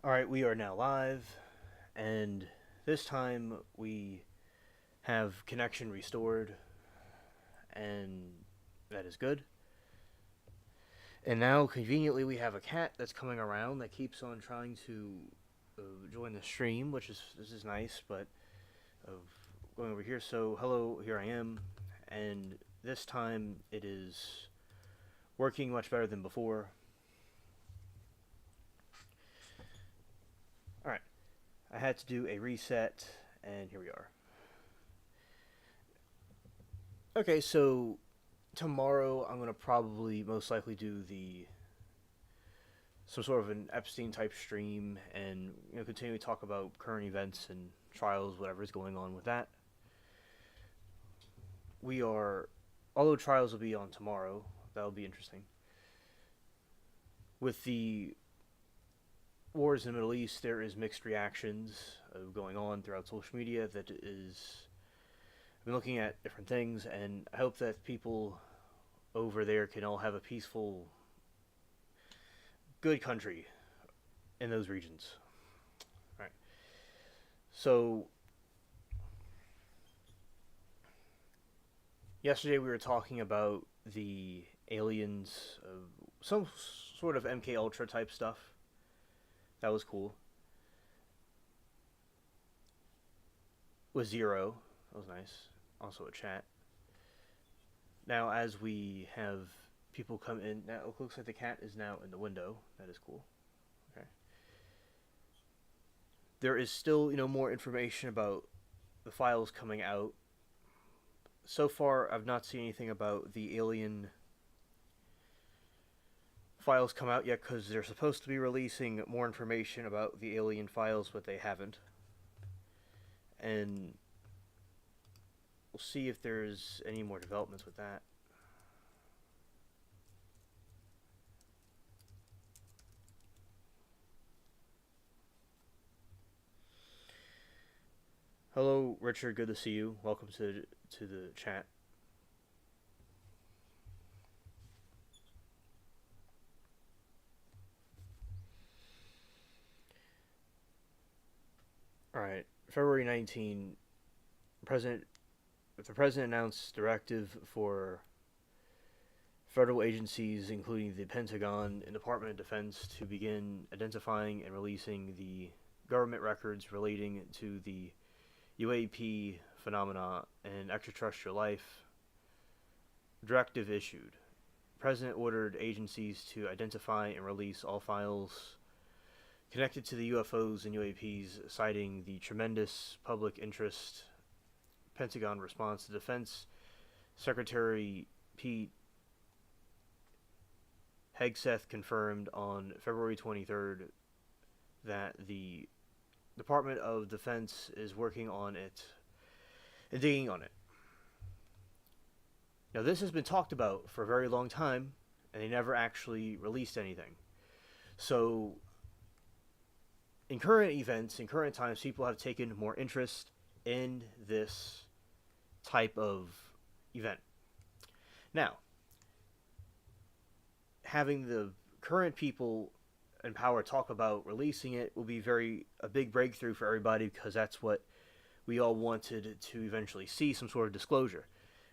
Alright, we are now live, and this time we have connection restored, and that is good. And now, conveniently, we have a cat that's coming around that keeps on trying to join the stream, which is this is nice, but of going over here. So, hello, here I am, and this time it is working much better than before. Alright, I had to do a reset, and here we are. Okay, so tomorrow I'm gonna probably most likely do the some sort of an Epstein type stream and continue to talk about current events and trials, whatever is going on with that. We are, although trials will be on tomorrow, that'll be interesting. With the wars in the Middle East, there is mixed reactions going on throughout social media. That is, I've been looking at different things, and I hope that people over there can all have a peaceful, good country in those regions. All right. So yesterday we were talking about the aliens, some sort of MK Ultra type stuff. That was cool. With Zero, that was nice. Also a chat. Now as we have people come in, now it looks like the cat is now in the window. That is cool. Okay. There is still more information about the files coming out. So far, I've not seen anything about the alien files come out yet because they're supposed to be releasing more information about the alien files, but they haven't. And we'll see if there's any more developments with that. Hello, Richard. Good to see you. Welcome to the chat. All right, February 19, President the president announced directive for federal agencies, including the Pentagon and Department of Defense, to begin identifying and releasing the government records relating to the UAP phenomena and extraterrestrial life. Directive issued. President ordered agencies to identify and release all files connected to the UFOs and UAPs, citing the tremendous public interest. Pentagon response to Defense Secretary Pete Hegseth confirmed on February 23rd that the Department of Defense is working on it and digging on it. Now, this has been talked about for a very long time, and they never actually released anything. So, in current events, in current times, people have taken more interest in this type of event. Now, having the current people in power talk about releasing it will be a big breakthrough for everybody because that's what we all wanted to eventually see, some sort of disclosure.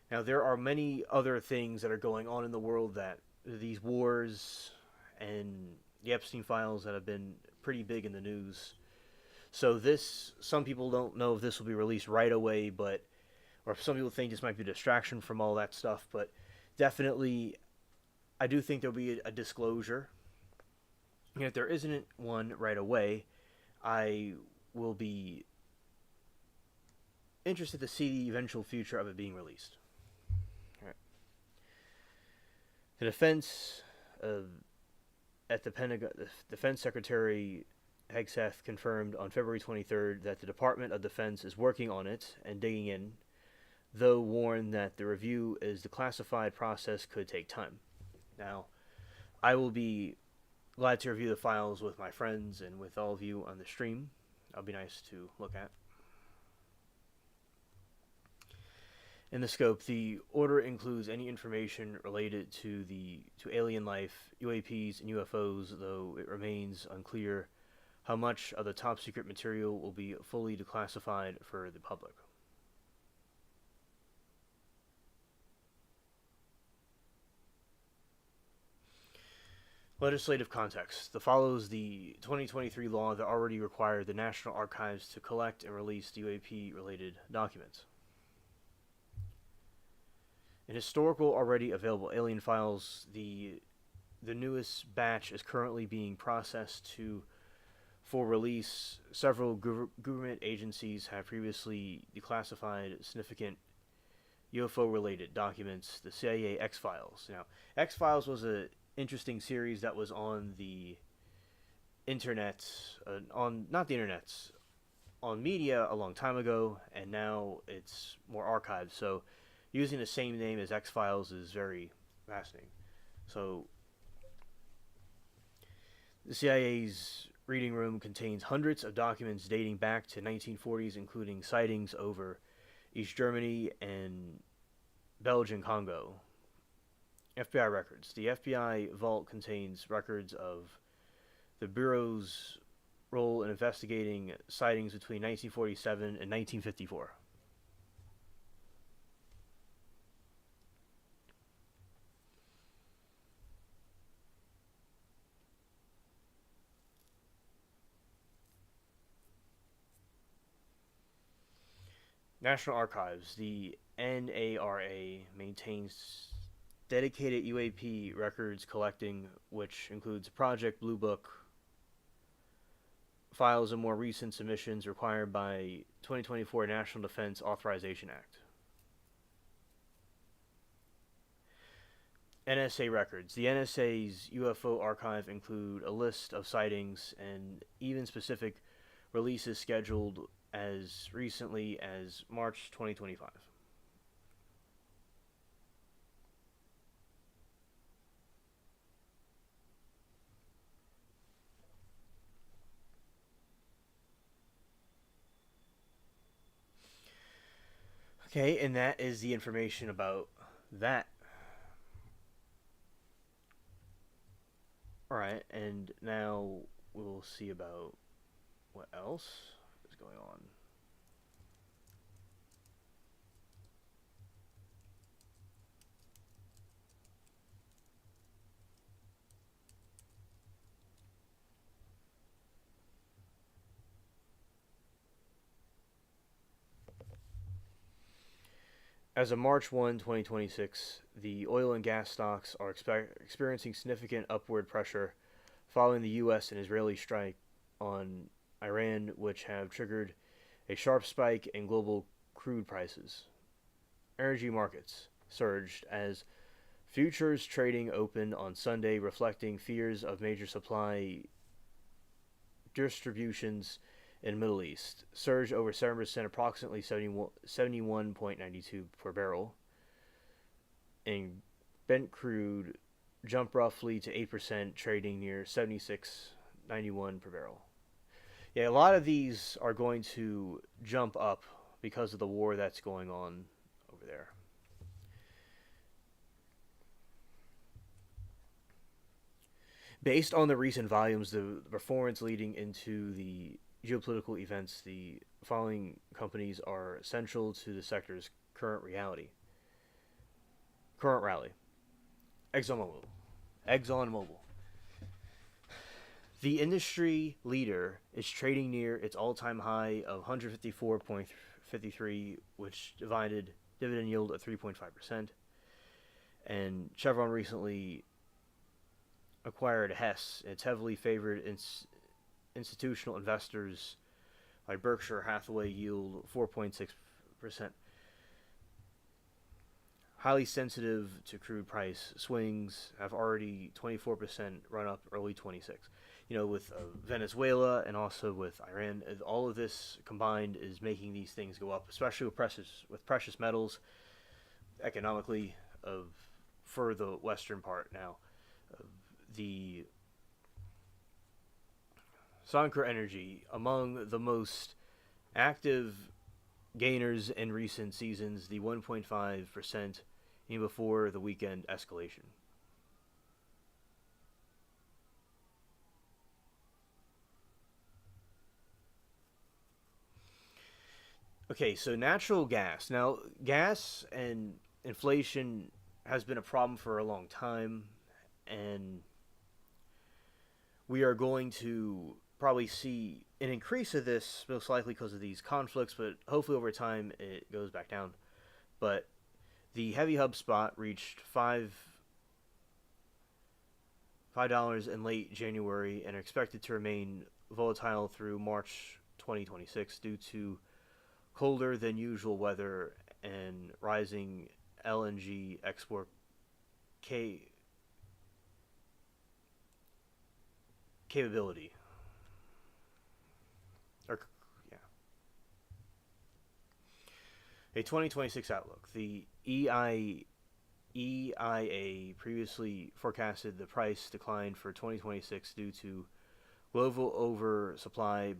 Now, there are many other things that are going on in the world, that these wars and the Epstein files that have been pretty big in the news. So some people don't know if this will be released right away, or some people think this might be a distraction from all that stuff, but definitely I do think there'll be a disclosure. And if there isn't one right away, I will be interested to see the eventual future of it being released. All right. The defense at the Pentagon, the Defense Secretary Hegseth confirmed on February 23rd that the Department of Defense is working on it and digging in, though warned that the review as the classified process could take time. Now, I will be glad to review the files with my friends and with all of you on the stream. That'll be nice to look at. In the scope, the order includes any information related to alien life, UAPs, and UFOs, though it remains unclear how much of the top secret material will be fully declassified for the public. Legislative context. The follows the 2023 law that already required the National Archives to collect and release UAP-related documents. In historical, already available alien files, the newest batch is currently being processed for release. Several government agencies have previously declassified significant UFO-related documents. The CIA X-Files. Now, X-Files was a interesting series that was on the internet, not the internet, on media a long time ago, and now it's more archived. So using the same name as X-Files is very fascinating. So the CIA's reading room contains hundreds of documents dating back to 1940s, including sightings over East Germany and Belgian Congo. FBI records. The FBI vault contains records of the Bureau's role in investigating sightings between 1947 and 1954. National Archives. The NARA maintains dedicated UAP records collecting, which includes Project Blue Book files and more recent submissions required by 2024 National Defense Authorization Act. NSA records. The NSA's UFO archive include a list of sightings and even specific releases scheduled as recently as March 2025. Okay, and that is the information about that. Alright, and now we'll see about what else is going on. As of March 1, 2026, the oil and gas stocks are experiencing significant upward pressure following the U.S. and Israeli strike on Iran, which have triggered a sharp spike in global crude prices. Energy markets surged as futures trading opened on Sunday, reflecting fears of major supply distributions in the Middle East. Surge over 7%, approximately 71.92 per barrel. And Brent crude jumped roughly to 8%, trading near 76.91 per barrel. Yeah, a lot of these are going to jump up because of the war that's going on over there. Based on the recent volumes, the performance leading into the geopolitical events, the following companies are essential to the sector's current rally. ExxonMobil. The industry leader is trading near its all-time high of 154.53, which dividend yield of 3.5%. And Chevron recently acquired Hess. It's heavily favored institutional investors like Berkshire Hathaway yield 4.6%. Highly sensitive to crude price swings, have already 24% run up early 26. With Venezuela and also with Iran, all of this combined is making these things go up, especially with precious metals economically for the western part now. The Suncor Energy, among the most active gainers in recent seasons, the 1.5% even before the weekend escalation. Okay, so natural gas. Now, gas and inflation has been a problem for a long time, and we are going to probably see an increase of this, most likely because of these conflicts, but hopefully over time it goes back down. But the heavy hub spot reached $5 in late January and are expected to remain volatile through March 2026 due to colder than usual weather and rising LNG export ca- capability. Or, yeah. A 2026 outlook. The EIA previously forecasted the price decline for 2026 due to global oversupply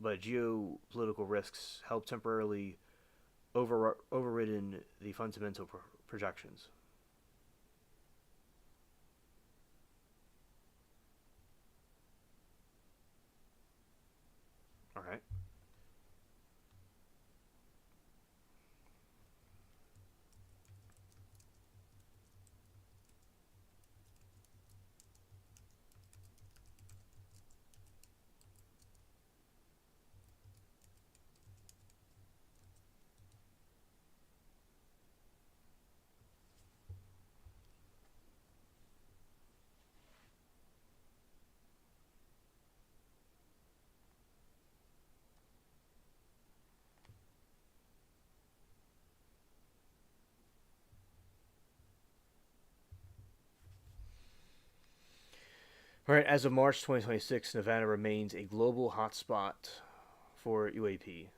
but geopolitical risks help temporarily overridden the fundamental projections. All right. All right. As of March 2026, Nevada remains a global hotspot for UAP.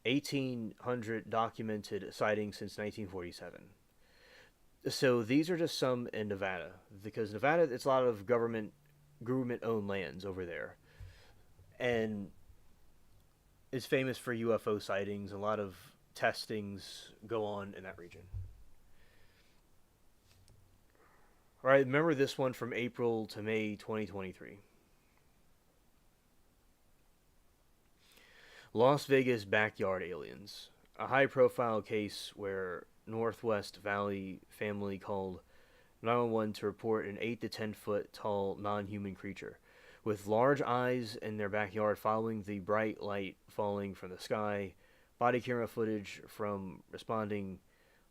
1,800 documented sightings since 1947. So these are just some in Nevada, because Nevada, it's a lot of government owned lands over there, and is famous for UFO sightings. A lot of testings go on in that region. All right, remember this one from April to May 2023. Las Vegas backyard aliens. A high profile case where Northwest Valley family called 911 to report an 8 to 10 foot tall non human creature with large eyes in their backyard following the bright light falling from the sky. Body camera footage from responding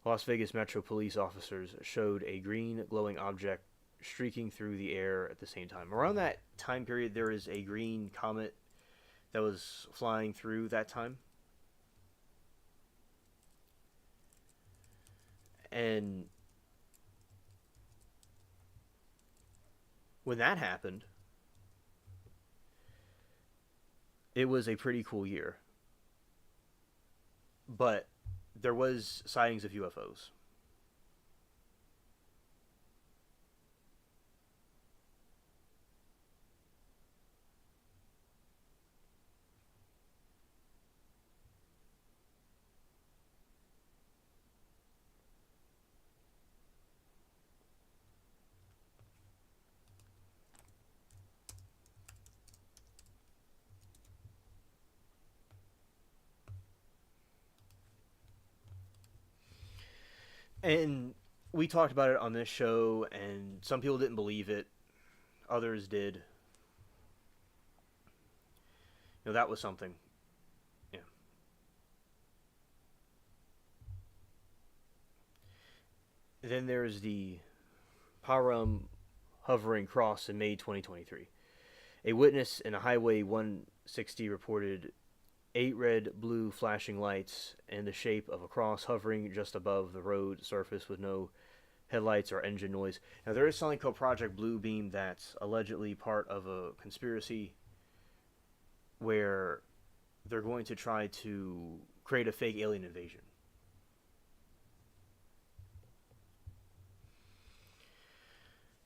Las Vegas Metro police officers showed a green glowing object streaking through the air at the same time. Around that time period, there is a green comet that was flying through that time. And when that happened, it was a pretty cool year. But there was sightings of UFOs. And we talked about it on this show, and some people didn't believe it, others did. That was something. Yeah. Then there's the Param hovering cross in May 2023. A witness in a Highway 160 reported 8 red blue flashing lights in the shape of a cross hovering just above the road surface with no headlights or engine noise. Now, there is something called Project Blue Beam that's allegedly part of a conspiracy where they're going to try to create a fake alien invasion.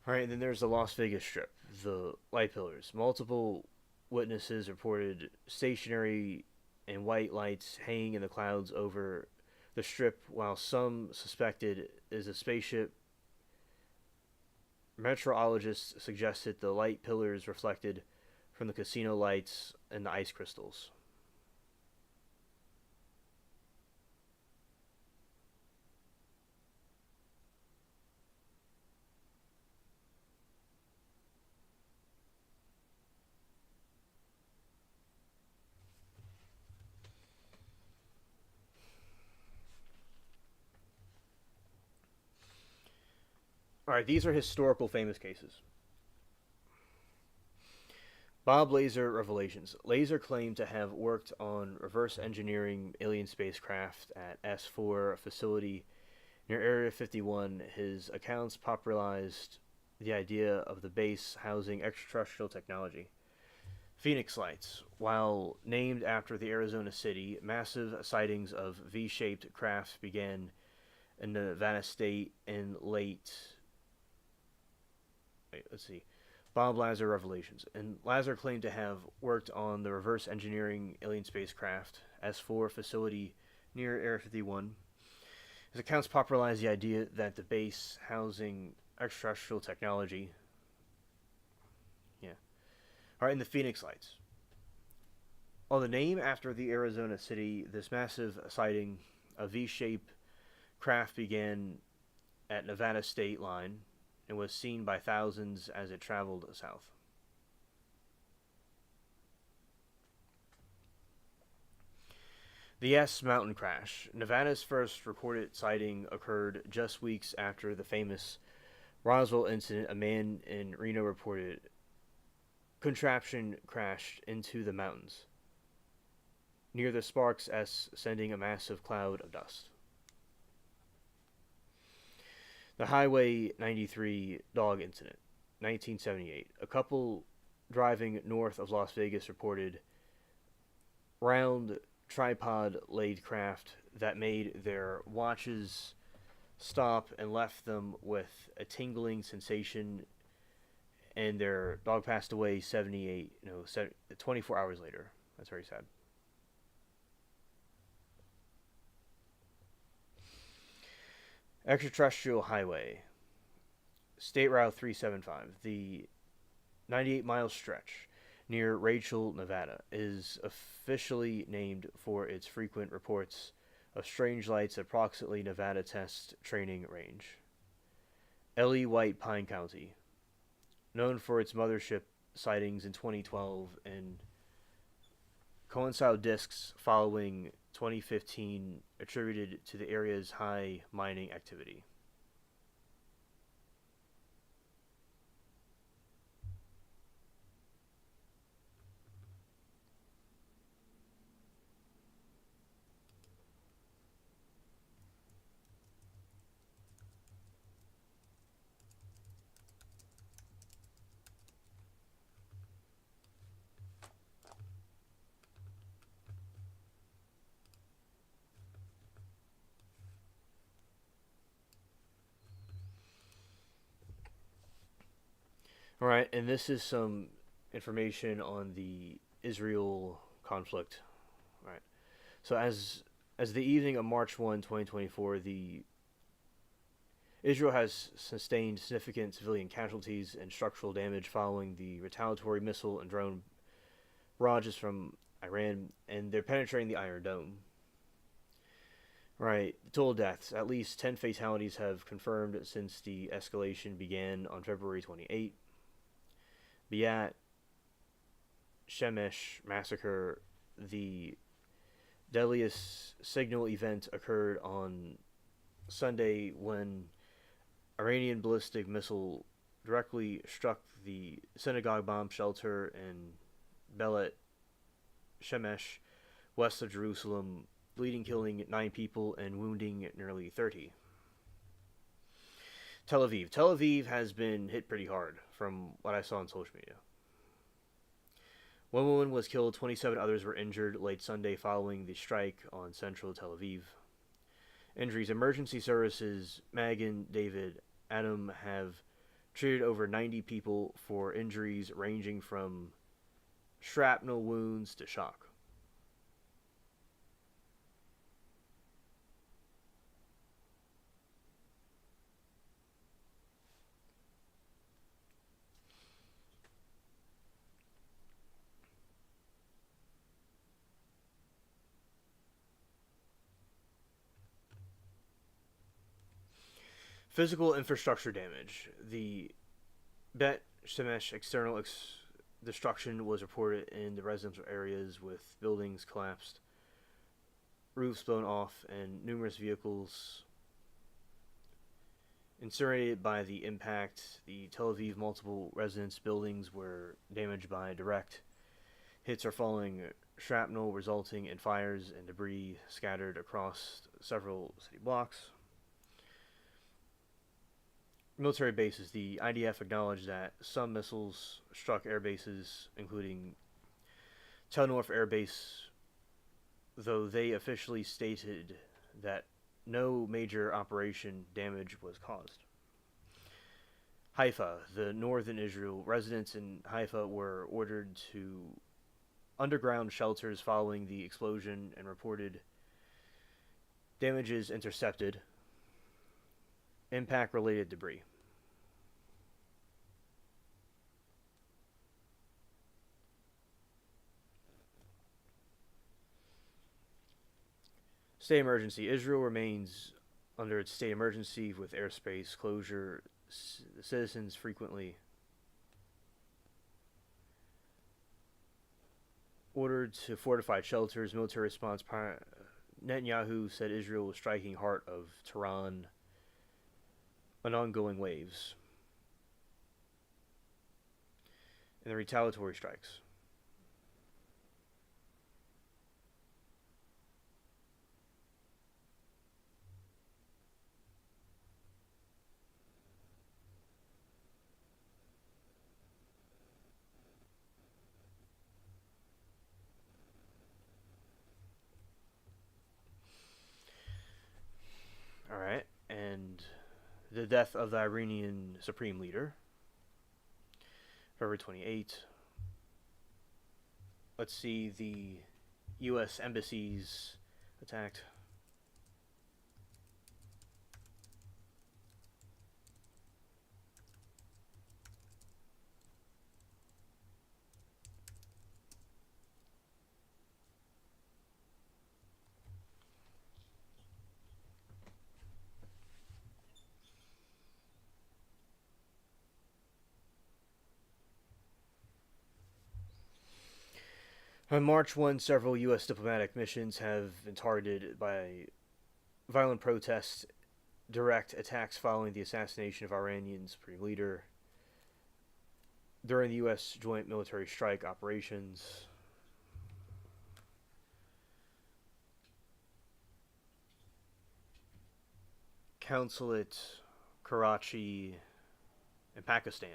All right, and then there's the Las Vegas Strip, the light pillars. Multiple witnesses reported stationary and white lights hanging in the clouds over the strip, while some suspected is a spaceship. Meteorologists suggested the light pillars reflected from the casino lights and the ice crystals. All right, these are historical famous cases. Bob Lazar revelations. Lazar claimed to have worked on reverse engineering alien spacecraft at S4 facility near Area 51. His accounts popularized the idea of the base housing extraterrestrial technology. Phoenix Lights. While named after the Arizona city, massive sightings of V shaped crafts began in Nevada State in late. Wait, let's see. Bob Lazar revelations. And Lazar claimed to have worked on the reverse engineering alien spacecraft S4 facility near Area 51. His accounts popularized the idea that the base housing extraterrestrial technology. Yeah. Alright, in the Phoenix Lights. On the name after the Arizona city, this massive sighting, a V shaped craft began at Nevada state line and was seen by thousands as it traveled south. The S Mountain Crash. Nevada's first reported sighting occurred just weeks after the famous Roswell incident. A man in Reno reported contraption crashed into the mountains near the Sparks S, sending a massive cloud of dust. The Highway 93 dog incident, 1978. A couple driving north of Las Vegas reported round tripod laid craft that made their watches stop and left them with a tingling sensation, and their dog passed away 24 hours later. That's very sad. Extraterrestrial Highway, State Route 375, the 98-mile stretch near Rachel, Nevada, is officially named for its frequent reports of strange lights at approximately Nevada Test Training Range. Ellie White Pine County, known for its mothership sightings in 2012 and coincide discs following 2015 attributed to the area's high mining activity. All right, and this is some information on the Israel conflict. All right. So as the evening of March 1, 2024, the Israel has sustained significant civilian casualties and structural damage following the retaliatory missile and drone barrages from Iran, and they're penetrating the Iron Dome. Right, the total deaths. At least 10 fatalities have confirmed since the escalation began on February 28. Beit Shemesh massacre. The deadliest signal event occurred on Sunday when Iranian ballistic missile directly struck the synagogue bomb shelter in Belet Shemesh, west of Jerusalem, killing 9 people and wounding nearly 30. Tel Aviv. Tel Aviv has been hit pretty hard from what I saw on social media. One woman was killed, 27 others were injured late Sunday following the strike on central Tel Aviv. Injuries. Emergency services, Magen David Adom, have treated over 90 people for injuries ranging from shrapnel wounds to shock. Physical infrastructure damage. The Bet Shemesh external destruction was reported in the residential areas, with buildings collapsed, roofs blown off, and numerous vehicles Incinerated by the impact, the Tel Aviv multiple residence buildings were damaged by direct hits or falling shrapnel, resulting in fires and debris scattered across several city blocks. Military bases. The IDF acknowledged that some missiles struck air bases, including Tel Norf Air Base, though they officially stated that no major operation damage was caused. Haifa, the northern Israel. Residents in Haifa were ordered to underground shelters following the explosion and reported damages intercepted. Impact related debris. State emergency. Israel remains under its state emergency with airspace closure. Citizens frequently ordered to fortified shelters. Military response. Netanyahu said Israel was striking heart of Tehran on ongoing waves and the retaliatory strikes. All right, and the death of the Iranian supreme leader, February 28. Let's see, the U.S. embassies attacked. On March 1, several U.S. diplomatic missions have been targeted by violent protests, direct attacks following the assassination of Iranian supreme leader during the U.S. joint military strike operations. Consulate, Karachi, and Pakistan.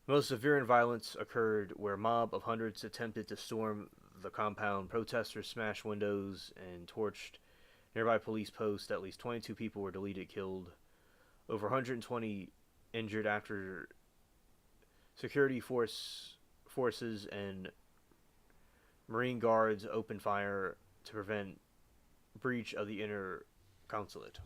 The most severe violence occurred where a mob of hundreds attempted to storm the compound. Protesters smashed windows and torched nearby police posts. At least 22 people were deleted, killed. Over 120 injured after security forces and Marine guards opened fire to prevent breach of the inner consulate.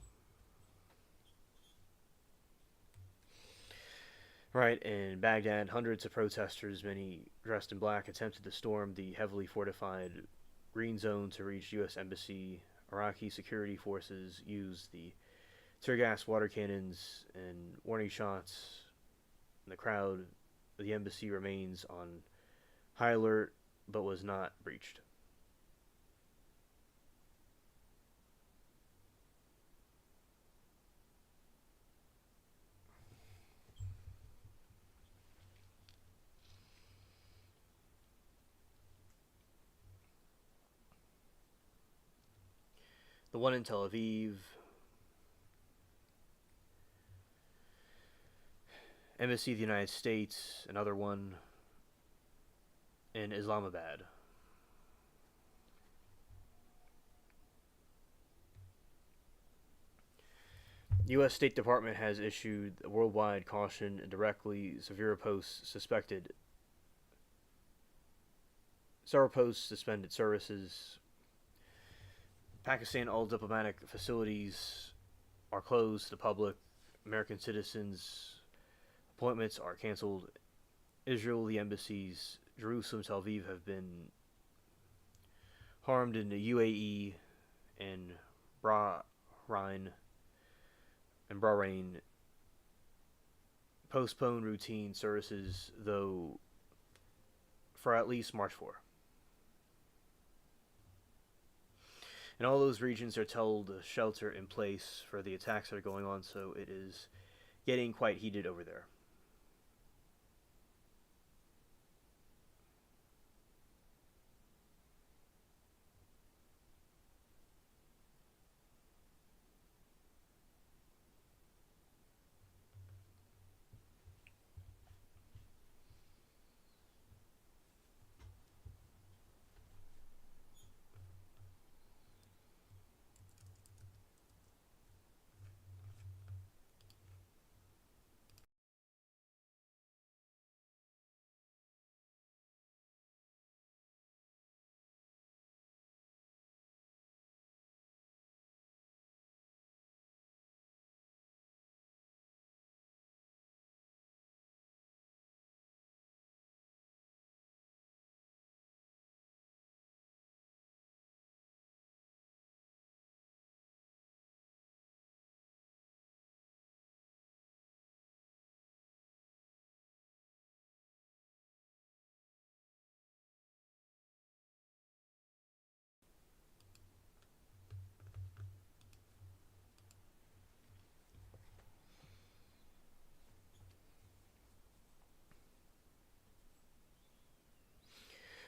Right, in Baghdad, hundreds of protesters, many dressed in black, attempted to storm the heavily fortified green zone to reach U.S. Embassy. Iraqi security forces used the tear gas, water cannons, and warning shots. And the crowd, the embassy remains on high alert, but was not breached. The one in Tel Aviv, Embassy of the United States, another one in Islamabad. U.S. State Department has issued a worldwide caution and directly severe posts suspected. Several posts suspended services. Pakistan, all diplomatic facilities are closed to the public. American citizens' appointments are canceled. Israel, the embassies, Jerusalem, Tel Aviv have been harmed in the UAE and Bahrain postponed routine services, though for at least March 4. And all those regions are told to shelter in place for the attacks that are going on, so it is getting quite heated over there.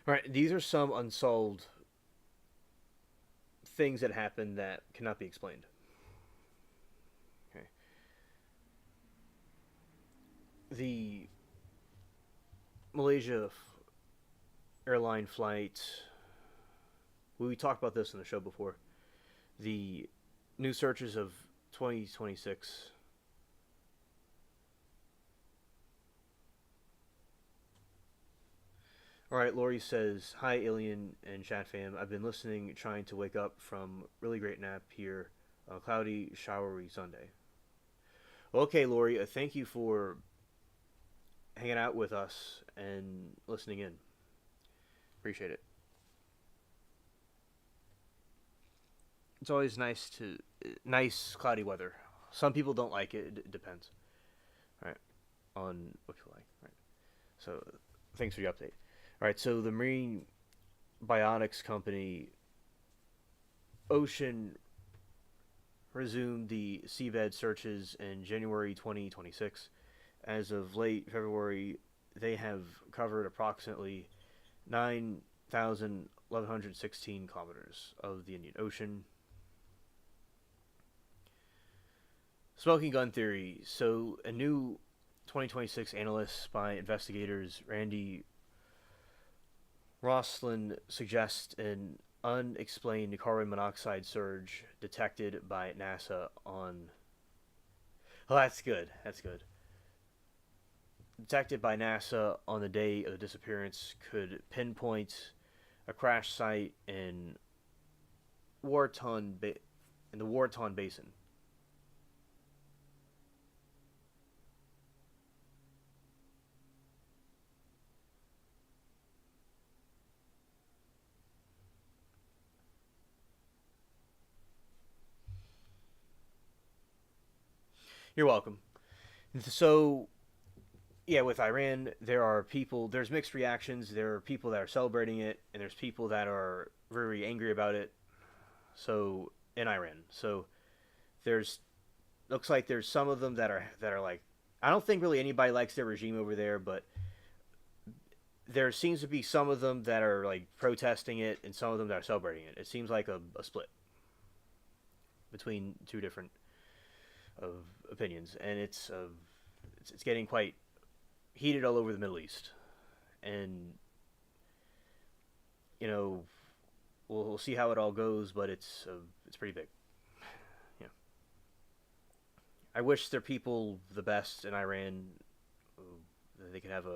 All right, these are some unsolved things that happen that cannot be explained. Okay. The Malaysia airline flight. We talked about this in the show before. The new searches of 2026. All right, Lori says, "Hi, Alien and Chat fam. I've been listening, trying to wake up from really great nap here. Cloudy, showery Sunday." Okay, Lori, thank you for hanging out with us and listening in. Appreciate it. It's always nice cloudy weather. Some people don't like it. It depends, right, on what you like, right? So, thanks for the update. All right, so the marine biotics company Ocean resumed the seabed searches in January 2026. As of late February, they have covered approximately 9,1116 kilometers of the Indian Ocean. Smoking gun theory. So, a new 2026 analyst by investigators Randy Roslin suggests an unexplained carbon monoxide surge detected by NASA on. Oh, that's good. That's good. Detected by NASA on the day of the disappearance could pinpoint a crash site in in the Wharton Basin. You're welcome. So, yeah, with Iran, there's mixed reactions. There are people that are celebrating it, and there's people that are very angry about it. So, in Iran. So, there's looks like there's some of them that are like, I don't think really anybody likes their regime over there, but there seems to be some of them that are like protesting it and some of them that are celebrating it. It seems like a split between two different of opinions, and it's getting quite heated all over the Middle East, and you know we'll see how it all goes, but it's pretty big. Yeah, I wish their people the best in Iran. They could have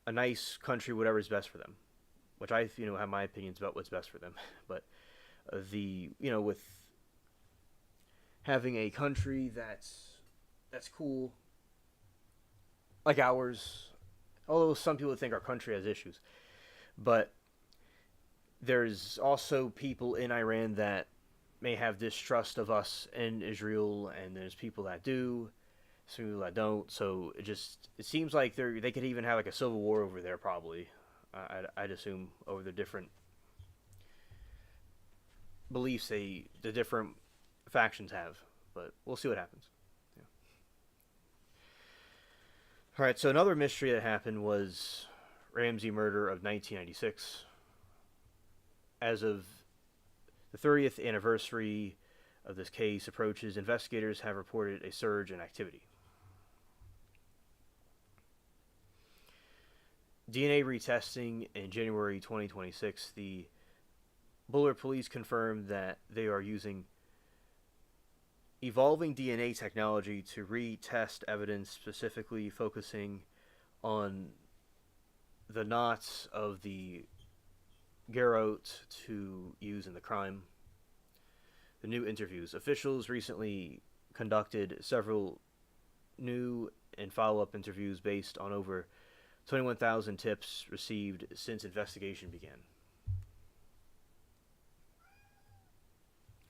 a nice country, whatever's best for them. Which I have my opinions about what's best for them, but the with having a country that's cool like ours. Although some people think our country has issues, but there's also people in Iran that may have distrust of us in Israel, and there's people that do, some people that don't. So it seems like they could even have like a civil war over there probably. I'd assume over the different beliefs the different factions have, but we'll see what happens. Yeah. All right, so another mystery that happened was Ramsey murder of 1996. As of the 30th anniversary of this case approaches, investigators have reported a surge in activity. DNA retesting in January 2026, the Bullard police confirmed that they are using evolving DNA technology to retest evidence, specifically focusing on the knots of the garrote to use in the crime. The new interviews. Officials recently conducted several new and follow-up interviews based on over 21,000 tips received since investigation began.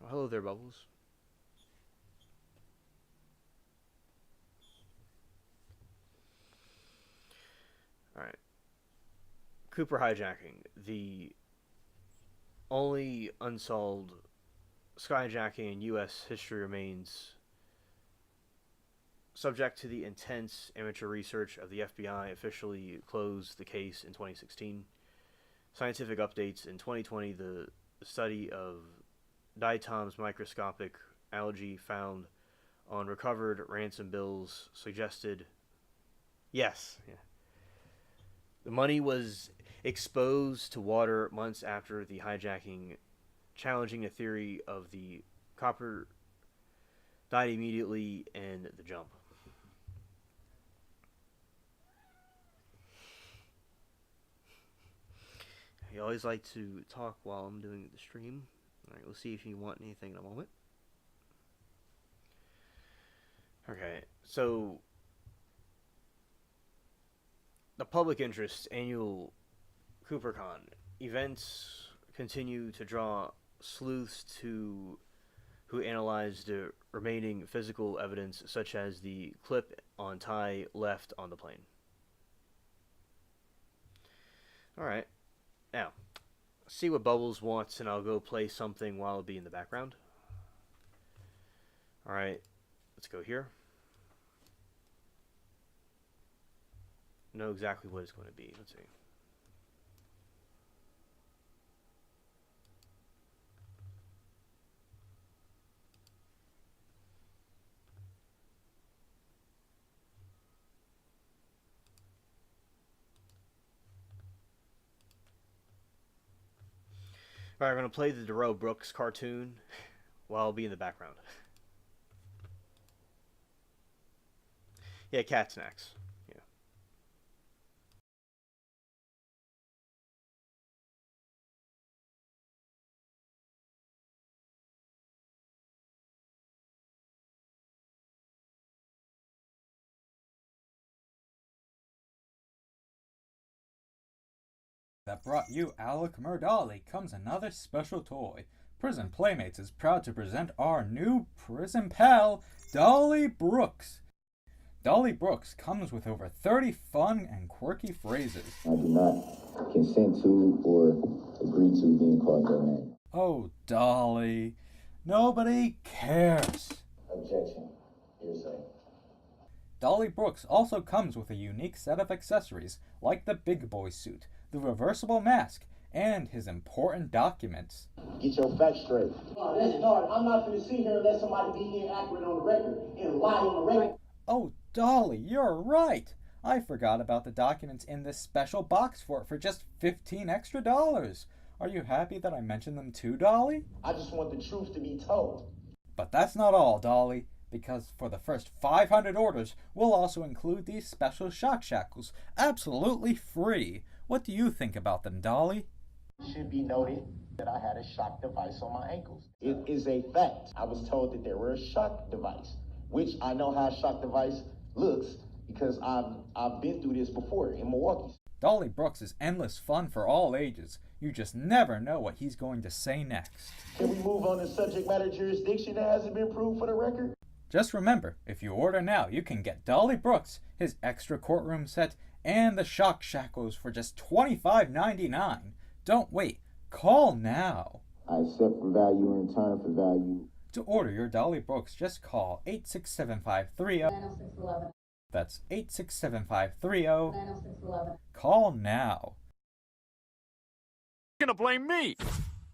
Oh, hello there, Bubbles. Alright. Cooper hijacking. The only unsolved skyjacking in U.S. history remains subject to the intense amateur research of the FBI. Officially closed the case in 2016. Scientific updates in 2020. The study of diatoms microscopic algae found on recovered ransom bills suggested yes. Yeah. The money was exposed to water months after the hijacking, challenging the theory of the copper died immediately in the jump. I always like to talk while I'm doing the stream. Alright, we'll see if you want anything in a moment. Okay, so the public interest annual CooperCon events continue to draw sleuths who analyze the remaining physical evidence, such as the clip on tie left on the plane. Alright, now, see what Bubbles wants, and I'll go play something while it'll be in the background. Alright, let's go here. Know exactly what it's going to be. Let's see. Alright, I'm going to play the Darrell Brooks cartoon while I'll be in the background. Yeah, cat snacks. Yeah. That brought you Alec Murdali comes another special toy. Prison Playmates is proud to present our new prison pal, Dolly Brooks. Dolly Brooks comes with over 30 fun and quirky phrases. I do not consent to or agree to being called your name. Oh, Dolly, nobody cares. Objection. Hearsay. Dolly Brooks also comes with a unique set of accessories like the Big Boy suit, the reversible mask, and his important documents. Get your facts straight. Let's start. I'm not going to sit here and let somebody be inaccurate on the record and lie on the record. Oh, Dolly, you're right. I forgot about the documents in this special box for just $15 extra. Are you happy that I mentioned them too, Dolly? I just want the truth to be told. But that's not all, Dolly, because for the first 500 orders, we'll also include these special shock shackles, absolutely free. What do you think about them, Dolly? It should be noted that I had a shock device on my ankles. It is a fact. I was told that there were a shock device, which I know how a shock device looks because I've been through this before in Milwaukee. Dolly Brooks is endless fun for all ages. You just never know what he's going to say next. Can we move on to subject matter jurisdiction that hasn't been proved for the record? Just remember, if you order now, you can get Dolly Brooks, his extra courtroom set, and the shock shackles for just $25.99. Don't wait. Call now. I accept for value in return for value. To order your Dolly Brooks, just call 867-530. That's 867-530. Call now. You're gonna blame me.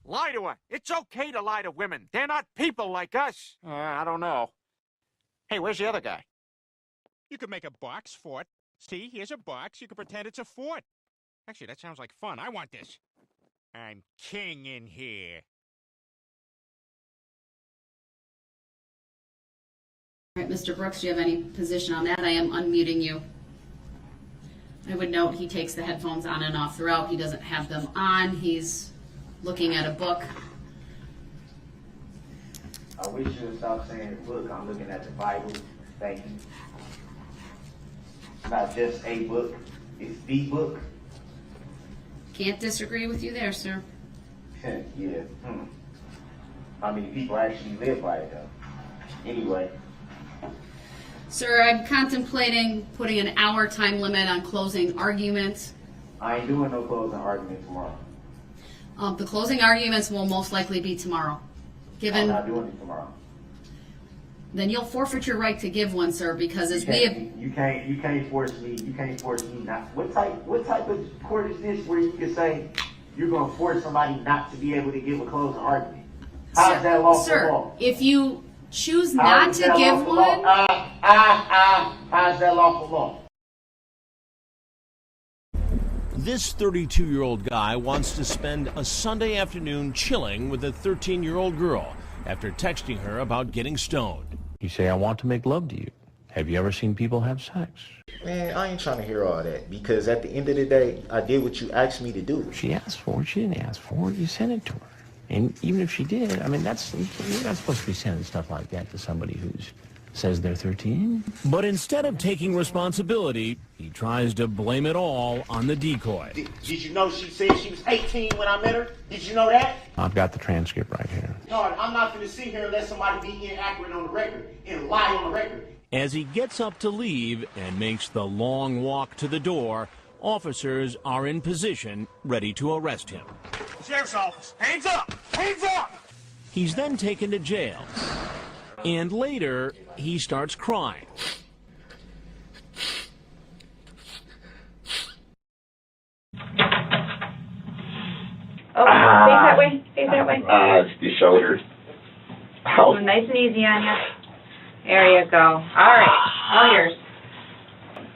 Lie to her. It's okay to lie to women. They're not people like us. I don't know. Hey, where's the other guy? You could make a box fort. See, here's a box. You could pretend it's a fort. Actually, that sounds like fun. I want this. I'm king in here. All right, Mr. Brooks, do you have any position on that? I am unmuting you. I would note he takes the headphones on and off throughout. He doesn't have them on. He's looking at a book. I wish you would stop saying, look, I'm looking at the Bible. Thank you. It's not just a book, it's the book. Can't disagree with you there, sir. Yeah. How many people actually live by it, though? Anyway. Sir, I'm contemplating putting an hour time limit on closing arguments. I ain't doing no closing argument tomorrow. The closing arguments will most likely be tomorrow. I'm not doing it tomorrow. Then you'll forfeit your right to give one, sir, because as we have... You can't force me not. What type of court is this where you can say you're gonna force somebody not to be able to give a closing argument? How's that lawful law? If you choose not to give one... How's that lawful law? This 32-year-old guy wants to spend a Sunday afternoon chilling with a 13-year-old girl after texting her about getting stoned. You say, I want to make love to you. Have you ever seen people have sex? Man, I ain't trying to hear all that because at the end of the day, I did what you asked me to do. She asked for it. She didn't ask for it. You sent it to her. And even if she did, I mean, you're not supposed to be sending stuff like that to somebody who says they're 13. But instead of taking responsibility, he tries to blame it all on the decoy. Did you know she said she was 18 when I met her? Did you know that? I've got the transcript right here. No, I'm not going to sit here and let somebody be inaccurate on the record and lie on the record. As he gets up to leave and makes the long walk to the door, officers are in position, ready to arrest him. Sheriff's office. Hands up! Hands up! He's then taken to jail. And later, he starts crying. Oh, face that way. Face that way. It's the shoulders. Oh, nice and easy on you. There you go. All right. All yours.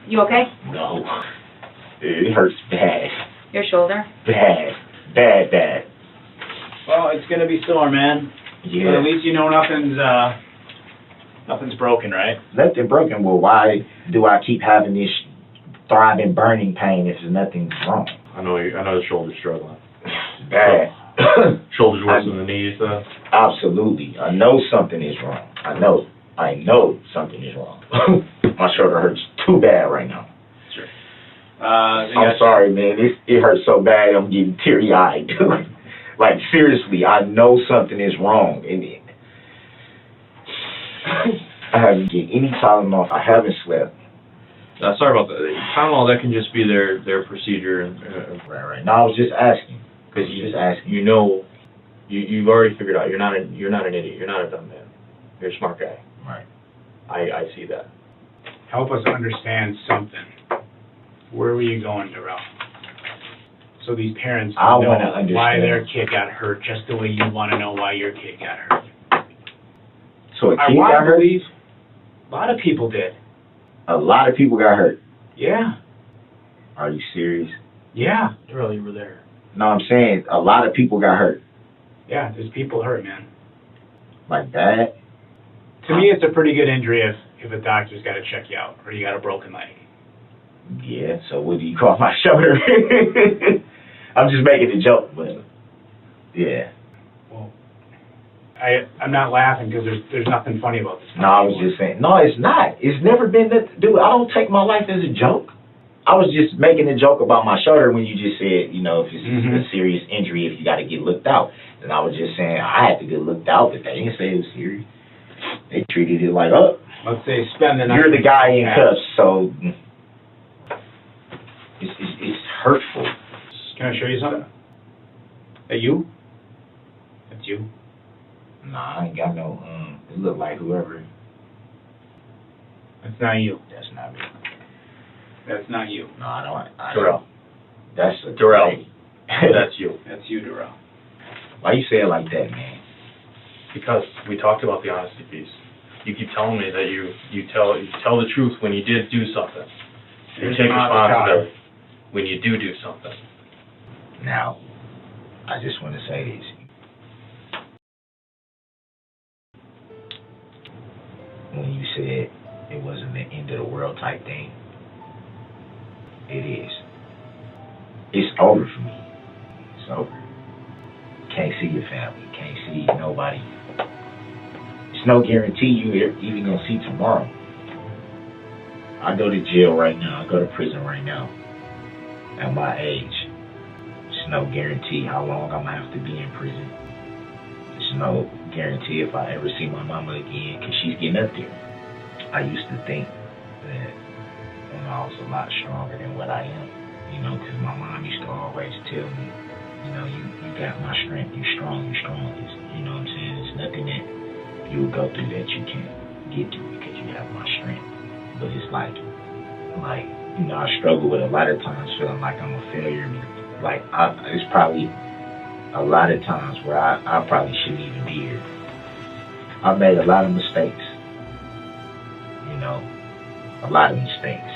You okay? No. It hurts bad. Your shoulder? Bad. Bad, bad. Well, it's gonna be sore, man. Yeah. But at least you know nothing's broken, right? Nothing broken. Well, why do I keep having this throbbing, burning pain if nothing's wrong? I know the shoulder's struggling. Bad. Shoulder's worse than the knees, though? Absolutely. I know something is wrong. I know something is wrong. My shoulder hurts too bad right now. Sure. I'm sorry, man. It hurts so bad I'm getting teary-eyed, dude. Like, seriously, I know something is wrong. And I haven't get any Tylenol. I haven't slept. Sorry about that. Tylenol, that can just be their procedure. Right. No, I was just asking. Because you've already figured out you're not an idiot. You're not a dumb man. You're a smart guy. Right. I see that. Help us understand something. Where were you going, Darrell? So these parents I know wanna understand why their kid got hurt, just the way you want to know why your kid got hurt. So a I kid want got to hurt? believe a lot of people did. A lot of people got hurt. Yeah. Are you serious? Yeah. Darrell, you were there. No, I'm saying a lot of people got hurt. Yeah, there's people hurt, man. Like that? To me, it's a pretty good injury if a doctor's got to check you out or you got a broken leg. Yeah, so what do you call my shoulder? I'm just making a joke, but yeah. Well, I'm not laughing because there's nothing funny about this. No, I was just saying. No, it's not. It's never been that. Dude, I don't take my life as a joke. I was just making a joke about my shoulder when you just said, if it's a serious injury, if you got to get looked out. And I was just saying I had to get looked out, but they didn't say it was serious. They treated it like, oh, Let's say spend the night. you're the guy in cuffs, so it's hurtful. Can I show you something? That you? That's you? Nah, I ain't got no, it look like whoever. That's not you. That's not me. That's not you. No, I don't. Darrell. That's Darrell. That's you. That's you, Darrell. Why you say it like that, man? Because we talked about the honesty piece. You keep telling me that you tell the truth when you did do something. You Here's take my responsibility when you do something. Now, I just want to say this. When you said it wasn't the end of the world type thing, it is. It's over for me. It's over. Can't see your family. Can't see nobody. It's no guarantee you're even going to see tomorrow. I go to jail right now. I go to prison right now. At my age. There's no guarantee how long I'm going to have to be in prison. There's no guarantee if I ever see my mama again, because she's getting up there. I used to think that I was a lot stronger than what I am, you know, because my mom used to always tell me, you know, you got my strength, you're strong. It's, you know what I'm saying? It's nothing that you would go through that you can't get through because you have my strength. But it's like, you know, I struggle with a lot of times feeling like I'm a failure. Like, it's probably a lot of times where I probably shouldn't even be here. I've made a lot of mistakes. You know, a lot of mistakes.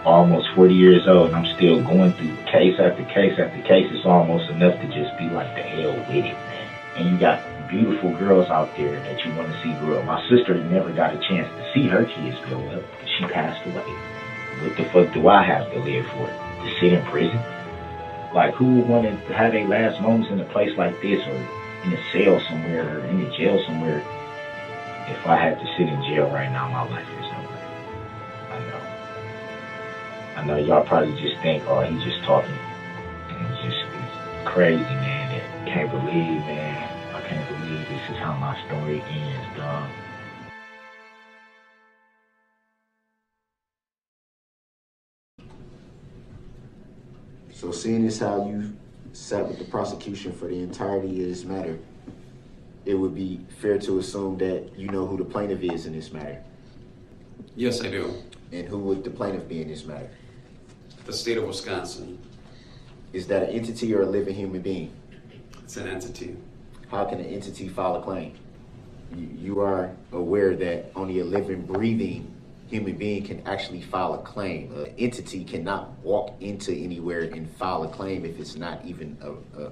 Almost 40 years old and I'm still going through case after case after case. It's almost enough to just be like, the hell with it, man. And you got beautiful girls out there that you want to see grow up. My sister never got a chance to see her kids grow up because she passed away. What the fuck do I have to live for? To sit in prison? Like, who would want to have their last moments in a place like this, or in a cell somewhere, or in a jail somewhere? If I had to sit in jail right now, my life is over. I know y'all probably just think, oh, he's just talking. And it's crazy, man. That can't believe, man. I can't believe this is how my story ends, dog. So seeing as how you sat with the prosecution for the entirety of this matter, it would be fair to assume that you know who the plaintiff is in this matter. Yes, I do. And who would the plaintiff be in this matter? The state of Wisconsin. Is that an entity or a living human being? It's an entity. How can an entity file a claim? You are aware that only a living, breathing human being can actually file a claim. An entity cannot walk into anywhere and file a claim if it's not even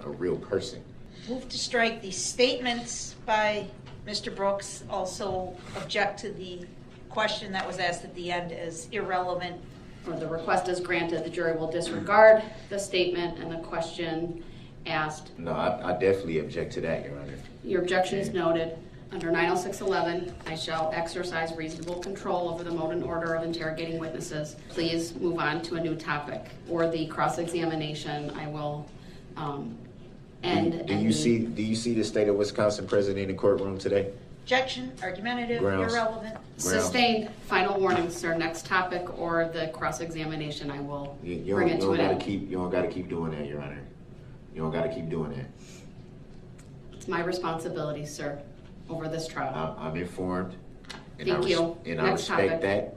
a real person. Move to strike the statements by Mr. Brooks. Also object to the question that was asked at the end as irrelevant. Or the request is granted, the jury will disregard the statement and the question asked. No, I definitely object to that, Your Honor. Your objection is noted. Under 906.11, I shall exercise reasonable control over the mode and order of interrogating witnesses. Please move on to a new topic. Or the cross-examination, I will end. Do you see the state of Wisconsin present in the courtroom today? Objection, argumentative, Grounds. irrelevant. Sustained. Final warning, sir. Next topic or the cross-examination, I will bring it to an end. You don't gotta keep doing that, Your Honor. You don't gotta keep doing that. It's my responsibility, sir, over this trial. I'm informed. And Thank you. And Next I respect topic. that,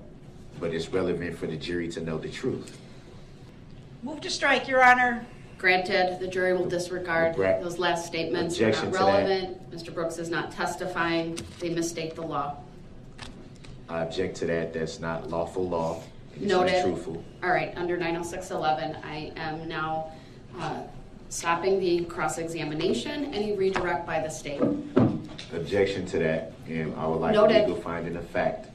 but it's relevant for the jury to know the truth. Move to strike, Your Honor. Granted, the jury will disregard those last statements. They're Objection not to that. relevant. Mr. Brooks is not testifying. They mistake the law. I object to that. That's not lawful law. It's Noted. untruthful. All right, under 906.11, I am now stopping the cross-examination. Any redirect by the state? Objection to that, and I would like Noted. a legal finding of fact.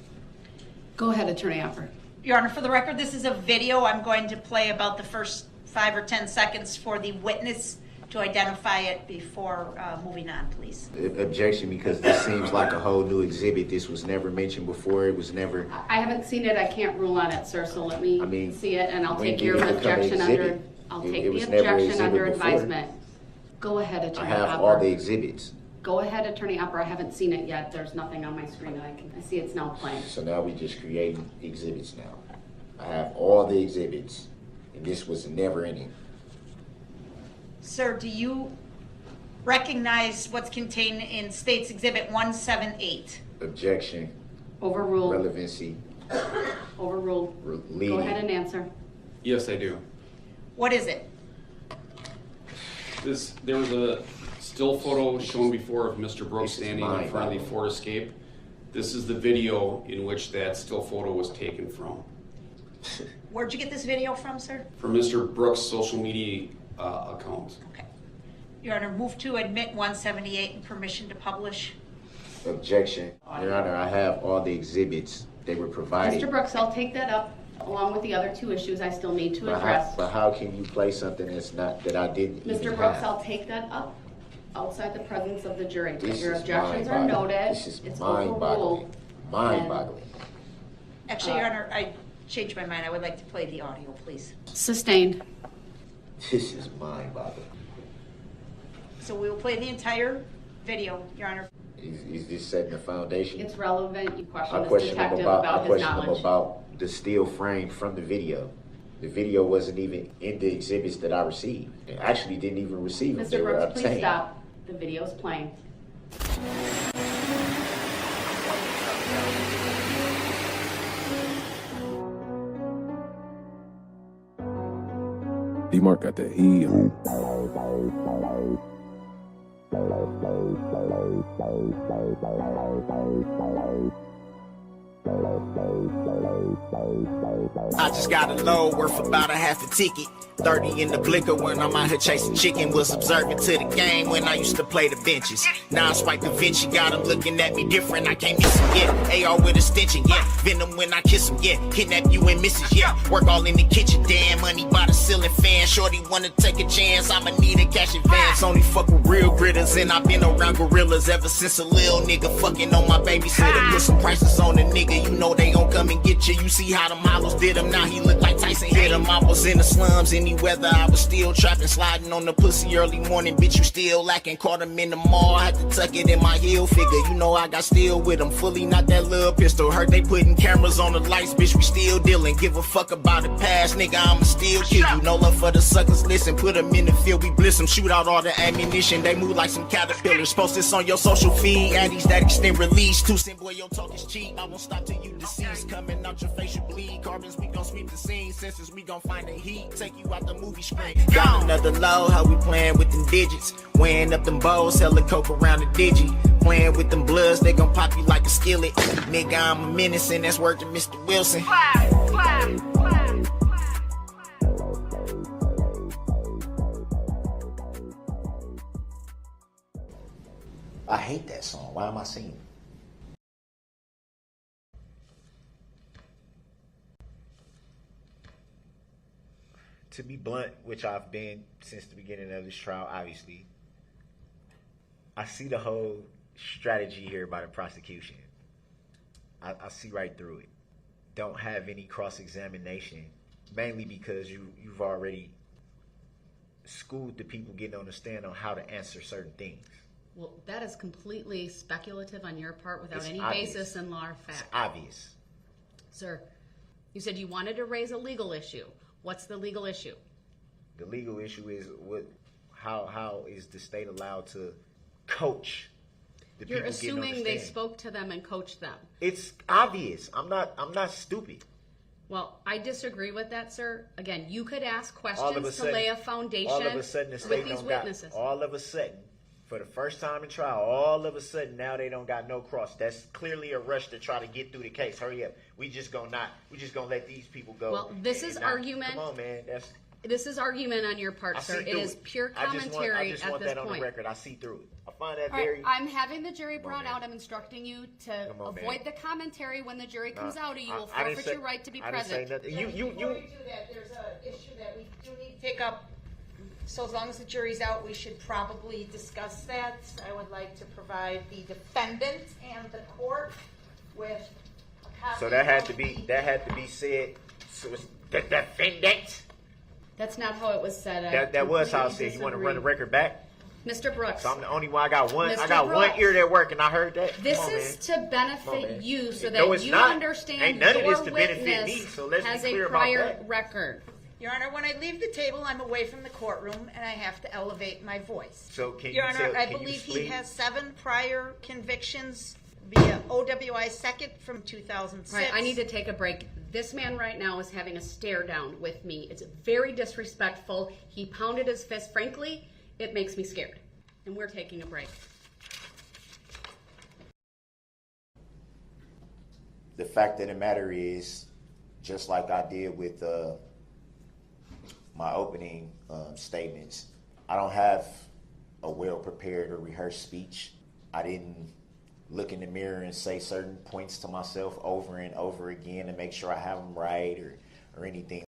Go ahead, Attorney Offer. Your Honor, for the record, this is a video. I'm going to play about the first 5 or 10 seconds for the witness to identify it before moving on, please. Objection, because this seems like a whole new exhibit. This was never mentioned before. It was never. I haven't seen it. I can't rule on it, sir. So let me see it, and I'll when take did your it become an objection under. exhibit? I'll It take was the never an objection under exhibit before. advisement. Go ahead, I Attorney have Hopper. all the exhibits. Go ahead, Attorney Opera. I haven't seen it yet. There's nothing on my screen that I see it's now playing. So now we just creating exhibits now. I have all the exhibits, and this was never in it. Sir, do you recognize what's contained in State's Exhibit 178? Objection. Overruled. Relevancy. Overruled. Leading. Go ahead and answer. Yes, I do. What is it? There was a still photo shown before of Mr. Brooks standing in front of the Ford Escape. This is the video in which that still photo was taken from. Where'd you get this video from, sir? From Mr. Brooks' social media account. Okay. Your Honor, move to admit 178 and permission to publish. Objection. Your Honor, I have all the exhibits. They were provided. Mr. Brooks, I'll take that up along with the other two issues I still need to address. But how can you play something that I didn't Mr. even Brooks, have? I'll take that up outside the presence of the jury. This Your is objections are mind-boggling. noted. This is It's mind-boggling. overruled. Mind-boggling. Actually, Your Honor, I changed my mind. I would like to play the audio, please. Sustained. This is mind-boggling. So we will play the entire video, Your Honor. Is this setting the foundation? It's relevant. You I question this question him detective about, about I his question him knowledge. about the still frame from the video. The video wasn't even in the exhibits that I received. I actually didn't even receive them. They Mr. were Brooks, please obtained. stop. The video's playing. D-Mark got that heat. I just got a load worth about a half a ticket. 30 in the blicker when I'm out here chasing chicken. Was observant to the game when I used to play the benches. Now I Spike Da Vinci, got him looking at me different. I can't miss him, yeah. AR with extension, yeah. Venom when I kiss him, yeah. Kidnap you and misses, yeah. Work all in the kitchen, damn. Money by the ceiling fan. Shorty wanna take a chance, I'ma need a cash advance. Only fuck with real gritters, and I've been around gorillas ever since a little nigga fucking on my babysitter. Put some prices on the nigga, you know they gon' come and get you. You see how them hollows did him, now he look like Tyson hit him. I was in the slums, any weather, I was still trapping, sliding on the pussy early morning. Bitch, you still lacking, caught him in the mall, had to tuck it in my heel figure. You know I got steel with him, fully not that little pistol. Heard they putting cameras on the lights, bitch, we still dealing. Give a fuck about the past, nigga, I'ma still kill you. No love for the suckers, listen, put them in the field, we bliss them. Shoot out all the ammunition, they move like some caterpillars. Post this on your social feed, addies that extend release. 2 cent boy, your talk is cheap, I won't stop till you deceased. Coming out your face, you bleed. Carbons, we gon' sweep the scene. Senses, we gon' find the heat. Take you out the movie screen. Got another low, how we playing with them digits. Weighing up them bowls, hella coke around the digi. Playing with them bloods, they gon' pop you like a skillet. Nigga, I'm a menace, and that's word to Mr. Wilson. I hate that song. Why am I singing? To be blunt, which I've been since the beginning of this trial, obviously, I see the whole strategy here by the prosecution. I see right through it. Don't have any cross-examination, mainly because you've already schooled the people getting on the stand on how to answer certain things. Well, that is completely speculative on your part without It's any obvious. basis in law or fact. It's obvious. Sir, you said you wanted to raise a legal issue. What's the legal issue? The legal issue is how is the state allowed to coach the You're people getting on the assuming they stand? spoke to them and coached them. It's obvious. I'm not stupid. Well, I disagree with that, sir. Again, you could ask All of a questions to sudden, lay a foundation all of a sudden the with state these don't got, witnesses. all of a sudden, for the first time in trial, all of a sudden now they don't got no cross. That's clearly a rush to try to get through the case. Hurry up. We just gonna let these people go. Well, this is And not- argument. Come on, man. This is argument on your part, I sir. see It through is pure I commentary just at want this that on point. the record. I see through it. I find that All right, very. I'm having the jury brought out. I'm instructing you to Come on, avoid man. the commentary when the jury comes out, or you will I didn't forfeit say- your right to be I didn't say present. nothing. Before we do that, there's an issue that we do need to take up. So as long as the jury's out, we should probably discuss that. I would like to provide the defendant and the court with a copy. So that had to of be the- said. So it's the defendant. That's not how it was said. I That was how I completely said. You want to run the disagree. record back? Mr. Brooks. So I'm the only one. I got one Mr. one ear that work, and I heard that. This Come on, is man. to benefit man. you so No, that it's you not. understand Ain't none of your this to benefit witness me, so let's has be clear a about prior that. record. Your Honor, when I leave the table, I'm away from the courtroom, and I have to elevate my voice. So can Your you Honor, tell, I can believe you he explain? has 7 prior convictions via OWI second from 2006. Right, I need to take a break. This man right now is having a stare down with me. It's very disrespectful. He pounded his fist. Frankly, it makes me scared. And we're taking a break. The fact of the matter is, just like I did with my opening statements, I don't have a well-prepared or rehearsed speech. I didn't look in the mirror and say certain points to myself over and over again to make sure I have them right or anything.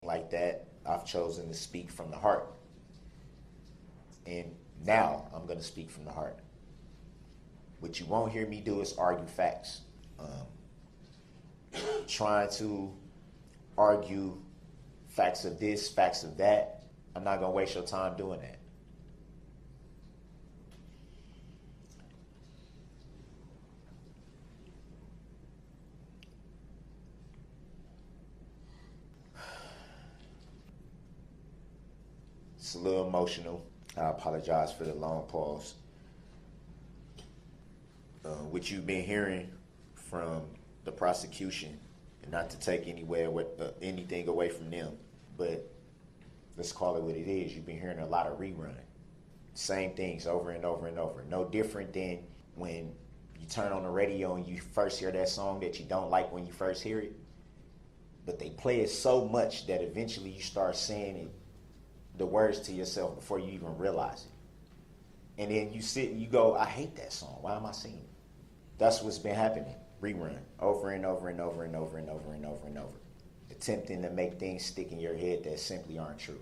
Like that. I've chosen to speak from the heart. And now I'm going to speak from the heart. What you won't hear me do is argue facts. Trying to argue facts of this, facts of that. I'm not going to waste your time doing that. It's a little emotional. I apologize for the long pause. What you've been hearing from the prosecution, and not to take anything away from them, but let's call it what it is. You've been hearing a lot of rerun. Same things over and over and over. No different than when you turn on the radio and you first hear that song that you don't like when you first hear it, but they play it so much that eventually you start saying it, the words to yourself before you even realize it. And then you sit and you go, I hate that song. Why am I singing it? That's what's been happening. Rerun. Over and over and over and over and over and over and over. Attempting to make things stick in your head that simply aren't true.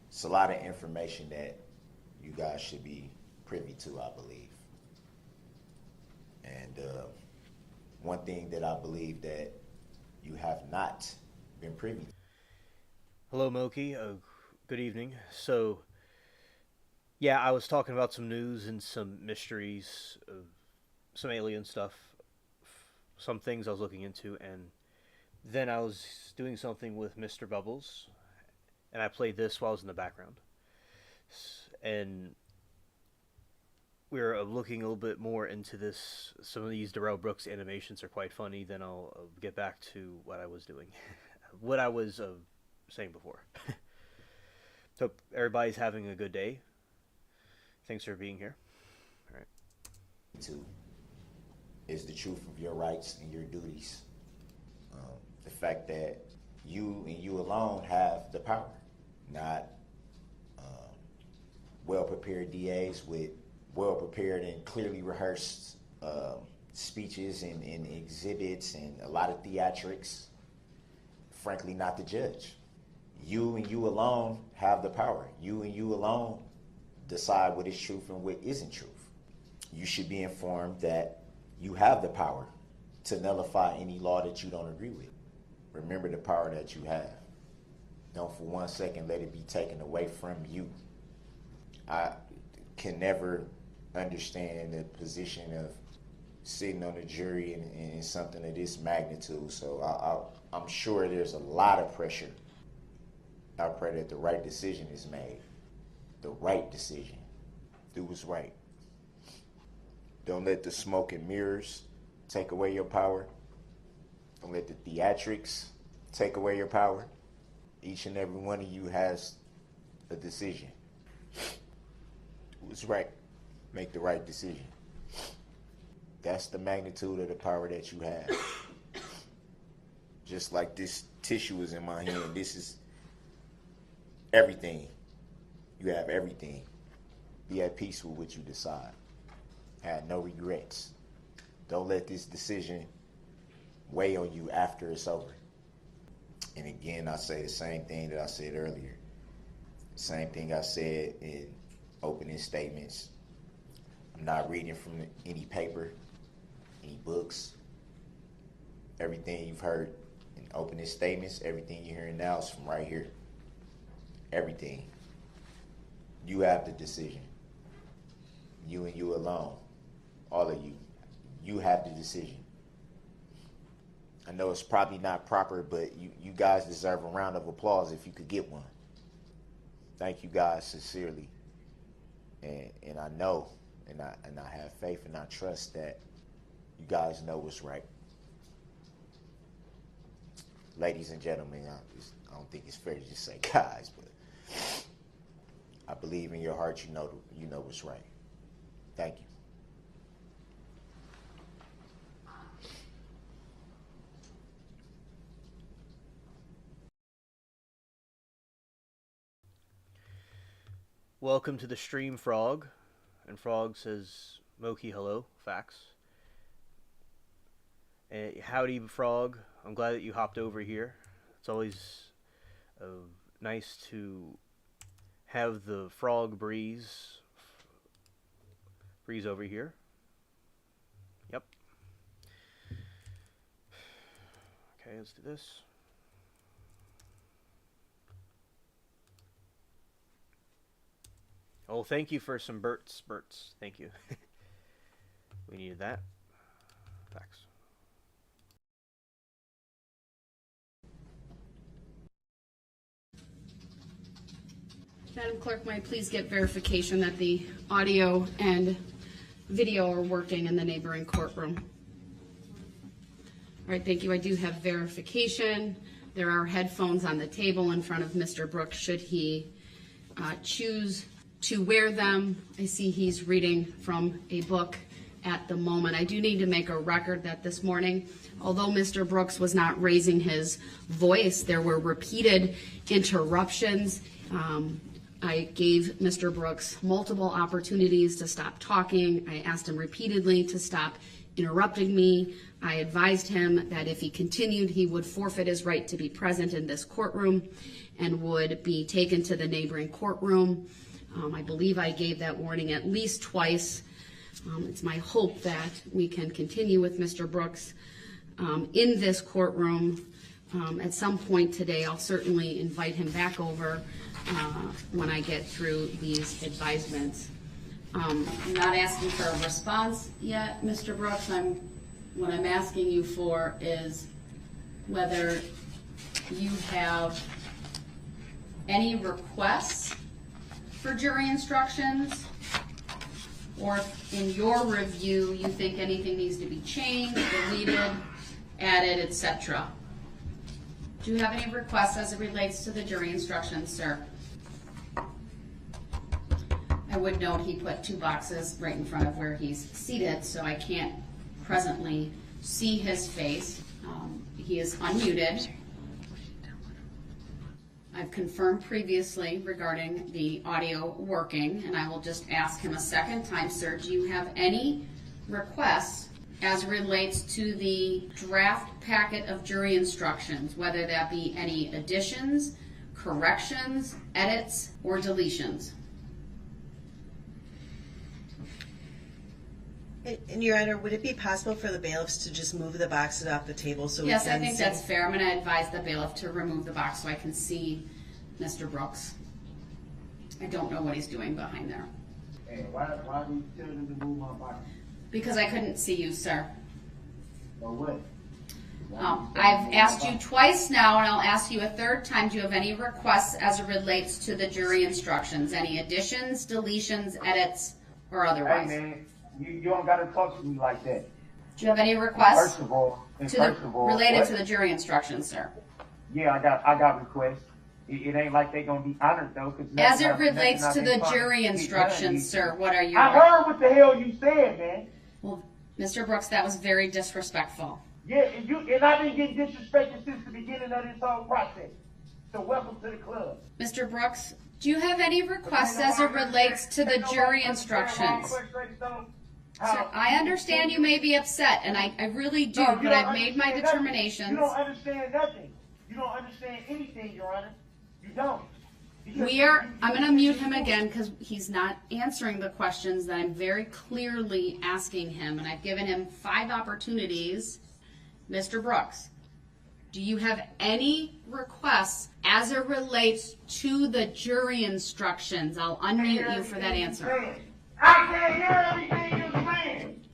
It's a lot of information that you guys should be privy to, I believe. And one thing that I believe that you have not been privy to. Hello, Moki. Good evening. So, yeah, I was talking about some news and some mysteries, some alien stuff, some things I was looking into, and then I was doing something with Mr. Bubbles, and I played this while I was in the background. And we were looking a little bit more into this. Some of these Darrell Brooks animations are quite funny. Then I'll get back to what I was doing, what I was saying before. Hope everybody's having a good day. Thanks for being here. All right. Is the truth of your rights and your duties. The fact that you and you alone have the power, not well-prepared DAs with well-prepared and clearly rehearsed speeches and exhibits and a lot of theatrics. Frankly, not the judge. You and you alone have the power. You and you alone decide what is truth and what isn't truth. You should be informed that you have the power to nullify any law that you don't agree with. Remember the power that you have. Don't for 1 second let it be taken away from you. I can never understand the position of sitting on the jury in something of this magnitude. So I'm sure there's a lot of pressure. I pray that the right decision is made. The right decision. Do what's right. Don't let the smoke and mirrors take away your power. Don't let the theatrics take away your power. Each and every one of you has a decision. Do what's right. Make the right decision. That's the magnitude of the power that you have. Just like this tissue is in my hand, this is everything. You have everything. Be at peace with what you decide. Have no regrets. Don't let this decision weigh on you after it's over. And again, I say the same thing that I said earlier. Same thing I said in opening statements. I'm not reading from any paper, any books. Everything you've heard in opening statements, everything you're hearing now is from right here. Everything. You have the decision. You and you alone. All of you. You have the decision. I know it's probably not proper, but you guys deserve a round of applause if you could get one. Thank you guys sincerely. And I know, and I have faith and I trust that you guys know what's right. Ladies and gentlemen, I don't think it's fair to just say guys, but I believe in your heart you know what's right. Thank you. Welcome to the stream, Frog. And Frog says, Moki, hello, facts. Howdy, Frog. I'm glad that you hopped over here. It's always nice to have the frog breeze over here. Yep. Okay, let's do this. Oh, thank you for some Burt's. Thank you. We needed that. Thanks. Madam Clerk, may I please get verification that the audio and video are working in the neighboring courtroom? All right, thank you. I do have verification. There are headphones on the table in front of Mr. Brooks should he choose to wear them. I see he's reading from a book at the moment. I do need to make a record that this morning, although Mr. Brooks was not raising his voice, there were repeated interruptions. I gave Mr. Brooks multiple opportunities to stop talking. I asked him repeatedly to stop interrupting me. I advised him that if he continued, he would forfeit his right to be present in this courtroom and would be taken to the neighboring courtroom. I believe I gave that warning at least twice. It's my hope that we can continue with Mr. Brooks in this courtroom. At some point today, I'll certainly invite him back over when I get through these advisements. I'm not asking for a response yet, Mr. Brooks. What I'm asking you for is whether you have any requests for jury instructions, or if in your review you think anything needs to be changed, deleted, added, etc. Do you have any requests as it relates to the jury instructions, sir? I would note he put 2 boxes right in front of where he's seated, so I can't presently see his face. He is unmuted. I've confirmed previously regarding the audio working, and I will just ask him a second time, sir, do you have any requests as relates to the draft packet of jury instructions, whether that be any additions, corrections, edits, or deletions? And Your Honor, would it be possible for the bailiffs to just move the boxes off the table so yes, we can I think see? that's fair. I'm going to advise the bailiff to remove the box so I can see Mr. Brooks. I don't know what he's doing behind there. Hey, why do you tell them to move my box? Because I couldn't see you, sir. Or what? I've asked you twice now, and I'll ask you a third time. Do you have any requests as it relates to the jury instructions? Any additions, deletions, edits, or otherwise? Hey, man, you don't got to talk to me like that. Do you have any requests? First of all, related to the jury instructions, sir? Yeah, I got requests. It ain't like they gonna be honored though. As it relates to the jury instructions, sir, what are your? I heard what the hell you said, man. Well, Mr. Brooks, that was very disrespectful. Yeah, and I've been getting disrespected since the beginning of this whole process. So welcome to the club. Mr. Brooks, do you have any requests as it relates to the jury instructions? Sir, I understand you may be upset, and I really do, but I've made my determinations. You don't understand nothing. You don't understand anything, Your Honor. You don't. I'm going to mute him again because he's not answering the questions that I'm very clearly asking him, and I've given him 5 opportunities, Mr. Brooks, do you have any requests as it relates to the jury instructions? I'll unmute you for that answer. I can't hear everything you're saying.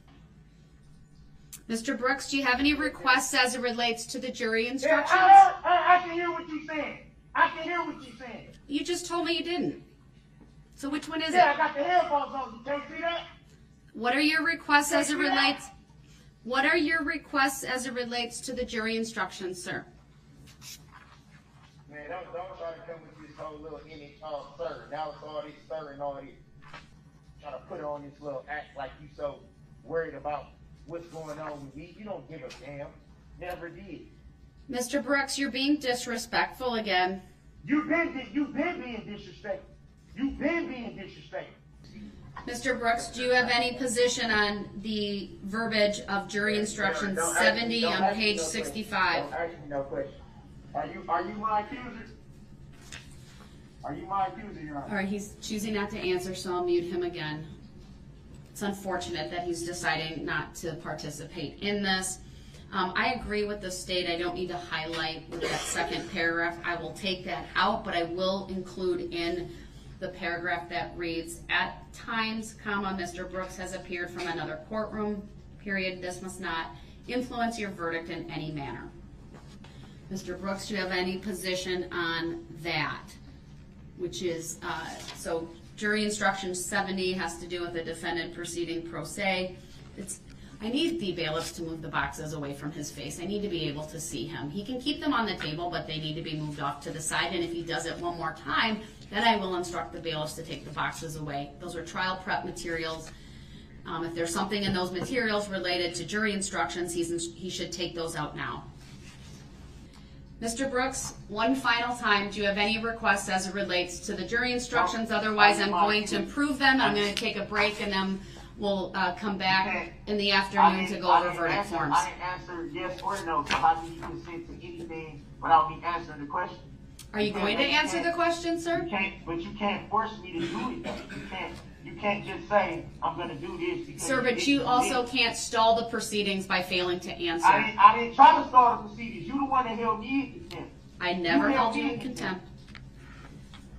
Mr. Brooks, do you have any requests as it relates to the jury instructions? I can hear what you're saying. I can hear what you're saying. You just told me you didn't. So which one is it? Yeah, I got the headphones on. You can't see that? What are your requests as it relates? What are your requests as it relates to the jury instructions, sir? Man, don't try to come with this whole little image, sir. Now it's all this sir and all this. Try to put on this little act like you so worried about what's going on with me. You don't give a damn. Never did. Mr. Brooks, you're being disrespectful again. You've been being disrespectful. You've been being disrespectful. Mr. Brooks, do you have any position on the verbiage of jury instructions 70 on page 65? Don't ask me no question. Are you my accuser? Are you my accuser, Your Honor? All right, he's choosing not to answer, so I'll mute him again. It's unfortunate that he's deciding not to participate in this. I agree with the state. I don't need to highlight that second paragraph. I will take that out, but I will include in the paragraph that reads, at times, comma, Mr. Brooks has appeared from another courtroom, period. This must not influence your verdict in any manner. Mr. Brooks, do you have any position on that? Which is, so jury instruction 70 has to do with the defendant proceeding pro se. I need the bailiffs to move the boxes away from his face. I need to be able to see him. He can keep them on the table, but they need to be moved off to the side. And if he does it one more time, then I will instruct the bailiffs to take the boxes away. Those are trial prep materials. If there's something in those materials related to jury instructions, he should take those out now. Mr. Brooks, one final time, do you have any requests as it relates to the jury instructions? Otherwise, I'm going to approve them. I'm going to take a break, and then we'll come back in the afternoon to go over verdict forms. I didn't answer yes or no, so how do you consent to anything without me answering the question? Are you going to answer the question, sir? But you can't force me to do it. You can't just say, I'm going to do this. Because sir, but you also can't stall the proceedings by failing to answer. I didn't try to stall the proceedings. You're the one that held me in contempt. I never held you in contempt.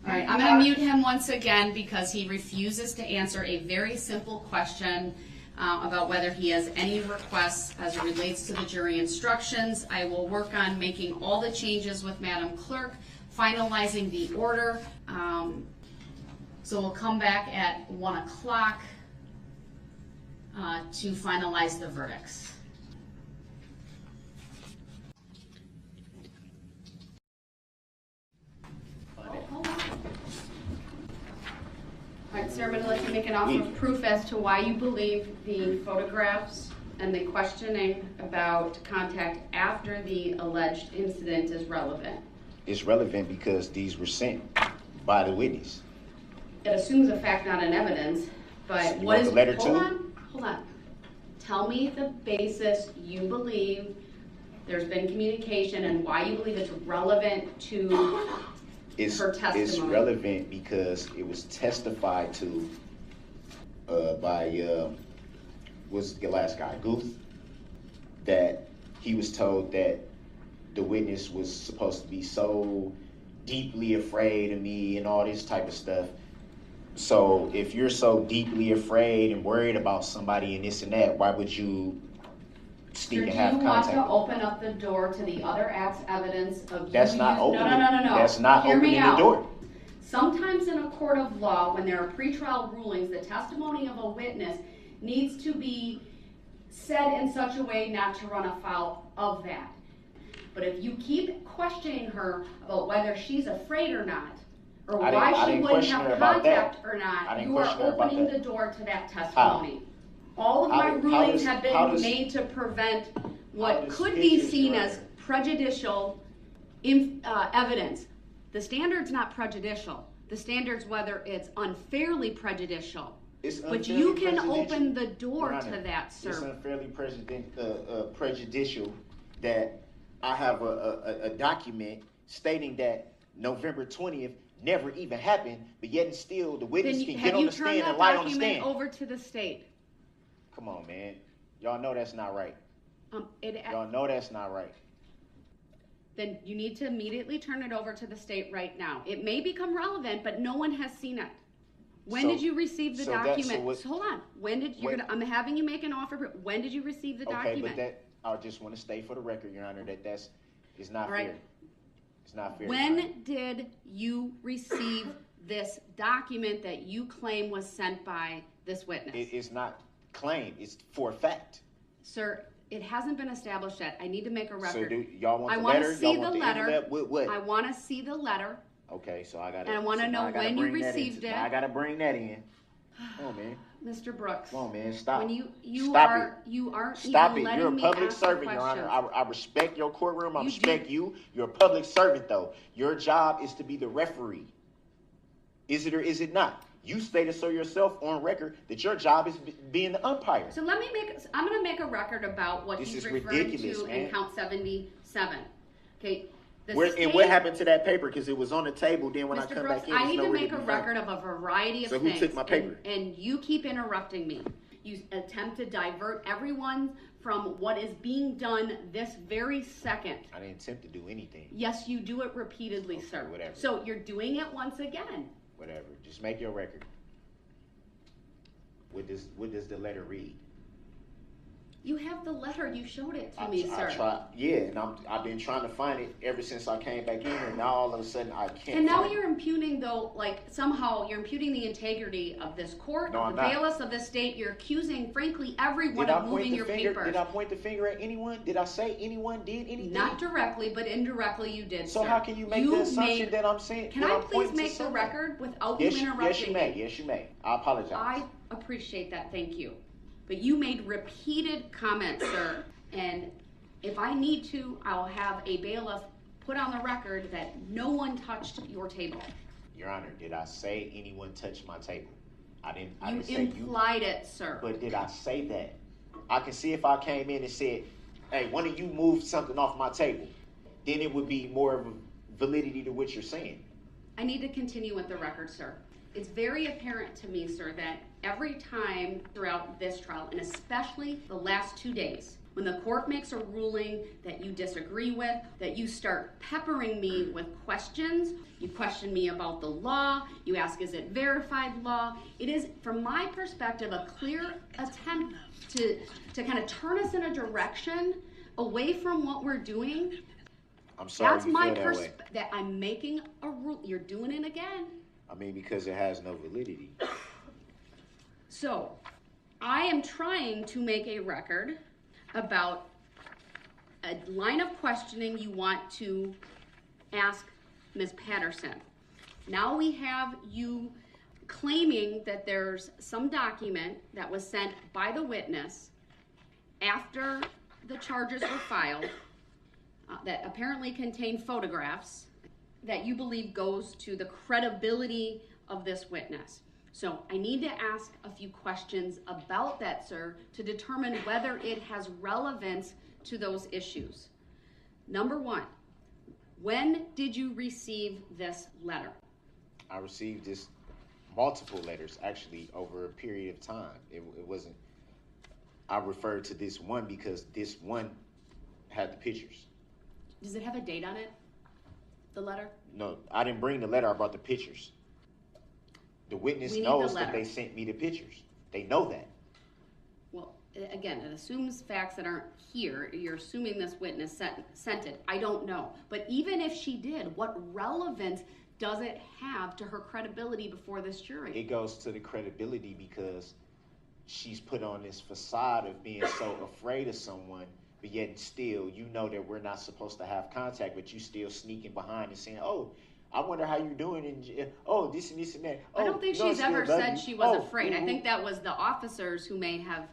All right, I'm going to mute him once again because he refuses to answer a very simple question about whether he has any requests as it relates to the jury instructions. I will work on making all the changes with Madam Clerk, finalizing the order. So we'll come back at 1 o'clock to finalize the verdicts. All right, sir, I'm going to let you make an offer of proof as to why you believe the photographs and the questioning about contact after the alleged incident is relevant. It's relevant because these were sent by the witness. It assumes a fact, not an evidence, but what is... Hold on. Tell me the basis you believe there's been communication and why you believe it's relevant to her testimony. It's relevant because it was testified to by, what's the last guy, Guth, that he was told that the witness was supposed to be so deeply afraid of me and all this type of stuff. So if you're so deeply afraid and worried about somebody and this and that, why would you speak and have contact? Do you want to open up the door to the other act's evidence of... That's not opening. No. That's not opening the door. Sometimes in a court of law, when there are pretrial rulings, the testimony of a witness needs to be said in such a way not to run afoul of that. But if you keep questioning her about whether she's afraid or not, or why she wouldn't have contact or not, you are opening the door to that testimony. All of my rulings have been made to prevent what could be seen as prejudicial evidence. The standard's not prejudicial. The standard's whether it's unfairly prejudicial. But you can open the door to that, sir. It's unfairly prejudicial that I have a document stating that November 20th never even happened, but yet and still the witness can get on the stand and lie on the stand. Over to the state. Come on, man. Y'all know that's not right. Y'all know that's not right. Then you need to immediately turn it over to the state right now. It may become relevant, but no one has seen it. When did you receive the document? Hold on. When did you? I'm having you make an offer. When did you receive the document? Okay, but I just want to state for the record, Your Honor, that's not fair. It's not fair. When did you receive this document that you claim was sent by this witness? It's not claim. It's for a fact. Sir, it hasn't been established yet. I need to make a record. So do y'all want the letter? I want to see the letter. What? I want to see the letter. Okay, so I got to. And I want to know when you received it. I got to bring that in. Come on, man. Mr. Brooks. Come on, man. Stop. When you Stop aren't it. you aren't Stop even it. letting You're a me public ask the servant, Your questions. Honor. I respect your courtroom. I respect you. You're a public servant, though. Your job is to be the referee. Is it or is it not? You stated so yourself on record that your job is being the umpire. So I'm going to make a record about what he's referring to in count 77. Okay. And what happened to that paper? Because it was on the table. Then when I come Brooks, back in, I need to make a record of a variety of things. So who took my paper? And you keep interrupting me. You attempt to divert everyone from what is being done this very second. I didn't attempt to do anything. Yes, you do it repeatedly, sir. Whatever. So you're doing it once again. Whatever. Just make your record. What does the letter read? You have the letter. You showed it to me, sir. And I've been trying to find it ever since I came back in here. Now all of a sudden I can't. And now you're impugning, though, like somehow you're imputing the integrity of this court, the bailiffs of this state. You're accusing, frankly, everyone of moving your papers. Did I point the finger at anyone? Did I say anyone did anything? Not directly, but indirectly you did, so sir. how can you make the assumption that I'm saying? Can I please make the record without you interrupting Yes, you may. Yes, you may. I apologize. I appreciate that. Thank you. But you made repeated comments, sir, and if I need to, I'll have a bailiff put on the record that no one touched your table. Your Honor, did I say anyone touched my table? I didn't say you implied it, sir. But did I say that? I can see if I came in and said, hey, one of you moved something off my table, then it would be more of a validity to what you're saying. I need to continue with the record, sir. It's very apparent to me, sir, that every time throughout this trial, and especially the last 2 days, when the court makes a ruling that you disagree with, that you start peppering me with questions, you question me about the law, you ask, is it verified law? It is, from my perspective, a clear attempt to kind of turn us in a direction away from what we're doing. I'm sorry. That's my perspective. That I'm making a rule. You're doing it again. I mean, because it has no validity. So, I am trying to make a record about a line of questioning you want to ask Ms. Patterson. Now we have you claiming that there's some document that was sent by the witness after the charges were filed that apparently contained photographs that you believe goes to the credibility of this witness. So I need to ask a few questions about that, sir, to determine whether it has relevance to those issues. Number one, when did you receive this letter? I received this multiple letters, actually, over a period of time. It wasn't, I referred to this one because this one had the pictures. Does it have a date on it? The letter? No, I didn't bring the letter. I brought the pictures. The witness knows that they sent me the pictures. They know that. Well, again, it assumes facts that aren't here. You're assuming this witness sent it. I don't know. But even if she did, what relevance does it have to her credibility before this jury? It goes to the credibility because she's put on this facade of being so afraid of someone, but yet still, you know that we're not supposed to have contact, but you still sneaking behind and saying, oh, I wonder how you're doing, and oh, this and this and that. Oh, I don't think she's ever said she was afraid. I think that was the officers who may have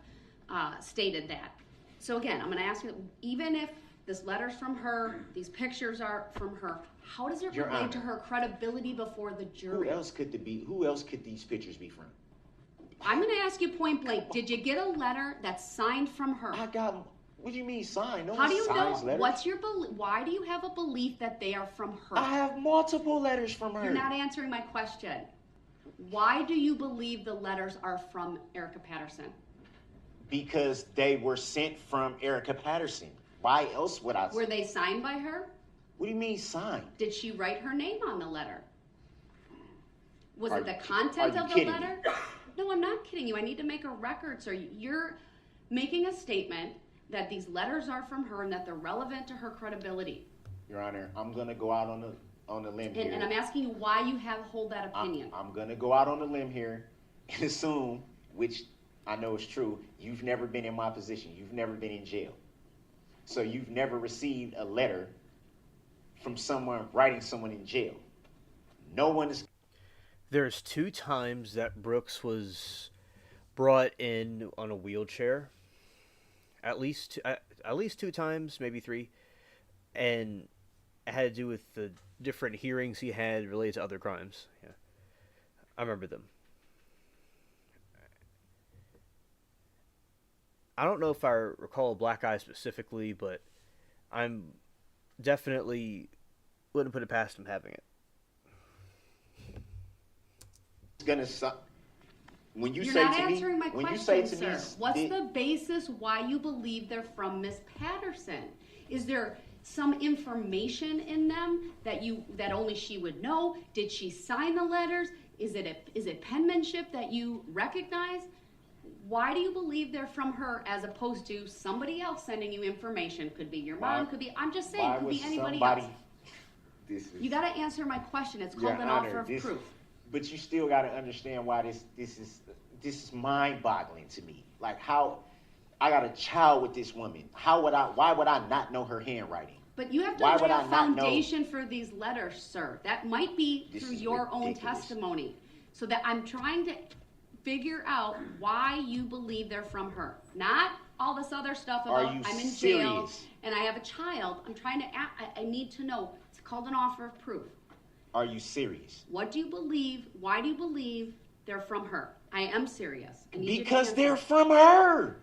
stated that. So again, I'm going to ask you, even if this letter's from her, these pictures are from her, how does it relate to her credibility before the jury? Who else could these pictures be from? I'm going to ask you point blank. Did you get a letter that's signed from her? I got. What do you mean signed? No How do you know? Letters. What's your why do you have a belief that they are from her? I have multiple letters from her. You're not answering my question. Why do you believe the letters are from Erica Patterson? Because they were sent from Erica Patterson. Why else would I? Were they signed by her? What do you mean signed? Did she write her name on the letter? Was Are it the you- content are you of the kidding letter? No, I'm not kidding you. I need to make a record, sir. You're making a statement that these letters are from her and that they're relevant to her credibility. Your Honor, I'm gonna go out on the limb here. And I'm asking you why you hold that opinion. I'm gonna go out on the limb here and assume, which I know is true, you've never been in my position. You've never been in jail. So you've never received a letter from someone writing someone in jail. No one is. There's 2 times that Brooks was brought in on a wheelchair. At least 2 times, maybe 3. And it had to do with the different hearings he had related to other crimes. Yeah, I remember them. I don't know if I recall a black eye specifically, but I'm definitely wouldn't put it past him having it. Gonna when you You're say not to me, answering my when question, you say to sir. me, What's the basis why you believe they're from Miss Patterson? Is there some information in them that only she would know? Did she sign the letters? Is it penmanship that you recognize? Why do you believe they're from her as opposed to somebody else sending you information? Could be your mom, could be, I'm just saying, could be anybody else. You got to answer my question. It's called an offer of proof. But you still got to understand why this is mind-boggling to me. Like, how I got a child with this woman. Why would I not know her handwriting? But you have to Why lay would a I not know? foundation for these letters, sir. That might be This through is your own ridiculous. testimony. So that I'm trying to figure out why you believe they're from her. Not all this other stuff Are about you I'm in jail serious? and I have a child. I'm trying to, I need to know. It's called an offer of proof. Are you serious? What do you believe? Why do you believe they're from her? I am serious. I need you to Because answer. they're from her.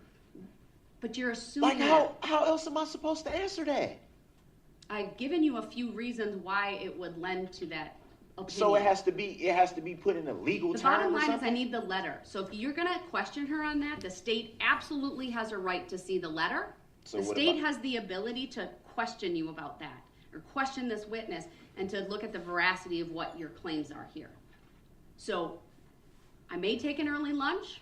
But you're assuming Like, that. how else am I supposed to answer that? I've given you a few reasons why it would lend to that opinion. So it has to be put in a legal The term bottom or line is I something? need the letter. So if you're gonna question her on that, the state absolutely has a right to see the letter. So The what state about- has the ability to question you about that, or question this witness, and to look at the veracity of what your claims are here. So I may take an early lunch.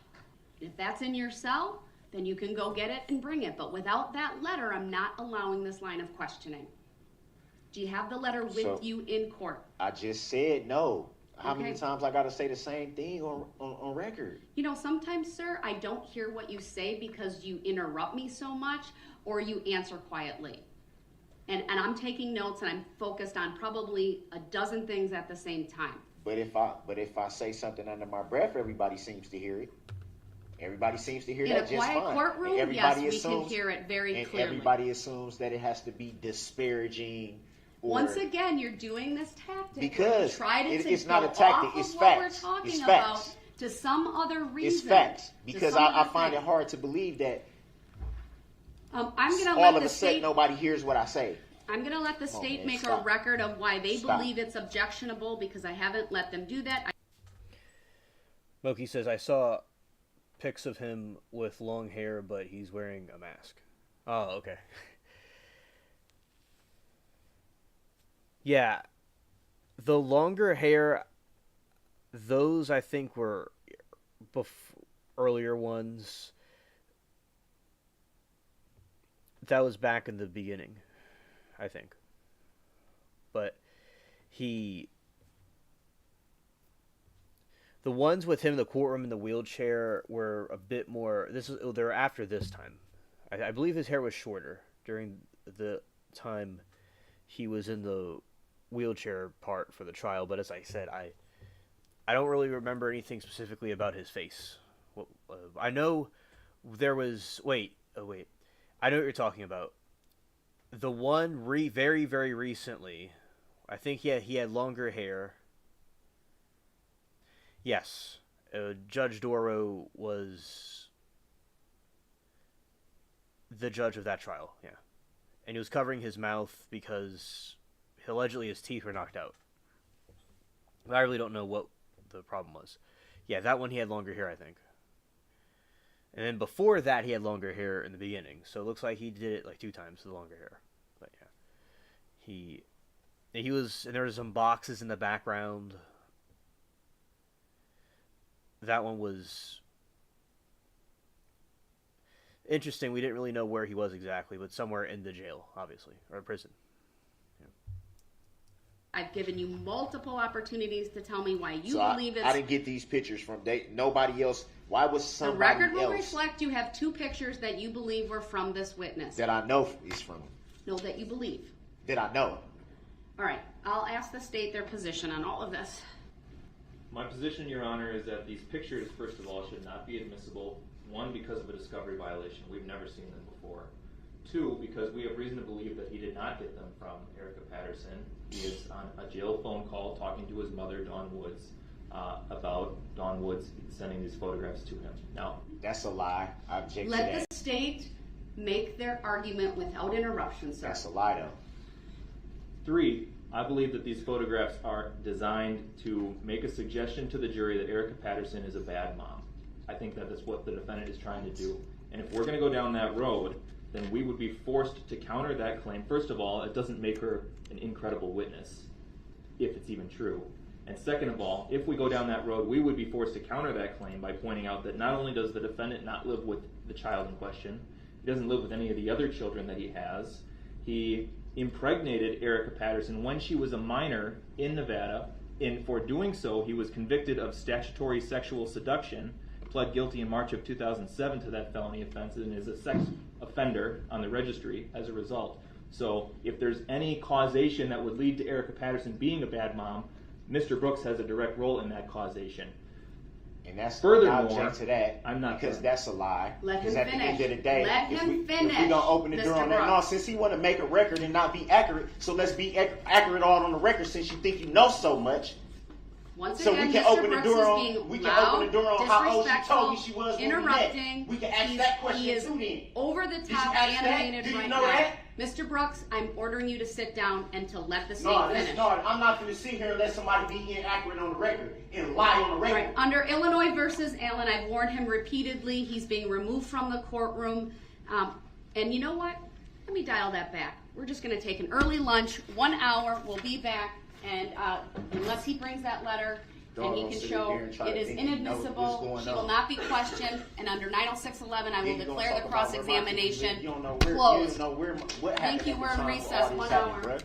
If that's in your cell, then you can go get it and bring it. But without that letter, I'm not allowing this line of questioning. Do you have the letter with So- you in court? I just said no. How many Okay. times I got to say the same thing on record? You know, sometimes, sir, I don't hear what you say because you interrupt me so much or you answer quietly. And I'm taking notes and I'm focused on probably a dozen things at the same time. But if I say something under my breath, everybody seems to hear it. Everybody seems to hear In that a just quiet fine. courtroom, And yes, we can hear it very and clearly. everybody assumes that it has to be disparaging. Or, Once again, you're doing this tactic where Because you try to it's not a go tactic, off it's of what we're facts. talking It's about facts. to some other reason. It's facts. to Because some I other find thing. it hard to believe that I'm gonna all let of the a sudden state. nobody hears what I say. I'm going to let the state man, make stop. a record of why they Stop. believe it's objectionable because I haven't let them do that. Moki says, I saw pics of him with long hair, but he's wearing a mask. Oh, okay. Yeah. The longer hair, those I think were earlier ones. That was back in the beginning, I think. But the ones with him in the courtroom in the wheelchair were a bit more. They're after this time. I believe his hair was shorter during the time he was in the wheelchair part for the trial. But as I said, I don't really remember anything specifically about his face. I know there was. Wait. I know what you're talking about. The one very, very recently, I think he had longer hair. Yes. Judge Doro was the judge of that trial, yeah. And he was covering his mouth because allegedly his teeth were knocked out. I really don't know what the problem was. Yeah, that one he had longer hair, I think. And then before that, he had longer hair in the beginning. So it looks like he did it like 2 times the longer hair. But yeah, he was, and there were some boxes in the background. That one was interesting. We didn't really know where he was exactly, but somewhere in the jail, obviously, or prison. I've given you multiple opportunities to tell me why you So believe it's... I didn't get these pictures from nobody else. Why was The somebody record will else reflect you have 2 pictures that you believe were from this witness. that I know is from him? No, that you believe. That I know. All right, I'll ask the state their position on all of this. My position, Your Honor, is that these pictures, first of all, should not be admissible. 1, because of a discovery violation. We've never seen them before. 2, because we have reason to believe that he did not get them from Erica Patterson. He is on a jail phone call talking to his mother, Dawn Woods, about Dawn Woods sending these photographs to him. Now, that's a lie. I object to Let that. the state make their argument without interruption, sir. That's a lie, though. 3, I believe that these photographs are designed to make a suggestion to the jury that Erica Patterson is a bad mom. I think that is what the defendant is trying to do. And if we're going to go down that road, then we would be forced to counter that claim. First of all, it doesn't make her an incredible witness, if it's even true. And second of all, if we go down that road, we would be forced to counter that claim by pointing out that not only does the defendant not live with the child in question, he doesn't live with any of the other children that he has. He impregnated Erica Patterson when she was a minor in Nevada, and for doing so, he was convicted of statutory sexual seduction, pled guilty in March of 2007 to that felony offense, and is a sex offender on the registry as a result. So if there's any causation that would lead to Erica Patterson being a bad mom, Mr. Brooks has a direct role in that causation. And that's, Furthermore, I object to that. I'm not because done. that's a lie. Let him Because at the end finish. of the day, Let if him we finish, gonna open the door Mr. on that, no, Brooks. since he want to make a record and not be accurate, so let's be accurate all on the record. Since you think you know so much, Once so again, we can Mr. open the Brooks door is on. being We can loud, open the door on how old she told me disrespectful, she was when interrupting. we met. We can ask He's- that question he is too. Then over the Did you top, ask that? animated Do you right know now. that? Mr. Brooks, I'm ordering you to sit down and to let the state No, finish. I'm not going to sit here and let somebody be inaccurate on the record and lie on the record. Right. Under Illinois versus Allen, I've warned him repeatedly. He's being removed from the courtroom. And you know what? Let me dial that back. We're just going to take an early lunch, 1 hour. We'll be back. And unless he brings that letter and he Don't can sit show here and try it to is think he knows what's inadmissible, going she will on. not be questioned. And under 90611, I will Then you gonna declare talk the about where my cross-examination kids live. You don't know where, closed. You don't know where, what Thank happened you. at We're the in time recess. all this 1 happened, hour. bruh.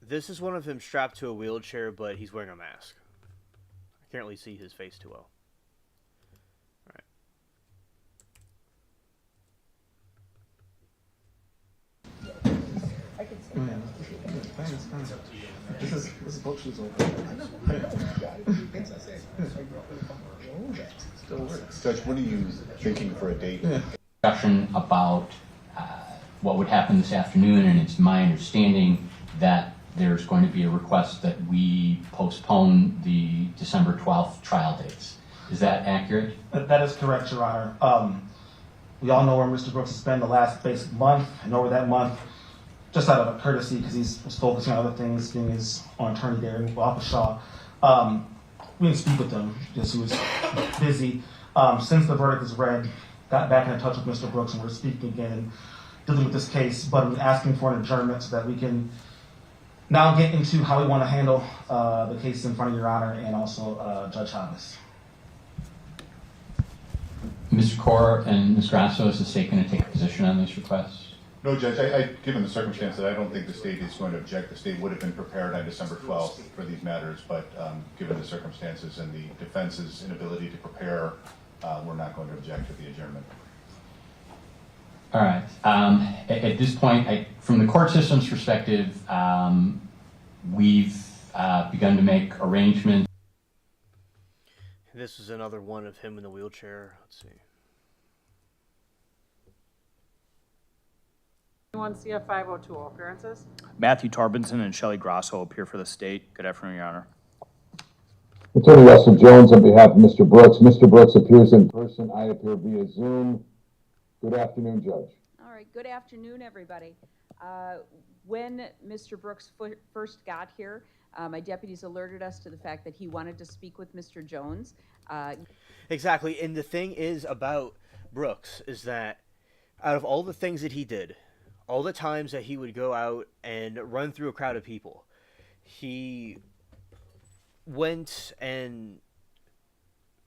This is one of him strapped to a wheelchair, but he's wearing a mask. I can't really see his face too well. Alright. This is boat shoes Still works. Judge, what are you thinking for a date? Discussion about what would happen this afternoon, and it's my understanding that there's going to be a request that we postpone the December 12th trial dates. Is that accurate? That is correct, Your Honor. We all know where Mr. Brooks has spent the last basic month, and over that month, just out of a courtesy, because he was focusing on other things, being his own attorney there in Waukesha, we didn't speak with him because he was busy. Since the verdict is read, got back in touch with Mr. Brooks, and we're speaking again and dealing with this case, but I'm asking for an adjournment so that we can now get into how we want to handle the case in front of Your Honor and also Judge Thomas. Mr. Corr and Ms. Grasso, is the state going to take a position on these requests? No, Judge, given the circumstances, I don't think the state is going to object. The state would have been prepared on December 12th for these matters, but given the circumstances and the defense's inability to prepare, we're not going to object to the adjournment. All right. At this point, from the court system's perspective, we've begun to make arrangements. This is another one of him in the wheelchair. Let's see. 21 CF 502 appearances. Matthew Torbenson and Shelley Grosso appear for the state. Good afternoon, Your Honor. Attorney Russell Jones on behalf of Mr. Brooks. Mr. Brooks appears in person. I appear via Zoom. Good afternoon, Judge. All right, good afternoon, everybody. When Mr. Brooks first got here, my deputies alerted us to the fact that he wanted to speak with Mr. Jones. Exactly, and the thing is about Brooks is that out of all the things that he did, all the times that he would go out and run through a crowd of people, he went and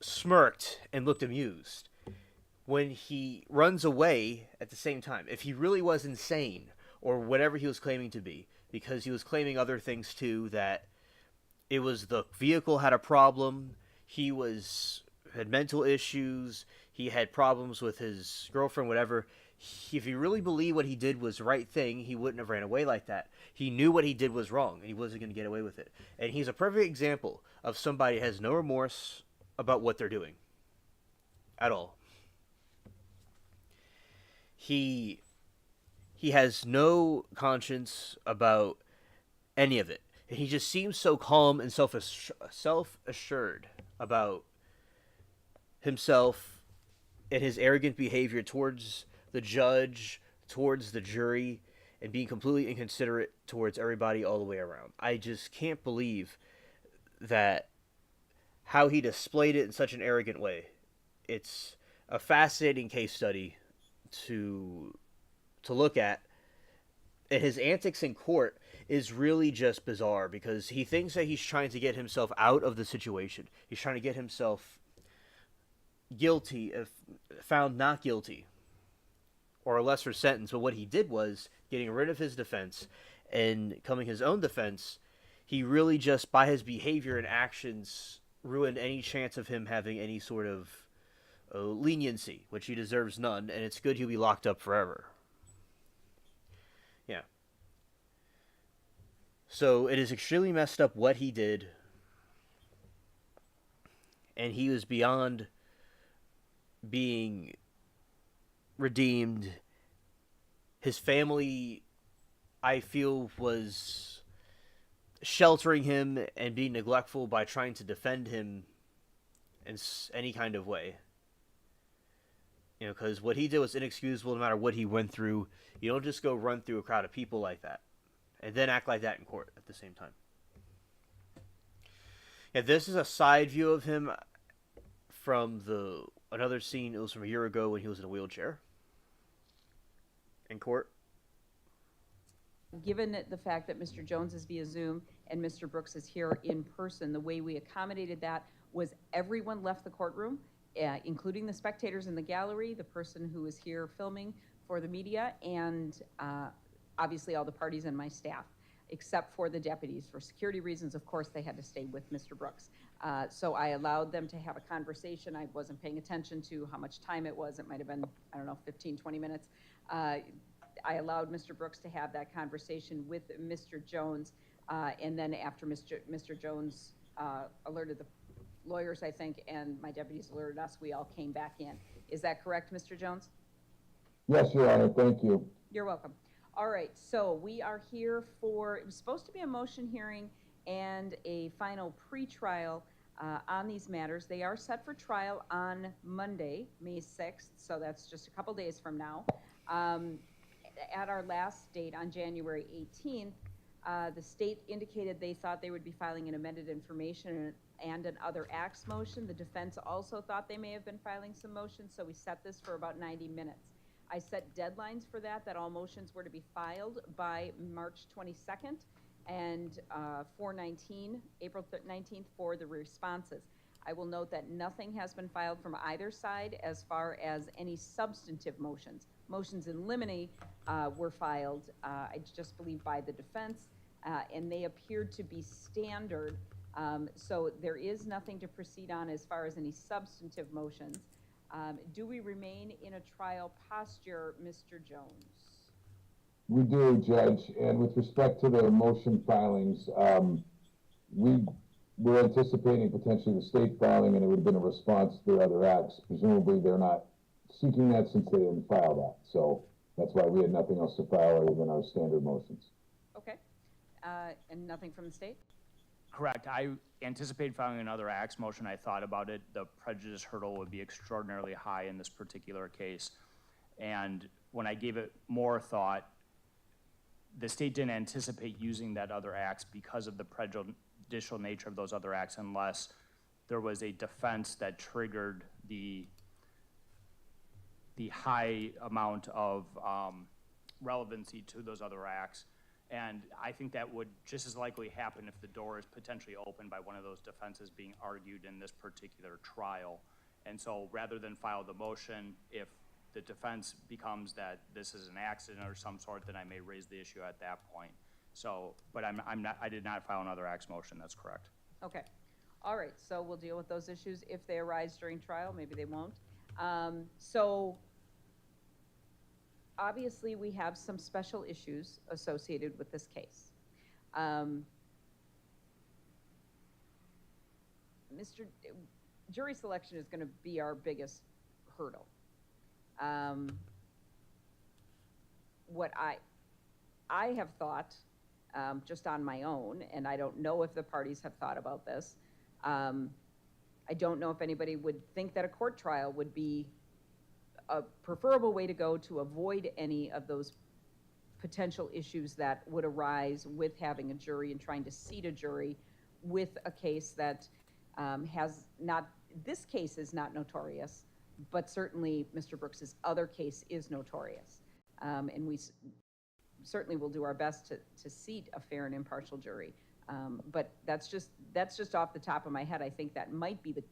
smirked and looked amused. When he runs away at the same time, if he really was insane or whatever he was claiming to be, because he was claiming other things too, that it was the vehicle had a problem, he had mental issues, he had problems with his girlfriend, whatever. If he really believed what he did was the right thing, he wouldn't have ran away like that. He knew what he did was wrong, and he wasn't going to get away with it. And he's a perfect example of somebody who has no remorse about what they're doing. At all. He has no conscience about any of it. He just seems so calm and self-assured about himself and his arrogant behavior towards the judge, towards the jury, and being completely inconsiderate towards everybody all the way around. I just can't believe that how he displayed it in such an arrogant way. It's a fascinating case study to look at. And his antics in court is really just bizarre because he thinks that he's trying to get himself out of the situation. He's trying to get himself guilty, if found not guilty, or a lesser sentence. But what he did was getting rid of his defense and coming his own defense. He really just, by his behavior and actions, ruined any chance of him having any sort of leniency, which he deserves none, and it's good he'll be locked up forever. Yeah. So it is extremely messed up what he did, and he was beyond being redeemed. His family, I feel, was sheltering him and being neglectful by trying to defend him in any kind of way. You know, because what he did was inexcusable no matter what he went through. You don't just go run through a crowd of people like that and then act like that in court at the same time. Yeah, this is a side view of him from another scene. It was from a year ago when he was in a wheelchair in court. Given the fact that Mr. Jones is via Zoom and Mr. Brooks is here in person, the way we accommodated that was everyone left the courtroom, including the spectators in the gallery, the person who was here filming for the media, and obviously all the parties and my staff, except for the deputies. For security reasons, of course, they had to stay with Mr. Brooks. So I allowed them to have a conversation. I wasn't paying attention to how much time it was. It might have been, I don't know, 15, 20 minutes. I allowed Mr. Brooks to have that conversation with Mr. Jones, and then after Mr. Jones alerted the lawyers, I think, and my deputies alerted us, we all came back in. Is that correct, Mr. Jones? Yes, Your Honor. Thank you. You're welcome. All right, so we are here for, it was supposed to be a motion hearing and a final pretrial on these matters. They are set for trial on Monday, May 6th, so that's just a couple days from now. At our last date on January 18th, the state indicated they thought they would be filing an amended information and an other acts motion. The defense also thought they may have been filing some motions, so we set this for about 90 minutes. I set deadlines for that all motions were to be filed by March 22nd and April 19th for the responses. I will note that nothing has been filed from either side as far as any substantive motions. Motions in limine were filed, I just believe, by the defense, and they appeared to be standard. So there is nothing to proceed on as far as any substantive motions. Do we remain in a trial posture, Mr. Jones? We do, Judge. And with respect to the motion filings, we were anticipating potentially the state filing, and it would have been a response to their other acts. Presumably they're not seeking that since they didn't file that. So That's why we had nothing else to file other than our standard motions. Okay. And nothing from the state? Correct. I anticipated filing another axe motion. I thought about it. The prejudice hurdle would be extraordinarily high in this particular case. And when I gave it more thought, the state didn't anticipate using that other axe because of the prejudicial nature of those other acts, unless there was a defense that triggered the high amount of relevancy to those other acts. And I think that would just as likely happen if the door is potentially opened by one of those defenses being argued in this particular trial. And so rather than file the motion, if the defense becomes that this is an accident or some sort, then I may raise the issue at that point. So, but I did not file another axe motion, that's correct. Okay. All right, so we'll deal with those issues if they arise during trial. Maybe they won't. So obviously we have some special issues associated with this case. Jury selection is going to be our biggest hurdle. What I have thought, just on my own, and I don't know if the parties have thought about this, I don't know if anybody would think that a court trial would be a preferable way to go to avoid any of those potential issues that would arise with having a jury and trying to seat a jury with a case that has not, this case is not notorious, but certainly Mr. Brooks's other case is notorious. And we certainly will do our best to seat a fair and impartial jury. But that's just off the top of my head. I think that might be the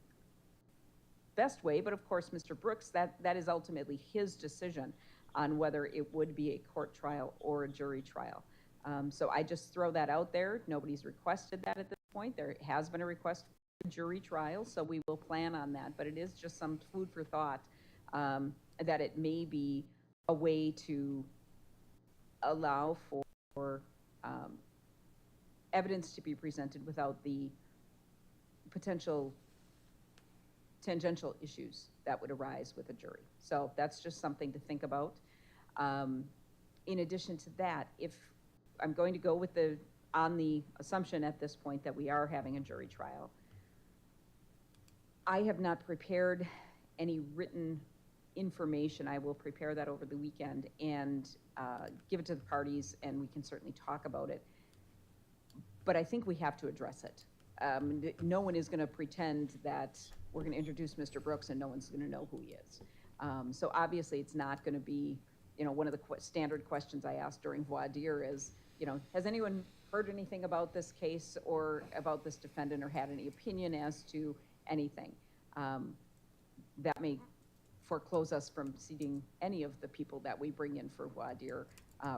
best way, but of course, Mr. Brooks, that is ultimately his decision on whether it would be a court trial or a jury trial. So I just throw that out there. Nobody's requested that at this point. There has been a request for a jury trial, so we will plan on that, but it is just some food for thought, that it may be a way to allow for evidence to be presented without the potential tangential issues that would arise with a jury. So that's just something to think about. In addition to that, if I'm going to go with on the assumption at this point that we are having a jury trial, I have not prepared any written information. I will prepare that over the weekend and give it to the parties, and we can certainly talk about it. But I think we have to address it. No one is going to pretend that we're going to introduce Mr. Brooks and no one's going to know who he is. So obviously it's not going to be, one of the standard questions I asked during voir dire is, has anyone heard anything about this case or about this defendant or had any opinion as to anything? That may foreclose us from seating any of the people that we bring in for voir dire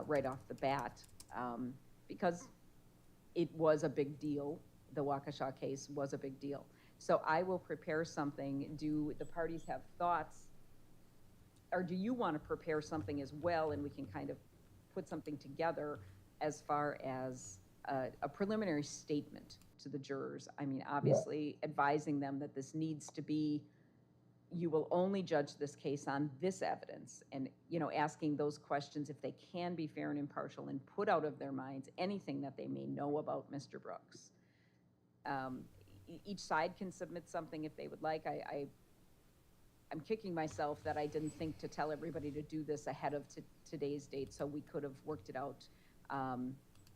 right off the bat, because it was a big deal. The Waukesha case was a big deal. So I will prepare something. Do the parties have thoughts? Or do you want to prepare something as well, and we can kind of put something together as far as a preliminary statement to the jurors? I mean, obviously advising them that this needs to be, you will only judge this case on this evidence, and asking those questions if they can be fair and impartial and put out of their minds anything that they may know about Mr. Brooks. Each side can submit something if they would like. I'm kicking myself that I didn't think to tell everybody to do this ahead of today's date, so we could have worked it out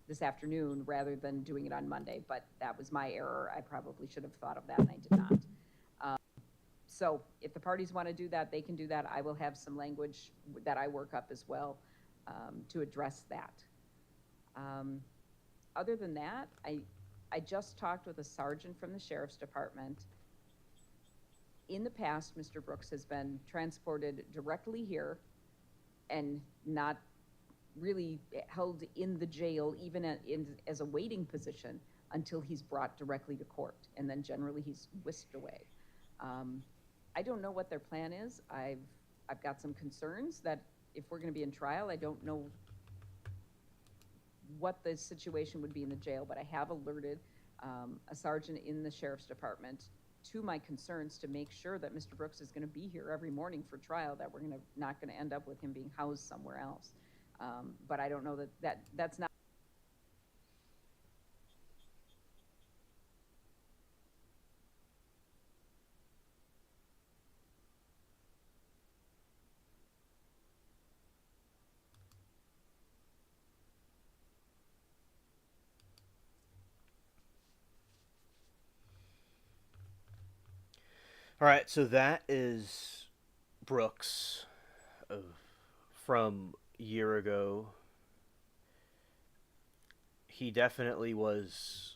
this afternoon rather than doing it on Monday, but that was my error. I probably should have thought of that, and I did not. So if the parties want to do that, they can do that. I will have some language that I work up as well to address that. Other than that, I just talked with a sergeant from the Sheriff's Department. In the past, Mr. Brooks has been transported directly here and not really held in the jail, even as a waiting position, until he's brought directly to court. And then generally he's whisked away. I don't know what their plan is. I've got some concerns that if we're going to be in trial, I don't know what the situation would be in the jail, but I have alerted a sergeant in the Sheriff's Department to my concerns to make sure that Mr. Brooks is going to be here every morning for trial, that we're not going to end up with him being housed somewhere else. But I don't know that's not. All right, so that is Brooks from a year ago. He definitely was,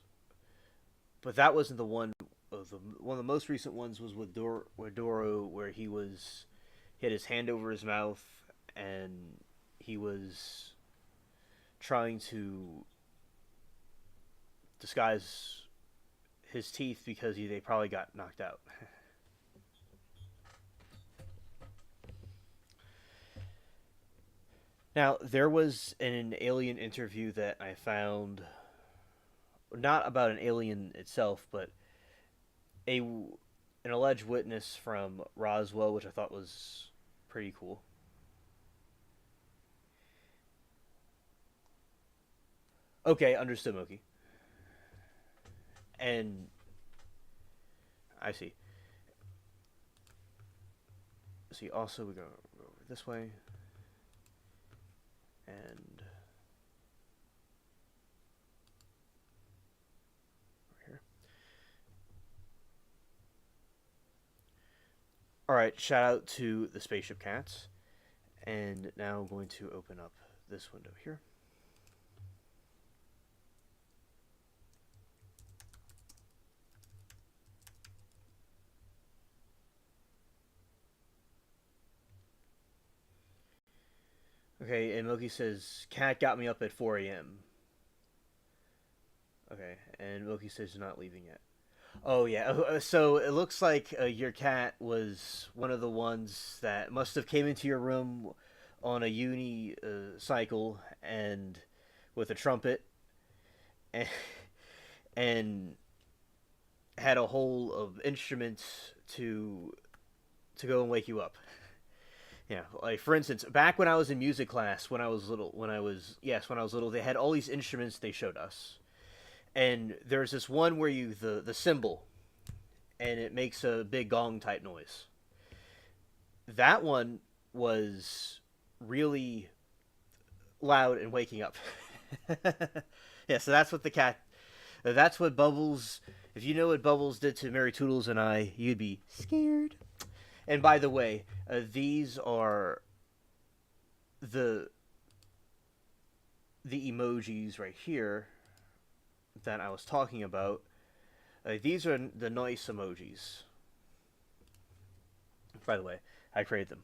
but that wasn't the one. One of the most recent ones was with Doro, where he had his hand over his mouth and he was trying to disguise his teeth because they probably got knocked out. Now, there was an alien interview that I found, not about an alien itself, but an alleged witness from Roswell, which I thought was pretty cool. Okay, understood, Moki. And I see. See, also we go over this way. And over here. Alright, shout out to the Spaceship Cats. And now I'm going to open up this window here. Okay, and Milky says, Cat got me up at 4 a.m. Okay, and Milky says you're not leaving yet. Oh, yeah, so it looks like your cat was one of the ones that must have came into your room on a cycle and with a trumpet and had a hole of instruments to go and wake you up. Yeah, like for instance, back when I was in music class, when I was little, they had all these instruments they showed us. And there's this one where the cymbal, and it makes a big gong type noise. That one was really loud and waking up. Yeah, so that's what Bubbles, if you know what Bubbles did to Mary Toodles and I, you'd be scared. And by the way, these are the emojis right here that I was talking about. These are the nice emojis. By the way, I created them.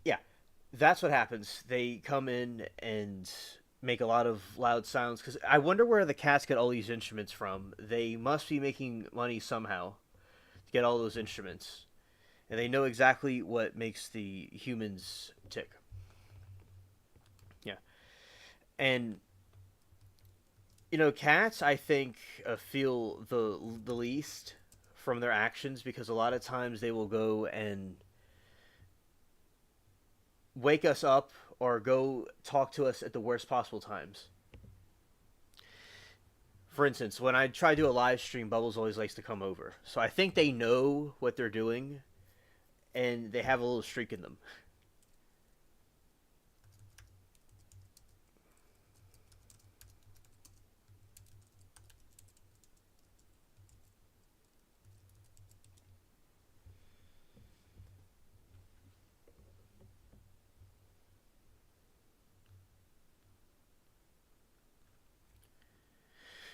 Yeah, that's what happens. They come in and make a lot of loud sounds, because I wonder where the cats get all these instruments from. They must be making money somehow to get all those instruments, and they know exactly what makes the humans tick. Yeah, and cats, I think, feel the least from their actions, because a lot of times they will go and wake us up or go talk to us at the worst possible times. For instance, when I try to do a live stream, Bubbles always likes to come over. So I think they know what they're doing, and they have a little streak in them.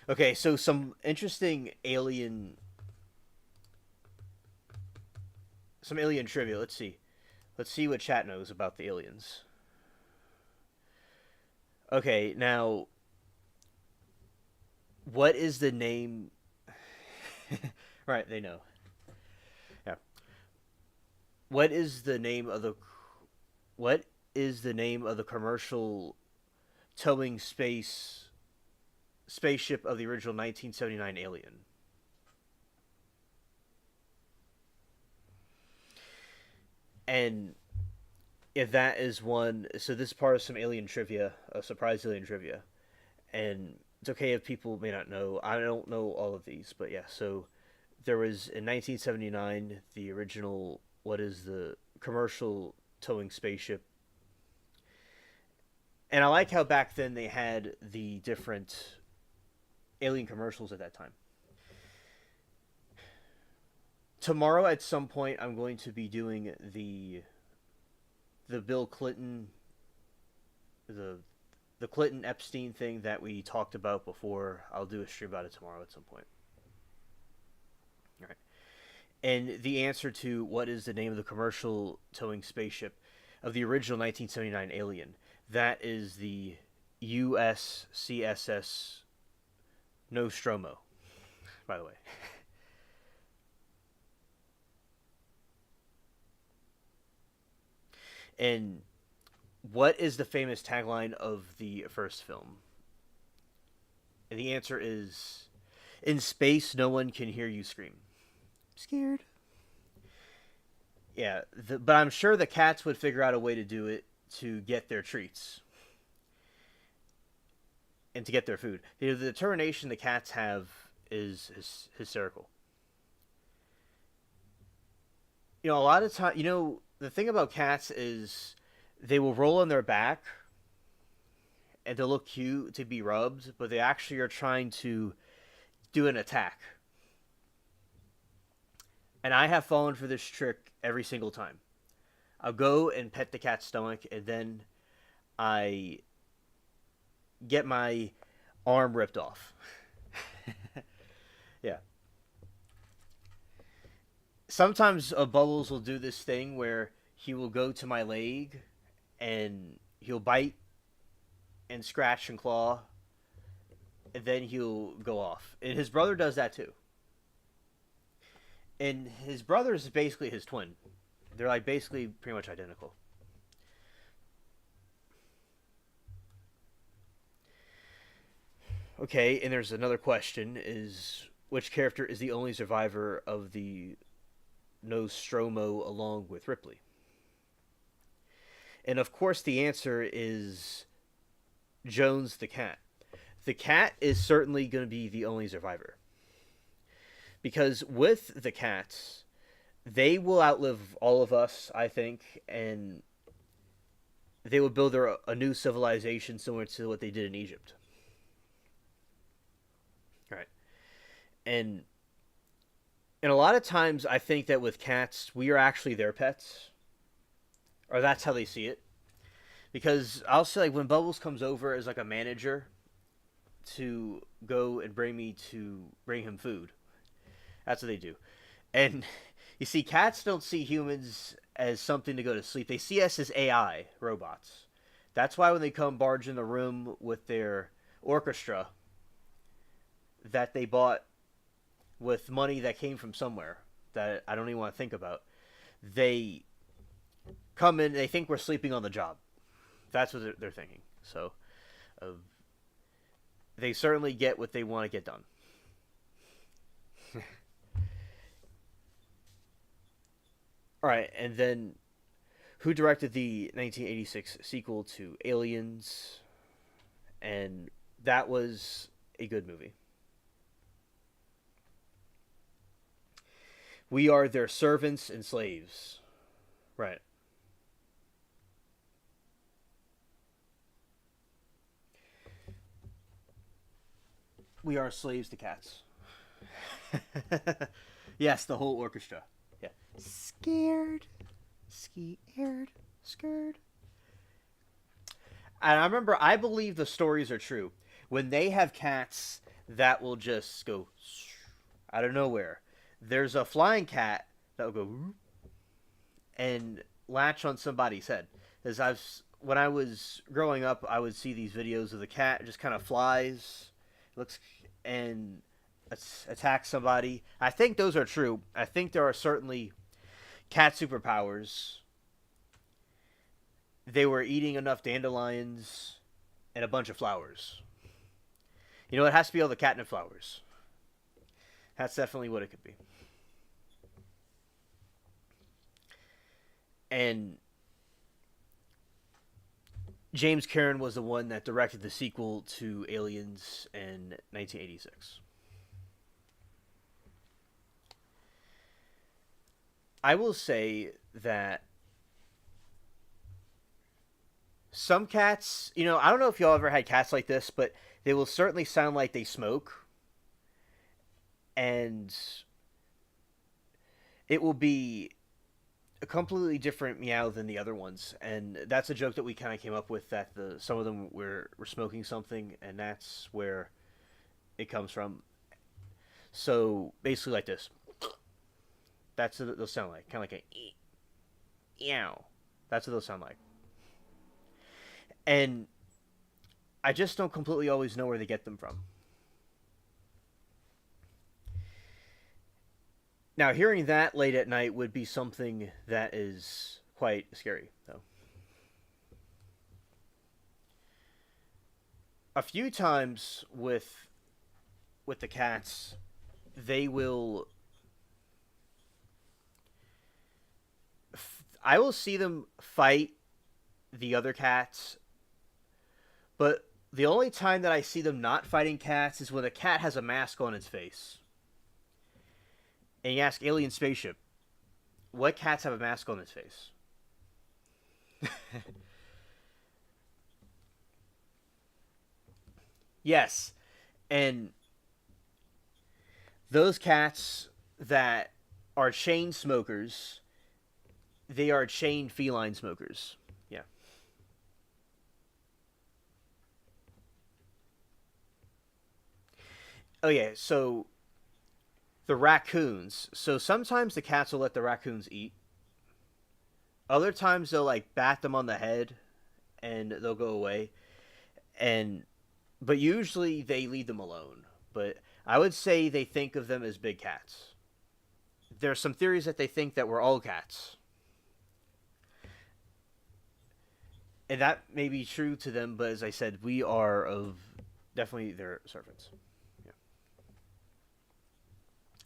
Okay, so some interesting alien trivia. Let's see what chat knows about the aliens. Okay, now, what is the name? Right, they know. Yeah. What is the name of the commercial towing space spaceship of the original 1979 Alien. And if that is one, so this is part of some alien trivia, a surprise alien trivia. And it's okay if people may not know. I don't know all of these, but yeah, so there was in 1979 the original, what is the commercial towing spaceship. And I like how back then they had the different alien commercials at that time. Tomorrow at some point I'm going to be doing the Bill Clinton, the Clinton Epstein thing that we talked about before. I'll do a stream about it tomorrow at some point. All right. And the answer to what is the name of the commercial towing spaceship of the original 1979 Alien, that is the USCSS Nostromo, by the way. And what is the famous tagline of the first film? And the answer is, in space, no one can hear you scream. Scared. Yeah, but I'm sure the cats would figure out a way to do it to get their treats. And to get their food. The determination the cats have is hysterical. You know, a lot of time, you know, the thing about cats is they will roll on their back and they'll look cute to be rubbed, but they actually are trying to do an attack. And I have fallen for this trick every single time. I'll go and pet the cat's stomach, and then I get my arm ripped off. Yeah. Sometimes Bubbles will do this thing where he will go to my leg and he'll bite and scratch and claw, and then he'll go off. And his brother does that too. And his brother is basically his twin. They're like basically pretty much identical. Okay, and there's another question, is which character is the only survivor of the Nostromo along with Ripley? And of course the answer is Jones the cat. The cat is certainly going to be the only survivor. Because with the cats, they will outlive all of us, I think, and they will build a new civilization similar to what they did in Egypt. Right. And a lot of times I think that with cats, we are actually their pets. Or that's how they see it. Because I'll say, like, when Bubbles comes over as like a manager to go and bring him food, that's what they do. And you see, cats don't see humans as something to go to sleep. They see us as AI robots. That's why when they come barge in the room with their orchestra that they bought with money that came from somewhere that I don't even want to think about, they come in, they think we're sleeping on the job. That's what they're thinking. So they certainly get what they want to get done. All right, and then who directed the 1986 sequel to Aliens? And that was a good movie. We are their servants and slaves. Right. We are slaves to cats. Yes, the whole orchestra. Yeah. Scared. Scared. And I remember, I believe the stories are true. When they have cats that will just go out of nowhere, there's a flying cat that will go and latch on somebody's head. As when I was growing up, I would see these videos of the cat just kind of flies, looks and attacks somebody. I think those are true. I think there are certainly cat superpowers. They were eating enough dandelions and a bunch of flowers. You know, it has to be all the catnip flowers. That's definitely what it could be. And James Cameron was the one that directed the sequel to Aliens in 1986. I will say that some cats, you know, I don't know if y'all ever had cats like this, but they will certainly sound like they smoke. And it will be a completely different meow than the other ones. And that's a joke that we kind of came up with, that some of them were smoking something, and that's where it comes from. So basically like this. That's what they'll sound like. Kind of like a eow. That's what they'll sound like. And I just don't completely always know where they get them from. Now, hearing that late at night would be something that is quite scary, though. A few times with the cats, they will... I will see them fight the other cats, but the only time that I see them not fighting cats is when a cat has a mask on its face. And you ask Alien Spaceship, what cats have a mask on its face? Yes. And those cats that are chain smokers, they are chain feline smokers. Yeah. Oh, yeah, so the raccoons. So sometimes the cats will let the raccoons eat. Other times they'll, like, bat them on the head and they'll go away. But usually they leave them alone. But I would say they think of them as big cats. There's some theories that they think that we're all cats. And that may be true to them, but as I said, we are definitely their servants. Yeah.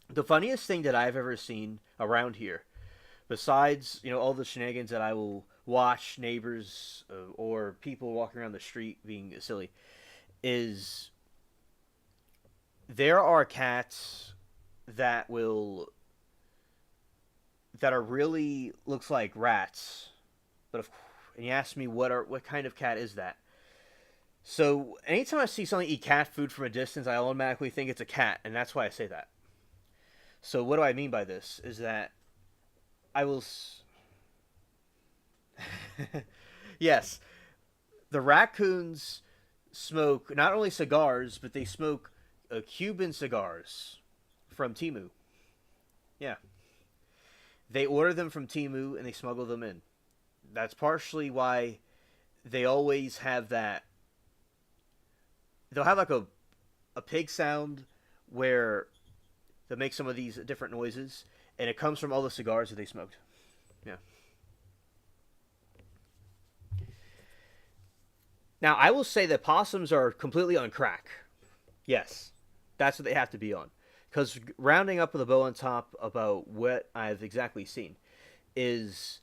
The funniest thing that I've ever seen around here, besides, you know, all the shenanigans that I will watch neighbors or people walking around the street being silly, is there are cats that are really looks like rats, but and you ask me what kind of cat is that? So anytime I see something eat cat food from a distance, I automatically think it's a cat, and that's why I say that. So what do I mean by this? Is that I will... Yes, the raccoons smoke not only cigars, but they smoke Cuban cigars from Temu. Yeah. They order them from Temu and they smuggle them in. That's partially why they always have that. They'll have like a pig sound where they'll make some of these different noises, and it comes from all the cigars that they smoked. Yeah. Now, I will say that possums are completely on crack. Yes, that's what they have to be on. Because rounding up with a bow on top about what I've exactly seen is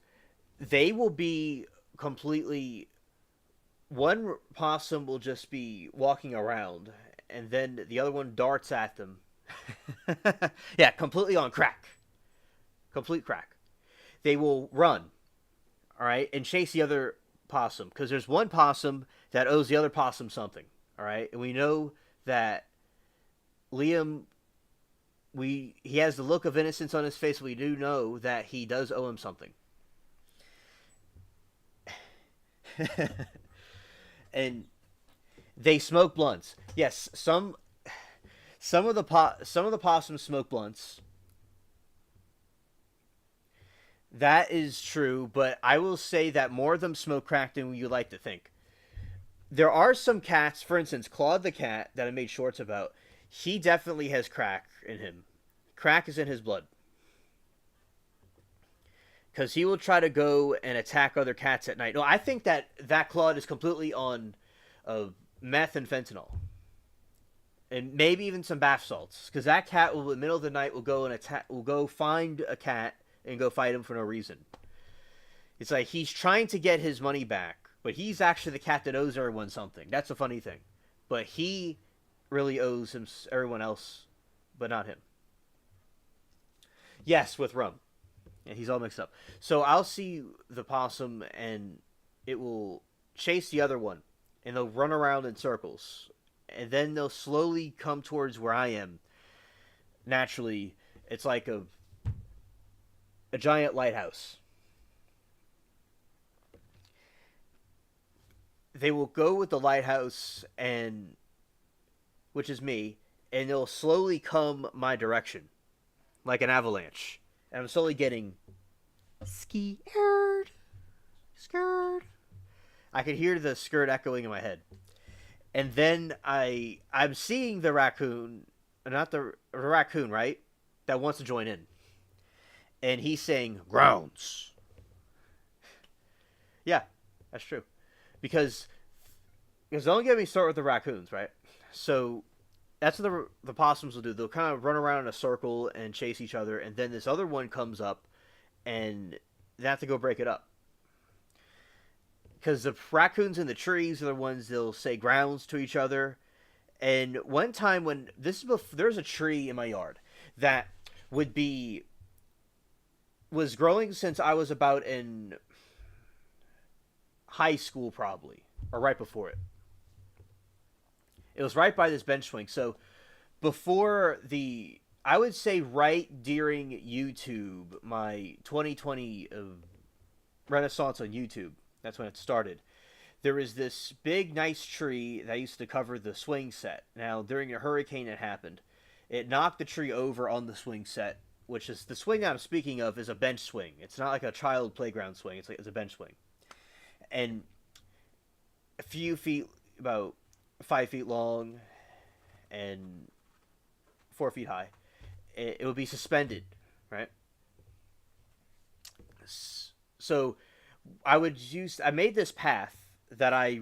they will be completely... One possum will just be walking around, and then the other one darts at them. Yeah, completely on crack. Complete crack. They will run, all right, and chase the other possum. Because there's one possum that owes the other possum something, all right? And we know that Liam... He has the look of innocence on his face. We do know that he does owe him something. And they smoke blunts. Yes, some of the possums smoke blunts. That is true, but I will say that more of them smoke crack than you like to think. There are some cats, for instance, Claude the cat that I made shorts about. He definitely has crack in him. Crack is in his blood. Because he will try to go and attack other cats at night. No, I think that Claude is completely on meth and fentanyl. and maybe even some bath salts, because that cat will, in the middle of the night, will go find a cat and go fight him for no reason. It's like he's trying to get his money back, but he's actually the cat that owes everyone something. That's the funny thing. But he really owes everyone else, but not him. Yes, with rum. Yeah, he's all mixed up. So I'll see the possum, and it will chase the other one, and they'll run around in circles, and then they'll slowly come towards where I am. Naturally, it's like a giant lighthouse. They will go with the lighthouse, which is me, and they'll slowly come my direction, like an avalanche. And I'm slowly getting scared. I can hear the skirt echoing in my head. And then I'm seeing the raccoon, not the raccoon, right? That wants to join in. And he's saying, grounds. Yeah, that's true. Because don't get me started with the raccoons, right? So that's what the possums will do. They'll kind of run around in a circle and chase each other, and then this other one comes up, and they have to go break it up. Because the raccoons in the trees are the ones they'll say grounds to each other. And one time when there's a tree in my yard that was growing since I was about in high school, probably, or right before it. It was right by this bench swing. So before I would say right during YouTube, my 2020 renaissance on YouTube, that's when it started. There was this big, nice tree that used to cover the swing set. Now, during a hurricane that happened, it knocked the tree over on the swing set, which is the swing I'm speaking of is a bench swing. It's not like a child playground swing. It's a bench swing. And a few feet, about 5 feet long and 4 feet high. It would be suspended, right? So I made this path that I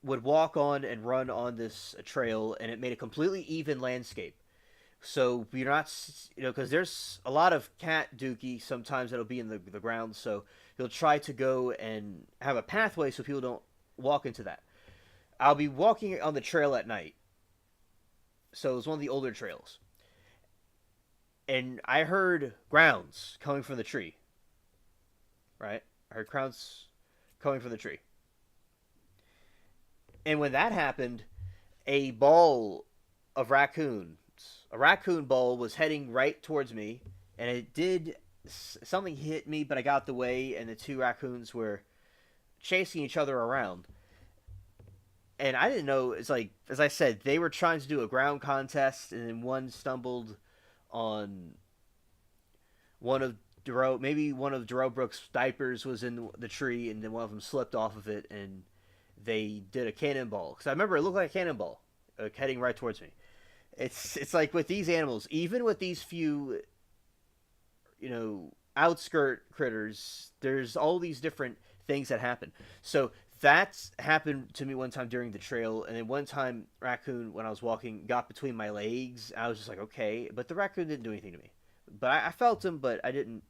would walk on and run on this trail, and it made a completely even landscape. So you're not, because there's a lot of cat dookie sometimes that'll be in the ground, so you'll try to go and have a pathway so people don't walk into that. I'll be walking on the trail at night. So it was one of the older trails. And I heard grounds coming from the tree. Right? I heard grounds coming from the tree. And when that happened, a ball of raccoons, a raccoon ball was heading right towards me. And something hit me, but I got the way, and the two raccoons were chasing each other around. And I didn't know, it's like, as I said, they were trying to do a ground contest, and then one stumbled on maybe one of Darrell Brooks' diapers was in the tree, and then one of them slipped off of it, and they did a cannonball. Because I remember it looked like a cannonball heading right towards me. It's like with these animals, even with these few, outskirt critters, there's all these different things that happen. So that's happened to me one time during the trail, and then one time raccoon, when I was walking, got between my legs. I was just like, okay, but the raccoon didn't do anything to me. But I felt him, but I didn't,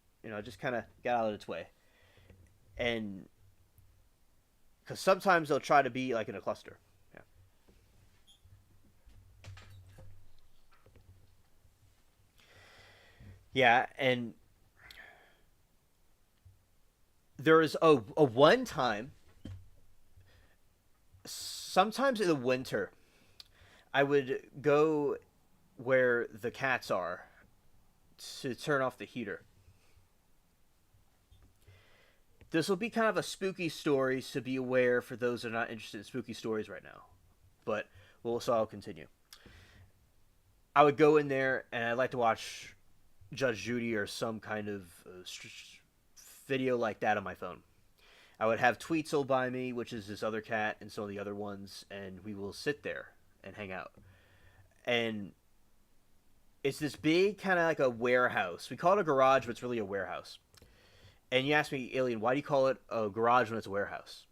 just kind of got out of its way. And because sometimes they'll try to be like in a cluster. Yeah. Yeah, and there is a one time. Sometimes in the winter, I would go where the cats are to turn off the heater. This will be kind of a spooky story, so be aware for those that are not interested in spooky stories right now. But I'll continue. I would go in there, and I'd like to watch Judge Judy or some kind of video like that on my phone. I would have Tweetzel by me, which is this other cat, and some of the other ones, and we will sit there and hang out. And it's this big kind of like a warehouse. We call it a garage, but it's really a warehouse. And you ask me, Alien, why do you call it a garage when it's a warehouse?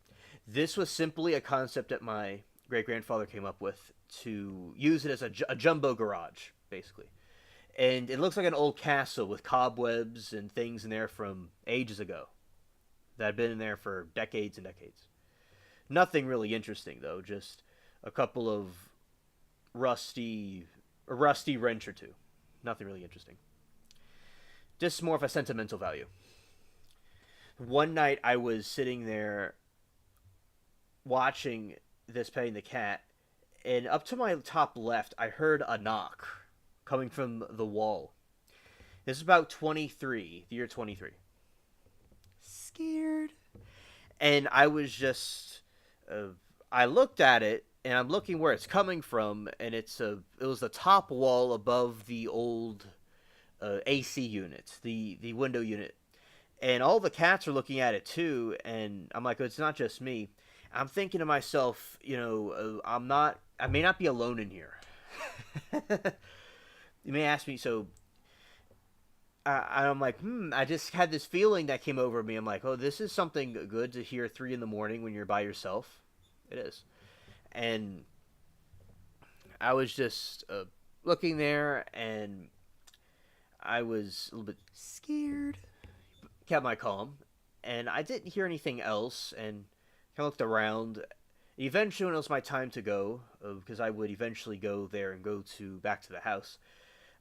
This was simply a concept at my great-grandfather came up with to use it as a jumbo garage, basically. And it looks like an old castle with cobwebs and things in there from ages ago that had been in there for decades and decades. Nothing really interesting, though, just a couple of a rusty wrench or two. Nothing really interesting. Just more of a sentimental value. One night I was sitting there watching this petting the cat, and up to my top left I heard a knock coming from the wall. This is about 23, the year 23. Scared. And I was just, I looked at it, and I'm looking where it's coming from, and it was the top wall above the old AC unit, the window unit. And all the cats are looking at it too, and I'm like, it's not just me. I'm thinking to myself, I may not be alone in here. You may ask me, so I'm like, I just had this feeling that came over me. I'm like, oh, this is something good to hear 3 a.m. when you're by yourself. It is. And I was just looking there, and I was a little bit scared. Kept my calm, and I didn't hear anything else, and kind of looked around. Eventually, when it was my time to go, because I would eventually go there and go back to the house,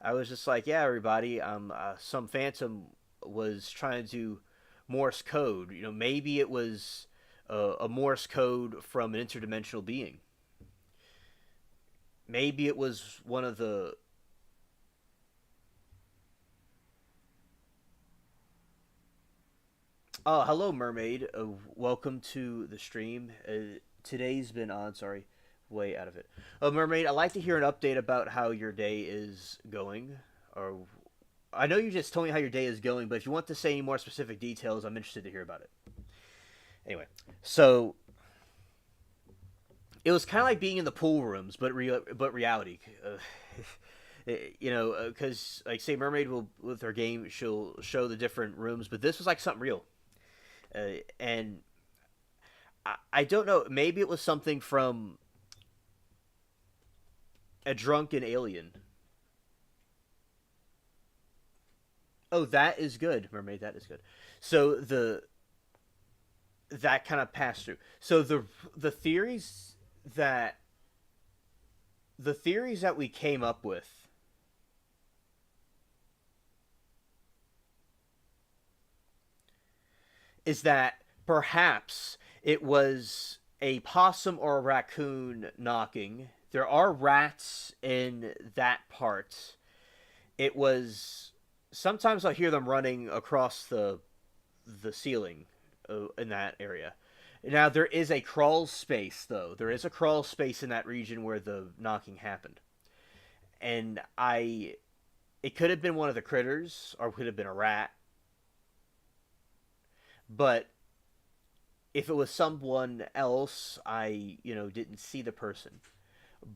I was just like, yeah, everybody, some phantom was trying to do Morse code. Maybe it was a Morse code from an interdimensional being. Maybe it was one of the... Oh, hello, Mermaid. Welcome to the stream. Today's been on, sorry, way out of it. Mermaid, I'd like to hear an update about how your day is going. Or, I know you just told me how your day is going, but if you want to say any more specific details, I'm interested to hear about it. Anyway, so it was kind of like being in the pool rooms, but reality. Because, like, say, Mermaid will, with her game, she'll show the different rooms, but this was like something real. And I don't know, maybe it was something from a drunken alien. Oh, that is good, Mermaid, that is good. So that kind of passed through. So the theories that we came up with is that perhaps it was a possum or a raccoon knocking. There are rats in that part. It was... Sometimes I hear them running across the ceiling in that area. Now, there is a crawl space, though. There is a crawl space in that region where the knocking happened. And it could have been one of the critters, or it could have been a rat. But if it was someone else, I didn't see the person.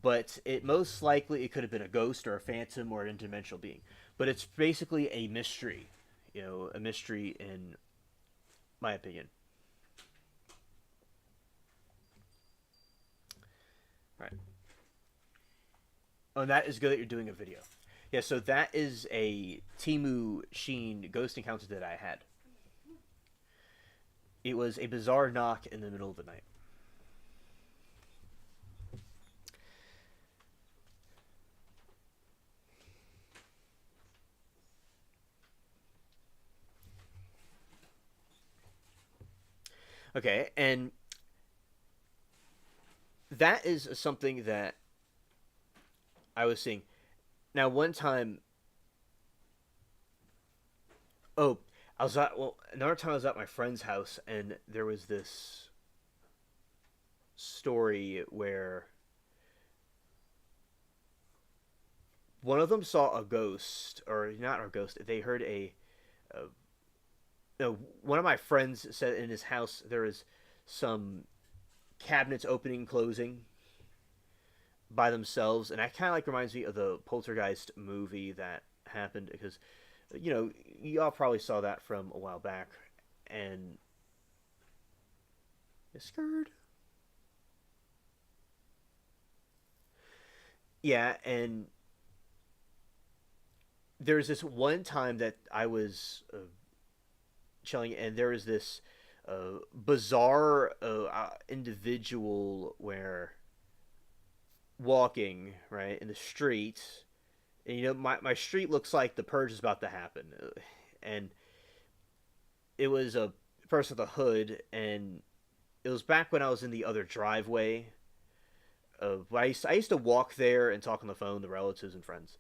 But it most likely it could have been a ghost or a phantom or an interdimensional being. But it's basically a mystery, a mystery in my opinion. Right. Oh, and that is good that you're doing a video. Yeah, so that is a Temu Sheen ghost encounter that I had. It was a bizarre knock in the middle of the night. Okay, and that is something that I was seeing. Now, one time... Oh, another time I was at my friend's house, and there was this story where one of them saw a ghost, or not a ghost, they heard one of my friends said in his house there was some cabinets opening and closing by themselves, and that kind of like reminds me of the Poltergeist movie that happened, because you all probably saw that from a while back. And scared. yeah, and there's this one time that I was chilling, and there was this bizarre individual where walking right in the street, and my street looks like the purge is about to happen, and it was a person with a hood, and it was back when I was in the other driveway. I used to walk there and talk on the phone to relatives and friends,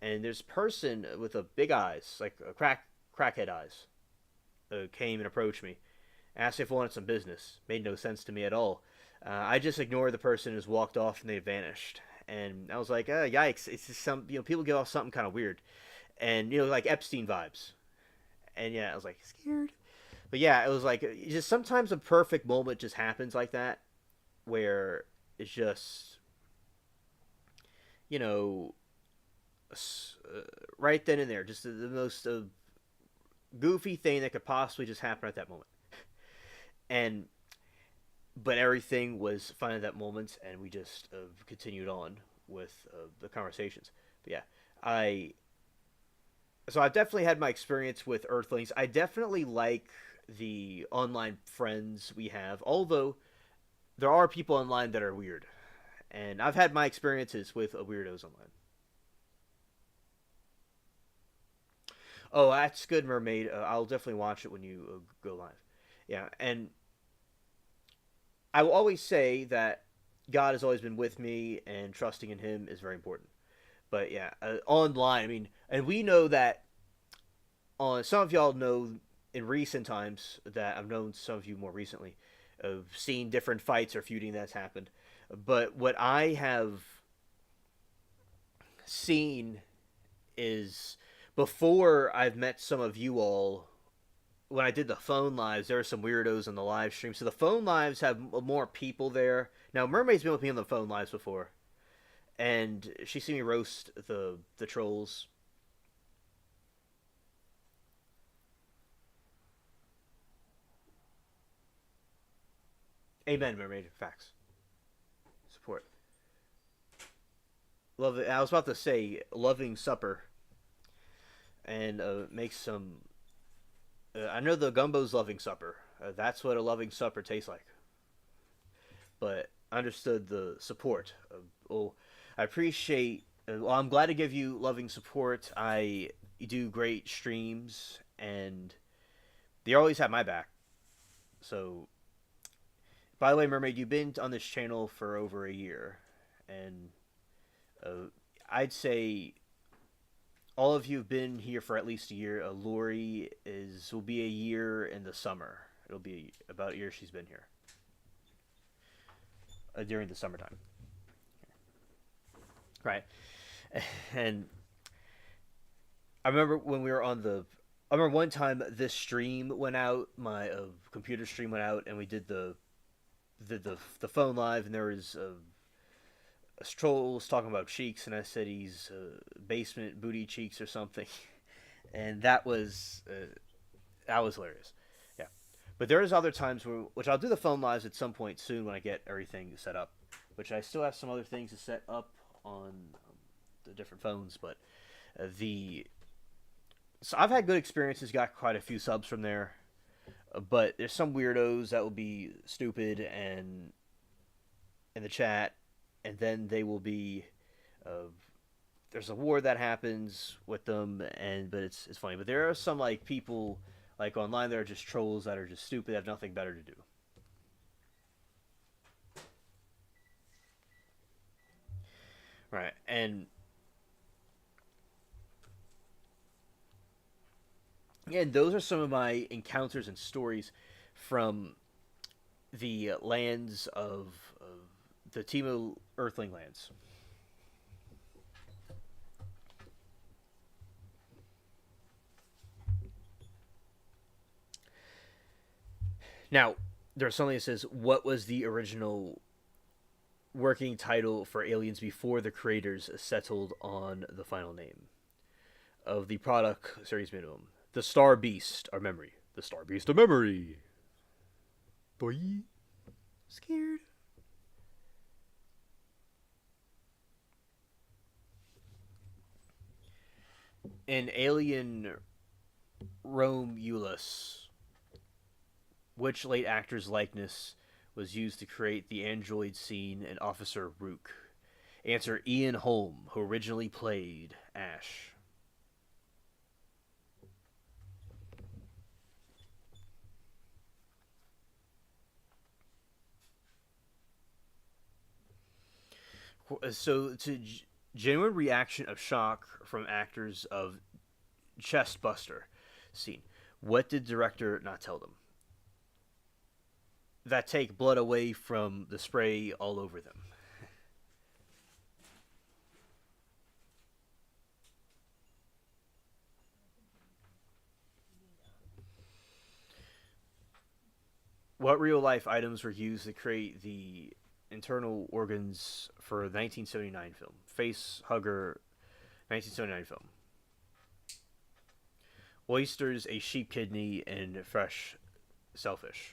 and there's a person with a big eyes, like a crackhead eyes, came and approached me, asked if I wanted some business. Made no sense to me at all. I just ignored the person and just walked off, and they vanished. And I was like, yikes! It's just people give off something kind of weird, and like Epstein vibes. And yeah, I was like scared, but yeah, it was like just sometimes a perfect moment just happens like that, where it's just right then and there, just the most goofy thing that could possibly just happen at that moment. But everything was fine at that moment, and we just continued on with the conversations. But yeah, so I've definitely had my experience with Earthlings. I definitely like the online friends we have, although there are people online that are weird, and I've had my experiences with weirdos online. Oh, that's good, Mermaid. I'll definitely watch it when you go live. Yeah, and I will always say that God has always been with me, and trusting in Him is very important. But yeah, online, I mean, and we know that some of y'all know in recent times that I've known some of you more recently, of seeing different fights or feuding that's happened. But what I have seen is, before I've met some of you all, when I did the phone lives, there were some weirdos on the live stream. So the phone lives have more people there. Now, Mermaid's been with me on the phone lives before, and she's seen me roast the trolls. Amen, Mermaid. Facts. Support. Love it. I was about to say loving supper, and make some. I know the gumbo's loving supper. That's what a loving supper tastes like. But I understood the support. I appreciate. Well, I'm glad to give you loving support. You do great streams, and you always have my back. So, by the way, Mermaid, you've been on this channel for over a year, and I'd say all of you have been here for at least a year. Lori will be a year in the summer. It'll be about a year she's been here during the summertime. Right. And I remember when we were I remember one time this stream went out, my computer stream went out, and we did the phone live, and there was trolls talking about cheeks, and I said he's basement booty cheeks or something, and that was hilarious. Yeah, but there's other times which I'll do the phone lives at some point soon when I get everything set up, which I still have some other things to set up on the different phones, but so I've had good experiences, got quite a few subs from there, but there's some weirdos that will be stupid and in the chat, and then they will be there's a war that happens with them, but it's funny. But there are some people online that are just trolls that are just stupid, have nothing better to do. Right, and those are some of my encounters and stories from the lands of the Teemo Earthling lands. Now, there's something that says, what was the original working title for Aliens before the creators settled on the final name of the product series minimum? The Star Beast, our memory. The Star Beast of memory. Boy. Scared. An alien Romulus. Which late actor's likeness was used to create the android scene in Officer Rook? Answer: Ian Holm, who originally played Ash. So, to genuine reaction of shock from actors of Chest Buster scene, what did director not tell them? That take blood away from the spray all over them. What real-life items were used to create the internal organs for the 1979 film? Face Hugger, 1979 film. Oysters, a sheep kidney, and fresh shellfish.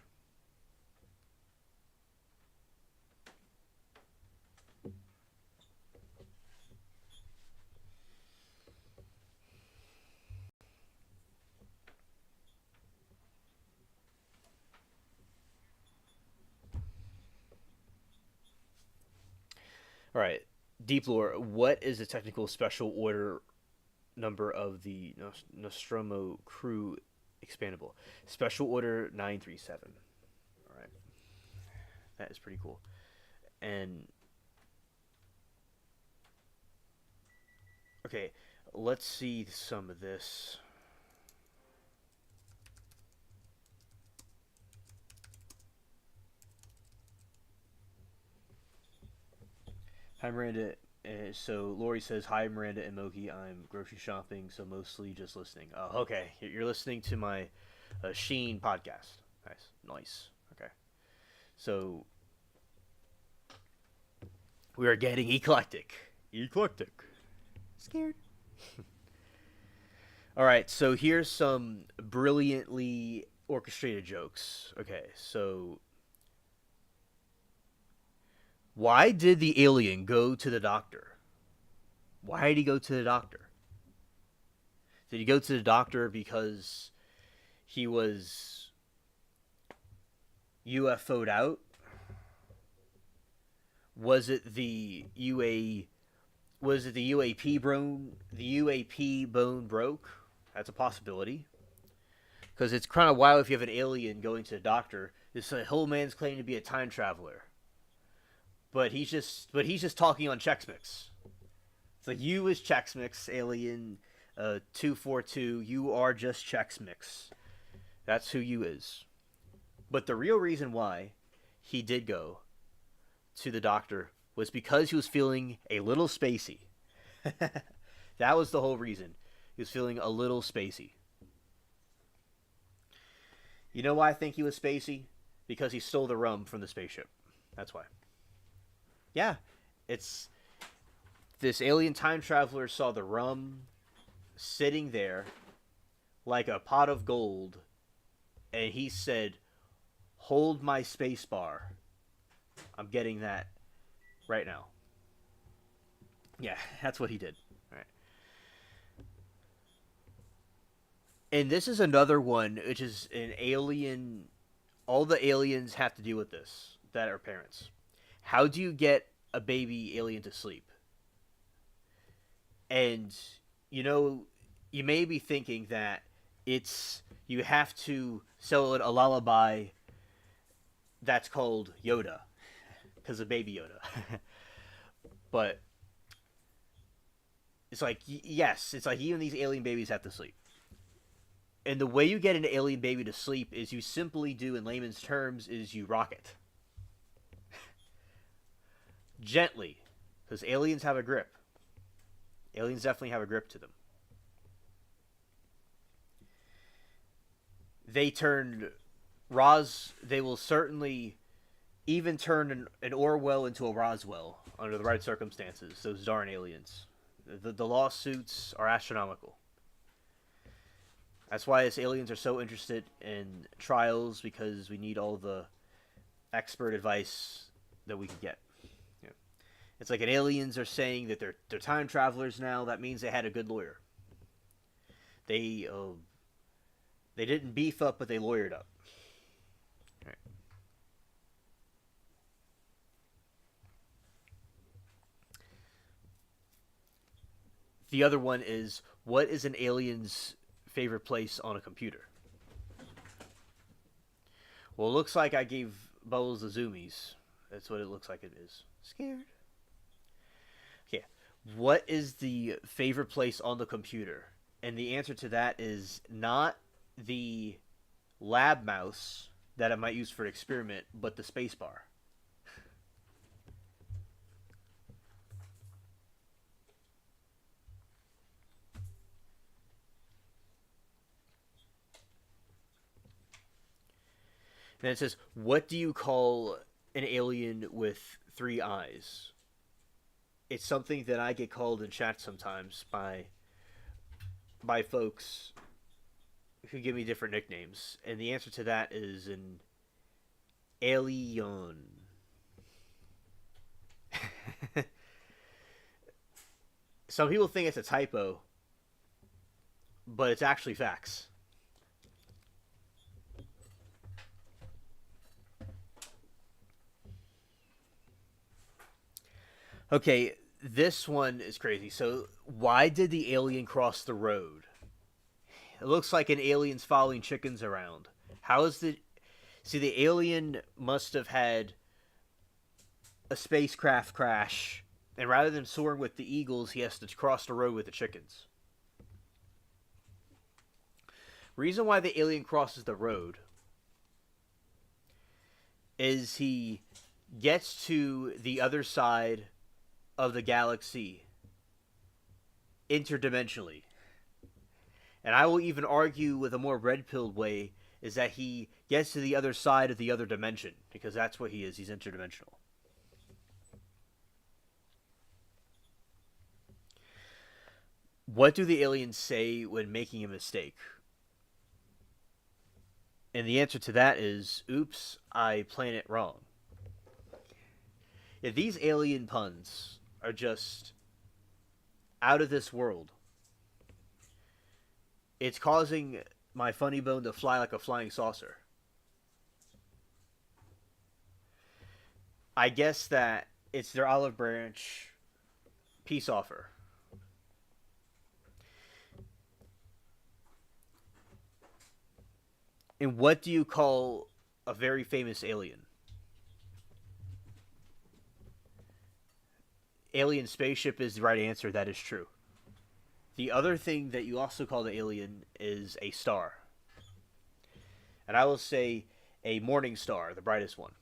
All right, Deep Lore. What is the technical special order number of the Nostromo crew expandable? Special order 937. All right, that is pretty cool. And okay, let's see some of this. Hi, Miranda. So Lori says, hi, Miranda and Mogi. I'm grocery shopping, so mostly just listening. Oh, okay. You're listening to my Sheen podcast. Nice. Okay. So we are getting eclectic. Scared. All right. So here's some brilliantly orchestrated jokes. Okay. So why did the alien go to the doctor? Why did he go to the doctor? Did he go to the doctor because he was UFO'd out? Was it the UAP bone? The UAP bone broke? That's a possibility. Because it's kind of wild if you have an alien going to the doctor. This whole man's claiming to be a time traveler. But he's just talking on Chex Mix. It's like, you is Chex Mix, alien 242. You are just Chex Mix. That's who you is. But the real reason why he did go to the doctor was because he was feeling a little spacey. That was the whole reason. He was feeling a little spacey. You know why I think he was spacey? Because he stole the rum from the spaceship. That's why. Yeah, it's this alien time traveler saw the rum sitting there like a pot of gold, and he said, hold my space bar. I'm getting that right now. Yeah, that's what he did. All right. And this is another one, which is an alien. All the aliens have to deal with this that are parents. How do you get a baby alien to sleep? And, you know, you may be thinking that you have to sell it a lullaby that's called Yoda, because of Baby Yoda. But it's like, yes, it's like even these alien babies have to sleep. And the way you get an alien baby to sleep is you simply do, in layman's terms, is you rock it. Gently, because aliens have a grip. Aliens definitely have a grip to them. They will certainly even turn an Orwell into a Roswell under the right circumstances, those darn aliens. The lawsuits are astronomical. That's why us aliens are so interested in trials, because we need all the expert advice that we can get. It's like, an aliens are saying that they're time travelers now. That means they had a good lawyer. They didn't beef up, but they lawyered up. All right. The other one is, what is an alien's favorite place on a computer? Well, it looks like I gave Bubbles the zoomies. That's what it looks like it is. Scared. Okay. What is the favorite place on the computer? And the answer to that is not the lab mouse that I might use for an experiment, but the space bar. And it says, what do you call an alien with 3 eyes? It's something that I get called in chat sometimes by folks who give me different nicknames. And the answer to that is an alien. Some people think it's a typo, but it's actually facts. Okay, this one is crazy. So, why did the alien cross the road? It looks like an alien's following chickens around. How is the... See, the alien must have had a spacecraft crash, and rather than soaring with the eagles, he has to cross the road with the chickens. Reason why the alien crosses the road is he gets to the other side of the galaxy interdimensionally. And I will even argue with a more red-pilled way is that he gets to the other side of the other dimension, because that's what he is. He's interdimensional. What do the aliens say when making a mistake? And the answer to that is, oops, I planned it wrong. Yeah, these alien puns are just out of this world. It's causing my funny bone to fly like a flying saucer. I guess that it's their olive branch peace offer. And what do you call a very famous alien? Alien spaceship is the right answer. That is true. The other thing that you also call the alien is a star. And I will say a morning star, the brightest one.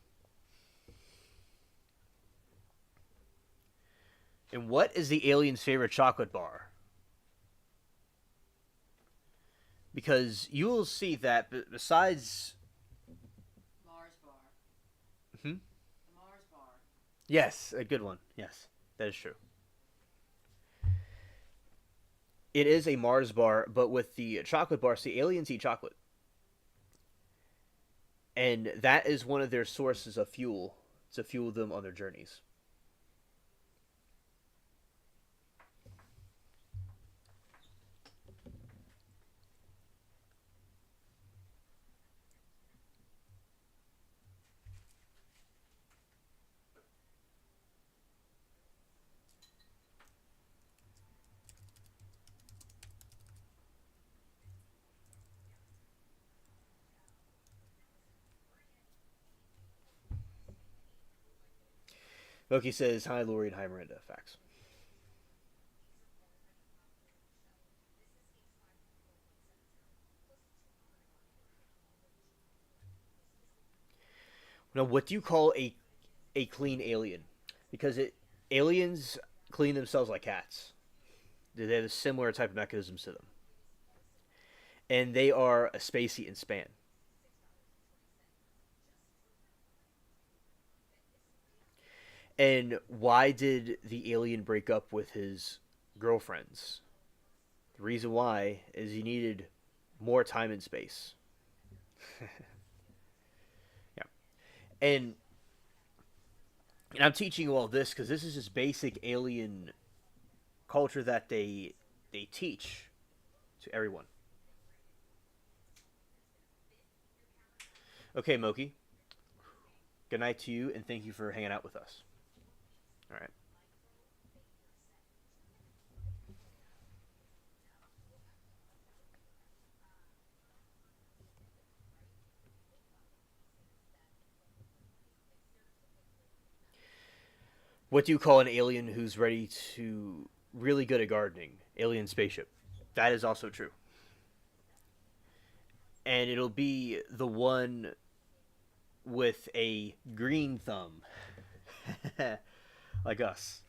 And what is the alien's favorite chocolate bar? Because you will see that besides... Mars bar. Hmm? The Mars bar. Yes, a good one. Yes, that is true. It is a Mars bar, but with the chocolate bar, see, aliens eat chocolate. And that is one of their sources of fuel to fuel them on their journeys. Loki says, hi, Lori, and hi, Miranda. Facts. Now, what do you call a clean alien? Because aliens clean themselves like cats. They have a similar type of mechanisms to them. And they are a spacey in span. And why did the alien break up with his girlfriends? The reason why is he needed more time and space. Yeah. And I'm teaching you all this because this is just basic alien culture that they teach to everyone. Okay, Moki. Good night to you, and thank you for hanging out with us. All right. What do you call an alien who's really good at gardening? Alien spaceship. That is also true. And it'll be the one with a green thumb. Like us.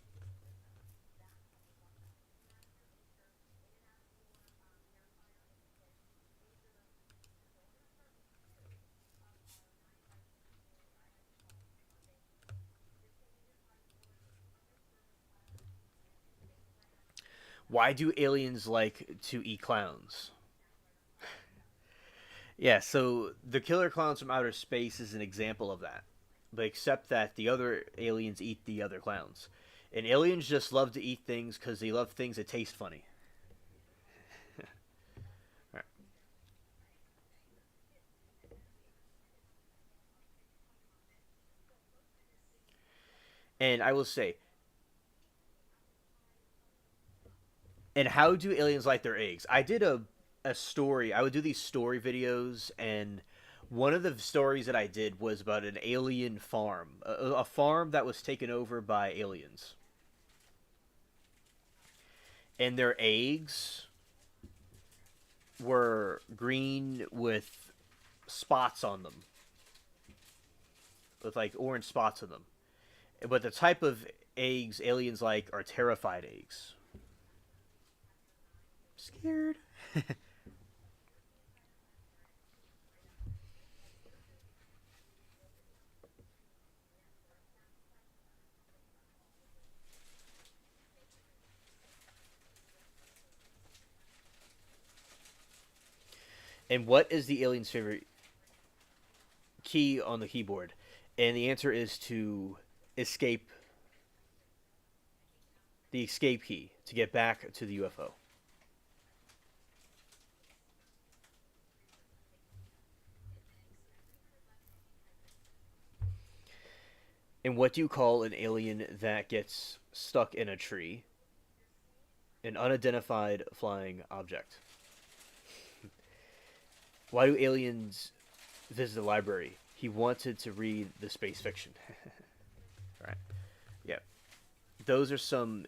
Why do aliens like to eat clowns? Yeah, so the killer clowns from outer space is an example of that. But except that the other aliens eat the other clowns. And aliens just love to eat things because they love things that taste funny. Right. And I will say, and how do aliens like their eggs? I did a story. I would do these story videos, and one of the stories that I did was about an alien farm. A farm that was taken over by aliens. And their eggs were green with spots on them. With like orange spots on them. But the type of eggs aliens like are terrified eggs. Scared. And what is the alien's favorite key on the keyboard? And the answer is to escape. The escape key to get back to the UFO. And what do you call an alien that gets stuck in a tree? An unidentified flying object. Why do aliens visit the library? He wanted to read the space fiction. Right. Yeah. Those are some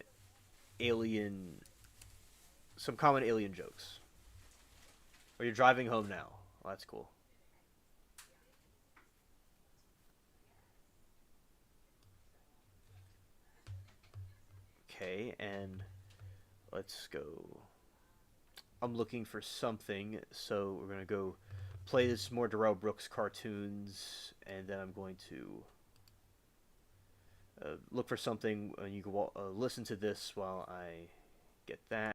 common alien jokes. Or you're driving home now. Well, that's cool. Okay, and let's go. I'm looking for something, so we're going to go play this more Darrell Brooks cartoons, and then I'm going to look for something, and you can listen to this while I get that.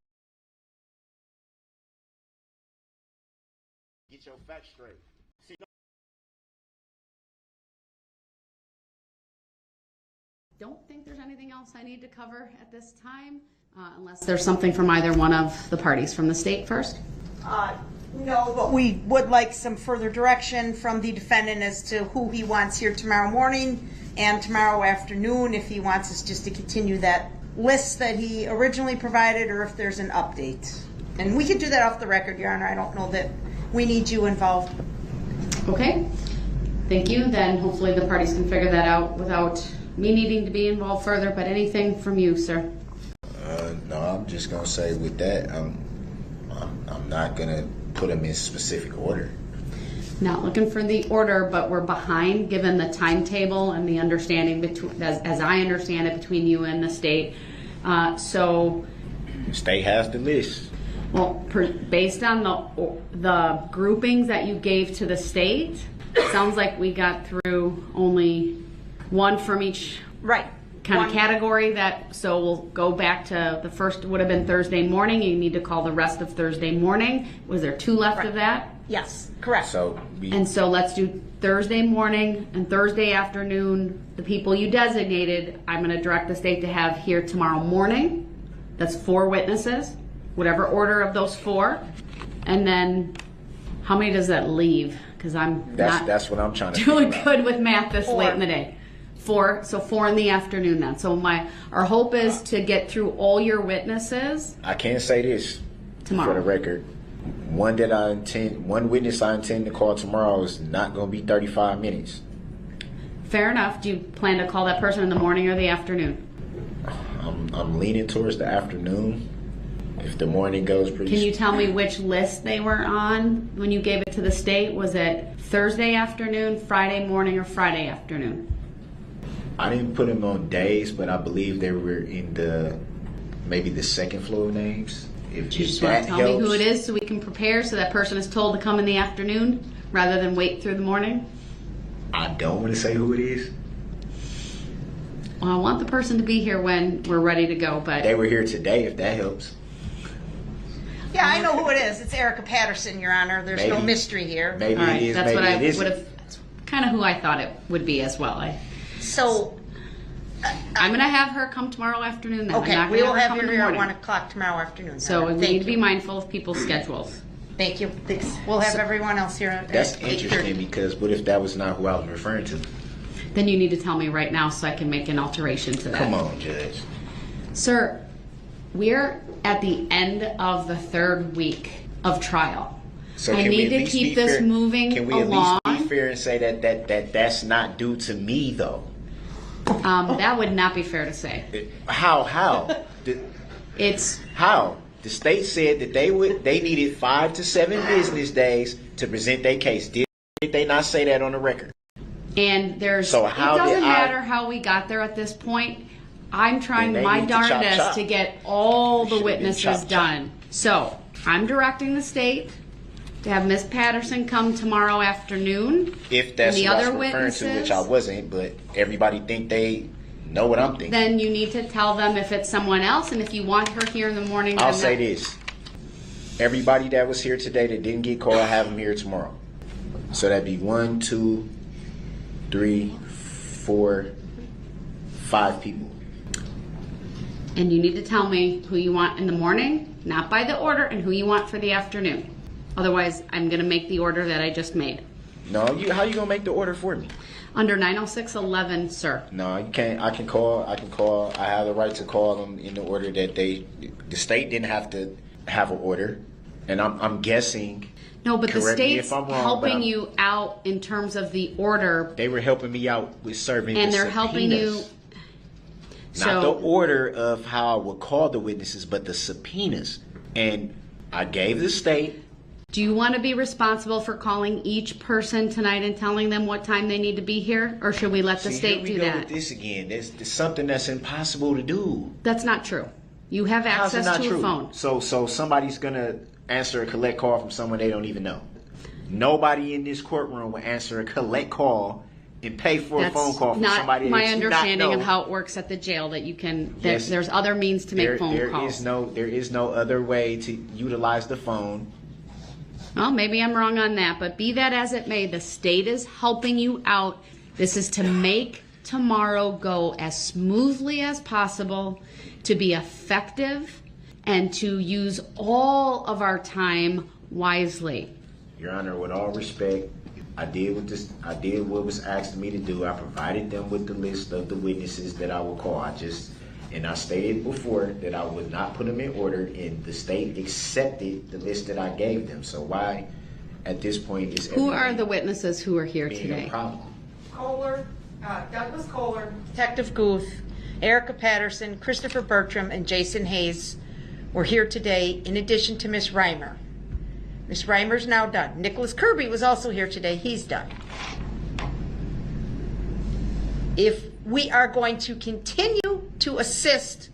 Get your facts straight. See, Don't think there's anything else I need to cover at this time, unless there's something from either one of the parties. From the state first? No, but we would like some further direction from the defendant as to who he wants here tomorrow morning and tomorrow afternoon, if he wants us just to continue that list that he originally provided, or if there's an update. And we can do that off the record, Your Honor. I don't know that we need you involved. Okay. Thank you. Then hopefully the parties can figure that out without me needing to be involved further. But anything from you, sir? No, I'm just gonna say with that, I'm not gonna put them in specific order. Not looking for the order, but we're behind given the timetable and the understanding between, as I understand it, between you and the state. So The state has the list. Well, based on the groupings that you gave to the state, it sounds like we got through only one from each kind of category. So we'll go back to the first would have been Thursday morning. You need to call the rest of Thursday morning. Was there two left of that? Yes, correct. So let's do Thursday morning and Thursday afternoon. The people you designated, I'm going to direct the state to have here tomorrow morning. That's 4 witnesses, whatever order of those 4. And then How many does that leave? Because I'm not That's what I'm trying to doing figure out. good with math this late in the day. 4, so 4 in the afternoon then. So our hope is to get through all your witnesses I can say this tomorrow. for the record. One witness I intend to call tomorrow is not going to be 35 minutes. Fair enough. Do you plan to call that person in the morning or the afternoon? I'm leaning towards the afternoon. If the morning goes pretty. Can you tell me which list they were on when you gave it to the state? Was it Thursday afternoon, Friday morning, or Friday afternoon? I didn't put them on days, but I believe they were in maybe the second floor names. If Do you just want to tell me who it is so we can prepare so that person is told to come in the afternoon rather than wait through the morning? I don't want to say who it is. Well, I want the person to be here when we're ready to go, but They were here today, if that helps. Yeah, I know who it is. It's Erica Patterson, Your Honor. There's no Maybe. mystery here. Maybe all right, it is, that's maybe what I it isn't. would have. That's kind of who I thought it would be as well. So, I'm going to have her come tomorrow afternoon. Then. I'm okay, not we gonna will have have her you come in the here at morning. 1 o'clock tomorrow afternoon. Your So Honor. we Thank need to be you. mindful of people's schedules. Thank you. We'll have everyone else here at That's 8:30. interesting because what if that was not who I was referring to? Then you need to tell me right now so I can make an alteration to that. Come on, Judge. Sir, we're at the end of the 3rd week of trial. So I can we need at to least keep be this fair? moving Can we along. at least be fair and say that's not due to me though? That would not be fair to say. How? It's how? The state said that they needed 5 to 7 business days to present their case. Did they not say that on the record? And there's, So it how did doesn't I- matter how we got there at this point. I'm trying Then they my need to chop, darndest chop. to get all the Should've been witnesses chop, chop. done. So I'm directing the state to have Ms. Patterson come tomorrow afternoon. If that's And the what I was other referring to, which witnesses? I wasn't, but everybody think they know what I'm thinking. Then you need to tell them if it's someone else, and if you want her here in the morning. I'll then say that- this. Everybody that was here today that didn't get called, I have them here tomorrow. So that'd be 1, 2, 3, 4, 5 people. And you need to tell me who you want in the morning, not by the order, and who you want for the afternoon. Otherwise, I'm going to make the order that I just made. No, how you gonna make the order for me? Under 906.11, sir. No, you can't. I can call. I have the right to call them in the order that the state didn't have to have an order, and I'm guessing. No, but the correct me state's if I'm wrong, but helping you out in terms of the order, They were helping me out with serving. and the they're helping you. subpoenas. Not the order of how I would call the witnesses, but the subpoenas. And I gave the state. Do you want to be responsible for calling each person tonight and telling them what time they need to be here, or should we let the See, state here we do go that? with this again. There's something that's impossible to do. That's not true. You have How's it access not to true? a phone. So somebody's gonna answer a collect call from someone they don't even know. Nobody in this courtroom will answer a collect call and pay for a phone call from not somebody my that you understanding not know. of how it works at the jail. That you can. Yes. There's other means to make phone calls. There is no other way to utilize the phone. Well, maybe I'm wrong on that, but be that as it may, the state is helping you out. This is to make tomorrow go as smoothly as possible, to be effective, and to use all of our time wisely. Your Honor, with all respect, I did what was asked of me to do. I provided them with the list of the witnesses that I will call. And I stated before that I would not put them in order, and the state accepted the list that I gave them. So why, at this point, is Who are the witnesses who are here being today? a problem? Kohler, Douglas Kohler, Detective Guth, Erica Patterson, Christopher Bertram, and Jason Hayes were here today, in addition to Miss Reimer. Miss Reimer's now done. Nicholas Kirby was also here today. He's done. If we are going to continue to assist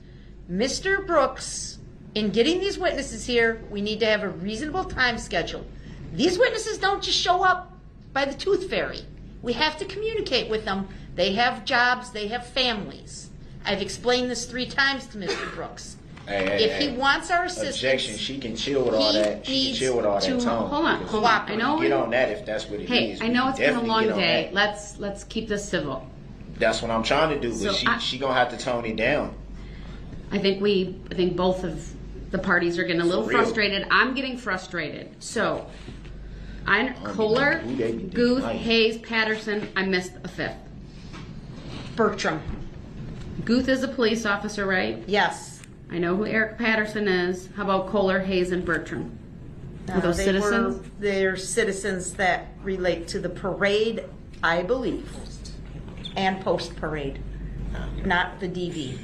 Mr. Brooks in getting these witnesses here, we need to have a reasonable time schedule. These witnesses don't just show up by the tooth fairy. We have to communicate with them. They have jobs, they have families. I've explained this 3 times to Mr. Brooks. If he wants our assistance, Objection. She can chill with all that. She can chill with all that tone. Hold on. I know. Get on that if that's what it is. Hey, I We know can it's been a definitely long get on day. that. Let's keep this civil. That's what I'm trying to do, but So she gonna have to tone it down. I think both of the parties are getting a little For real. frustrated. I'm getting frustrated. So Kohler, who they be Guth, denying. Hayes, Patterson, I missed a fifth. Bertram. Guth is a police officer, right? Yes. I know who Eric Patterson is. How about Kohler, Hayes, and Bertram? Are those citizens? They're citizens that relate to the parade, I believe, and post-parade, not the DV.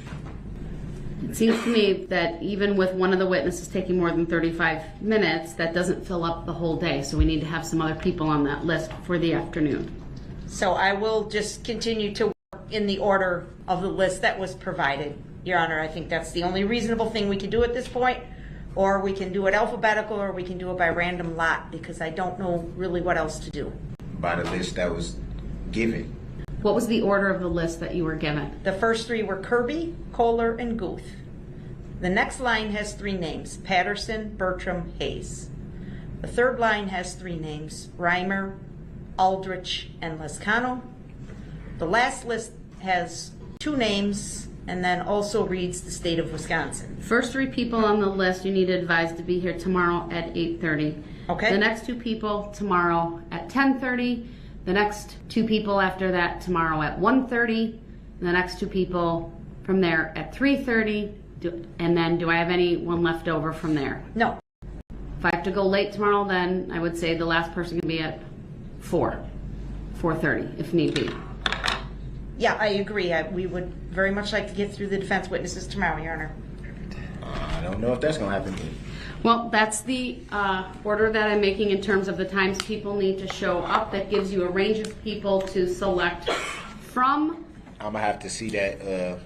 It seems to me that even with one of the witnesses taking more than 35 minutes, that doesn't fill up the whole day. So we need to have some other people on that list for the afternoon. So I will just continue to work in the order of the list that was provided, Your Honor. I think that's the only reasonable thing we can do at this point. Or we can do it alphabetical, or we can do it by random lot, because I don't know really what else to do. By the list that was given. What was the order of the list that you were given? The first three were Kirby, Kohler, and Guth. The next line has three names: Patterson, Bertram, Hayes. The third line has three names: Reimer, Aldrich, and Lescano. The last list has two names and then also reads the state of Wisconsin. First three people on the list you need to advise to be here tomorrow at 8:30. Okay. The next two people tomorrow at 10:30. The next two people after that tomorrow at 1:30. And the next two people from there at 3:30. And then do I have anyone left over from there? No. If I have to go late tomorrow, then I would say the last person can be at 4:30 if need be. Yeah, I agree. We would very much like to get through the defense witnesses tomorrow, Your Honor. I don't know if that's gonna happen. Well, that's the order that I'm making in terms of the times people need to show up. That gives you a range of people to select from. I'm gonna have to see that,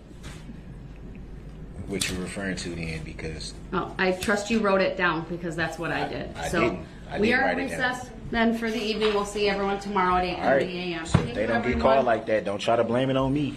what you're referring to then, because Oh, I trust you wrote it down because that's what I did. I So didn't. I we didn't are at write it down. recess then for the evening. We'll see everyone tomorrow at 8:30 all right. a.m. So if Thank they you, don't get everyone. called like that, don't try to blame it on me.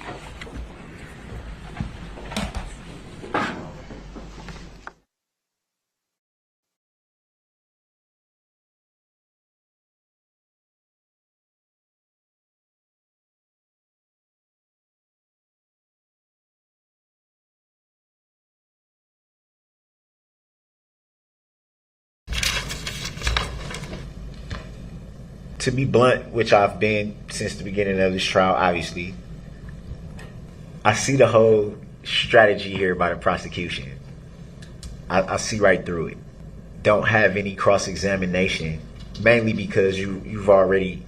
To be blunt, which I've been since the beginning of this trial, obviously, I see the whole strategy here by the prosecution. I see right through it. Don't have any cross-examination, mainly because you've already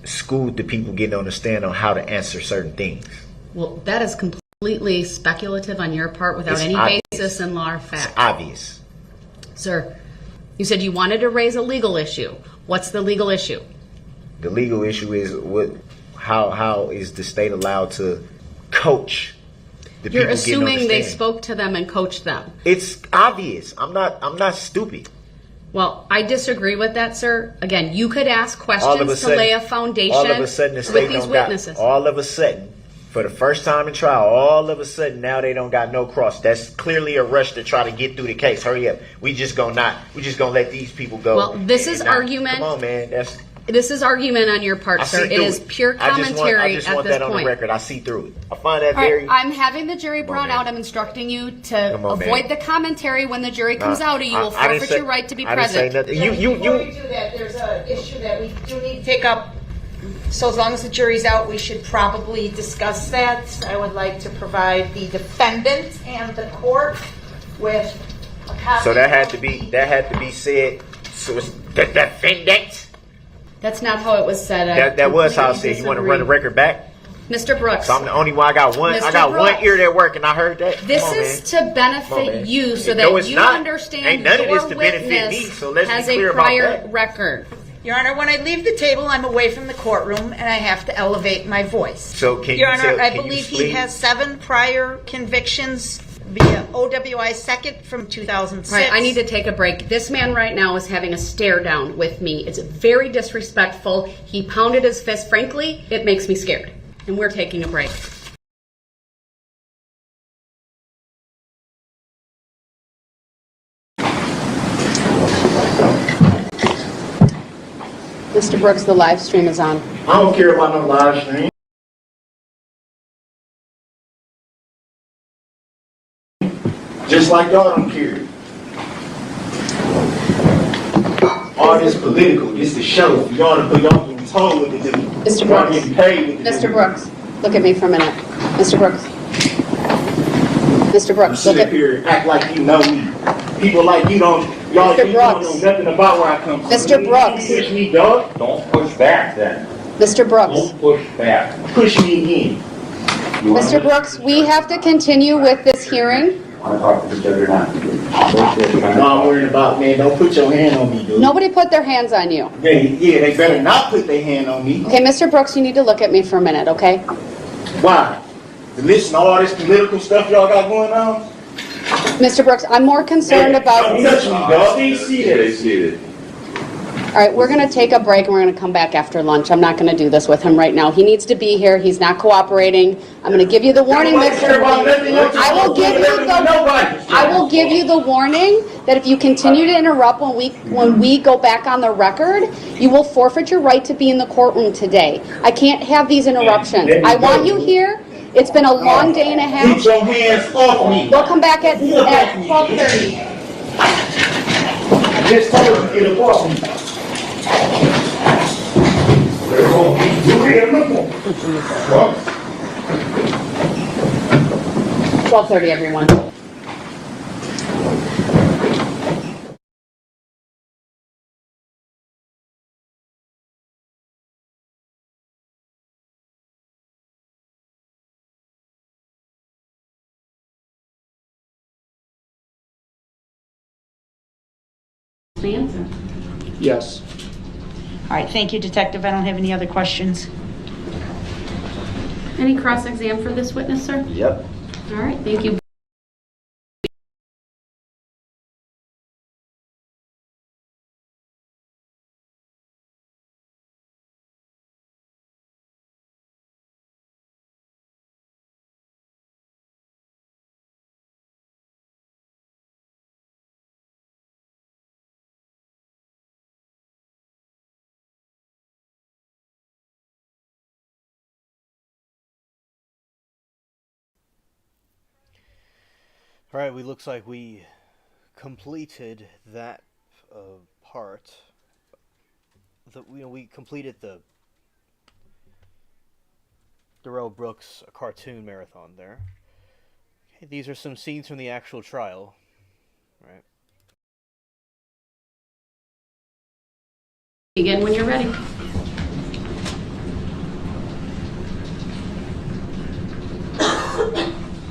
schooled the people getting on the stand on how to answer certain things. Well, that is completely speculative on your part without It's any obvious. basis in law or fact. It's obvious. Sir, you said you wanted to raise a legal issue. What's the legal issue? The legal issue is how is the state allowed to coach the You're people getting on the assuming they stand? spoke to them and coached them. It's obvious. I'm not stupid. Well, I disagree with that, sir. Again, you could ask All of a questions to sudden- lay a foundation all of a sudden the with state these don't got, witnesses. all of a sudden, for the first time in trial, all of a sudden now they don't got no cross. That's clearly a rush to try to get through the case. Hurry up. We just gonna let these people go. Well, this is And not- argument. Come on, man. This is argument on your part, I sir. see It through is pure I just commentary want at this that on point. the record. I see through it. I find that All right, very. I'm having the jury brought man. out. I'm instructing you to Come on, avoid man. the commentary when the jury comes out, or you will I didn't forfeit say- your right to be I didn't say present. nothing. Before we do that, there's an issue that we do need to take up. So as long as the jury's out, we should probably discuss that. I would like to provide the defendant and the court with a copy. So that had to be said. So it's the defendant. That's not how it was said. I That was how I completely said. You want to disagree. run the record back? Mr. Brooks. So I'm the only one. I got one. I Mr. got one Brooks. ear that work, and I heard that. This Come on, is man. to benefit Come on, man. you so No, that it's you not. understand Ain't none of your this to benefit witness me, so let's be has clear a about prior that. record. Your Honor, when I leave the table, I'm away from the courtroom and I have to elevate my voice. So can Your you Honor, tell- I can you believe he explain- has 7 prior convictions via OWI second from 2006. Right, I need to take a break. This man right now is having a stare down with me. It's very disrespectful. He pounded his fist. Frankly, it makes me scared. And we're taking a break. Mr. Brooks, the live stream is on. I don't care about no live stream. Just like y'all don't care. All this political, this is show. Y'all getting told what to do. Mr. Y'all Brooks. getting paid what to Mr. do. Brooks, look at me for a minute. Mr. Brooks. Mr. Brooks, Sit look up at, here, act like you know me. People like you don't, y'all Mr. you don't Brooks. know nothing about where I come from. Mr. Brooks. Push me, dog. Don't push back then. Mr. Brooks. Don't push back. Push me again. Mr. Brooks, we have to continue with this hearing. Want to talk to the judge or not? No, I'm worried about, man, don't put your hand on me, dude. Nobody put their hands on you. Yeah, they better not put their hand on me. Okay, Mr. Brooks, you need to look at me for a minute, okay? Why? To listen to all this political stuff y'all got going on? Mr. Brooks, I'm more concerned about... Don't touch me, dog. Stay seated. All right, we're going to take a break and we're going to come back after lunch. I'm not going to do this with him right now. He needs to be here. He's not cooperating. I'm going to give you the warning, Mr. I will give you the warning that if you continue to interrupt when we go back on the record, you will forfeit your right to be in the courtroom today. I can't have these interruptions. I want you here. It's been a long day and a half. Get your hands off me. We'll come back at 12:30. I just told you to get up off me. 12:30, everyone. Answer. Yes. All right, thank you, Detective. I don't have any other questions. Any cross-exam for this witness, sir? Yep. All right, thank you. All right, looks like we completed that part. We completed the Darrell Brooks cartoon marathon there. Okay, these are some scenes from the actual trial. Right. Begin when you're ready.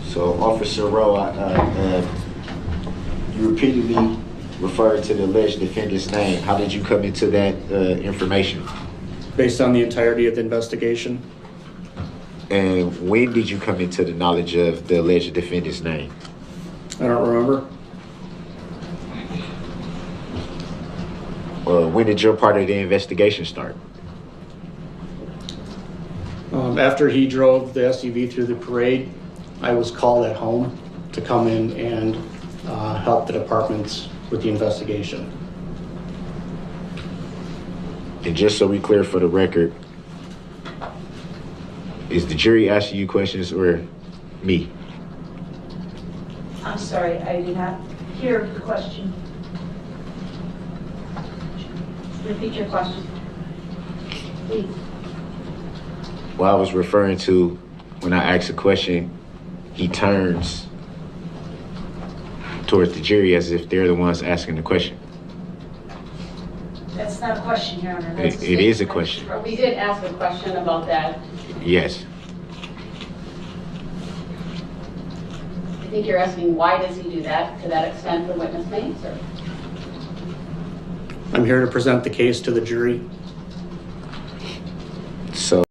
So, Officer Rowe, you repeatedly referred to the alleged defendant's name. How did you come into that information? Based on the entirety of the investigation. And when did you come into the knowledge of the alleged defendant's name? I don't remember. When did your part of the investigation start? After he drove the SUV through the parade, I was called at home to come in and help the departments with the investigation. And just so we clear for the record, is the jury asking you questions or me? I'm sorry, I did not hear the question. Repeat your question, please. Well, I was referring to when I ask a question, he turns towards the jury as if they're the ones asking the question. That's not a question, Your Honor. It is a question. We did ask a question about that. Yes. I think you're asking why does he do that? To that extent, the witness may answer. I'm here to present the case to the jury. So,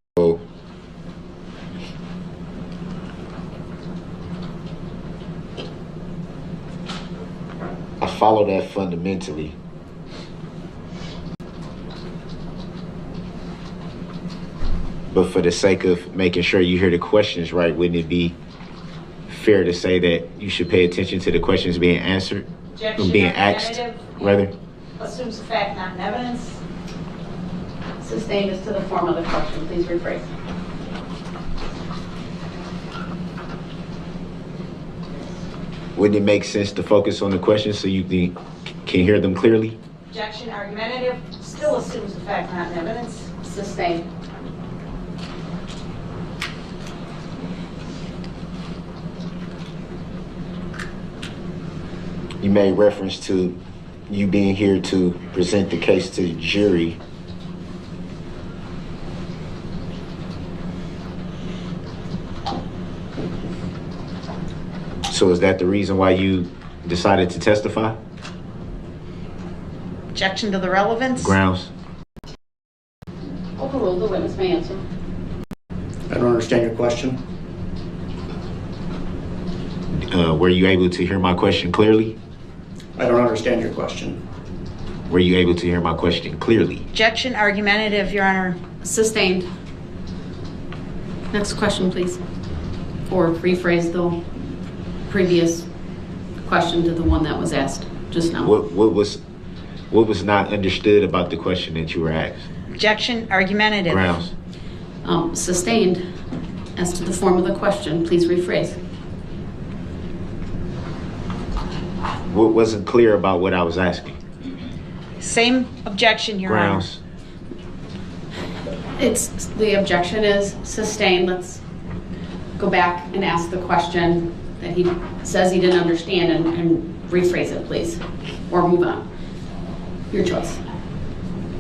I follow that fundamentally. But for the sake of making sure you hear the questions right, wouldn't it be fair to say that you should pay attention to the questions being answered? Objection, being asked, rather? Assumes the fact, not an evidence. Sustained as to the form of the question. Please rephrase. Wouldn't it make sense to focus on the questions so you can hear them clearly? Objection argumentative still assumes the fact, not in evidence. Sustained. You made reference to you being here to present the case to the jury. So is that the reason why you decided to testify? Objection to the relevance. Grounds? Overruled. The witness may answer. I don't understand your question. Were you able to hear my question clearly? I don't understand your question. Were you able to hear my question clearly? Objection argumentative, Your Honor. Sustained. Next question, please. Or rephrase the previous question to the one that was asked just now. What was not understood about the question that you were asked? Objection argumentative. Grounds? Sustained. As to the form of the question, please rephrase. What wasn't clear about what I was asking? Same objection, Your Honor. Grounds? The objection is sustained. Let's go back and ask the question that he says he didn't understand and rephrase it, please. Or move on. Your choice.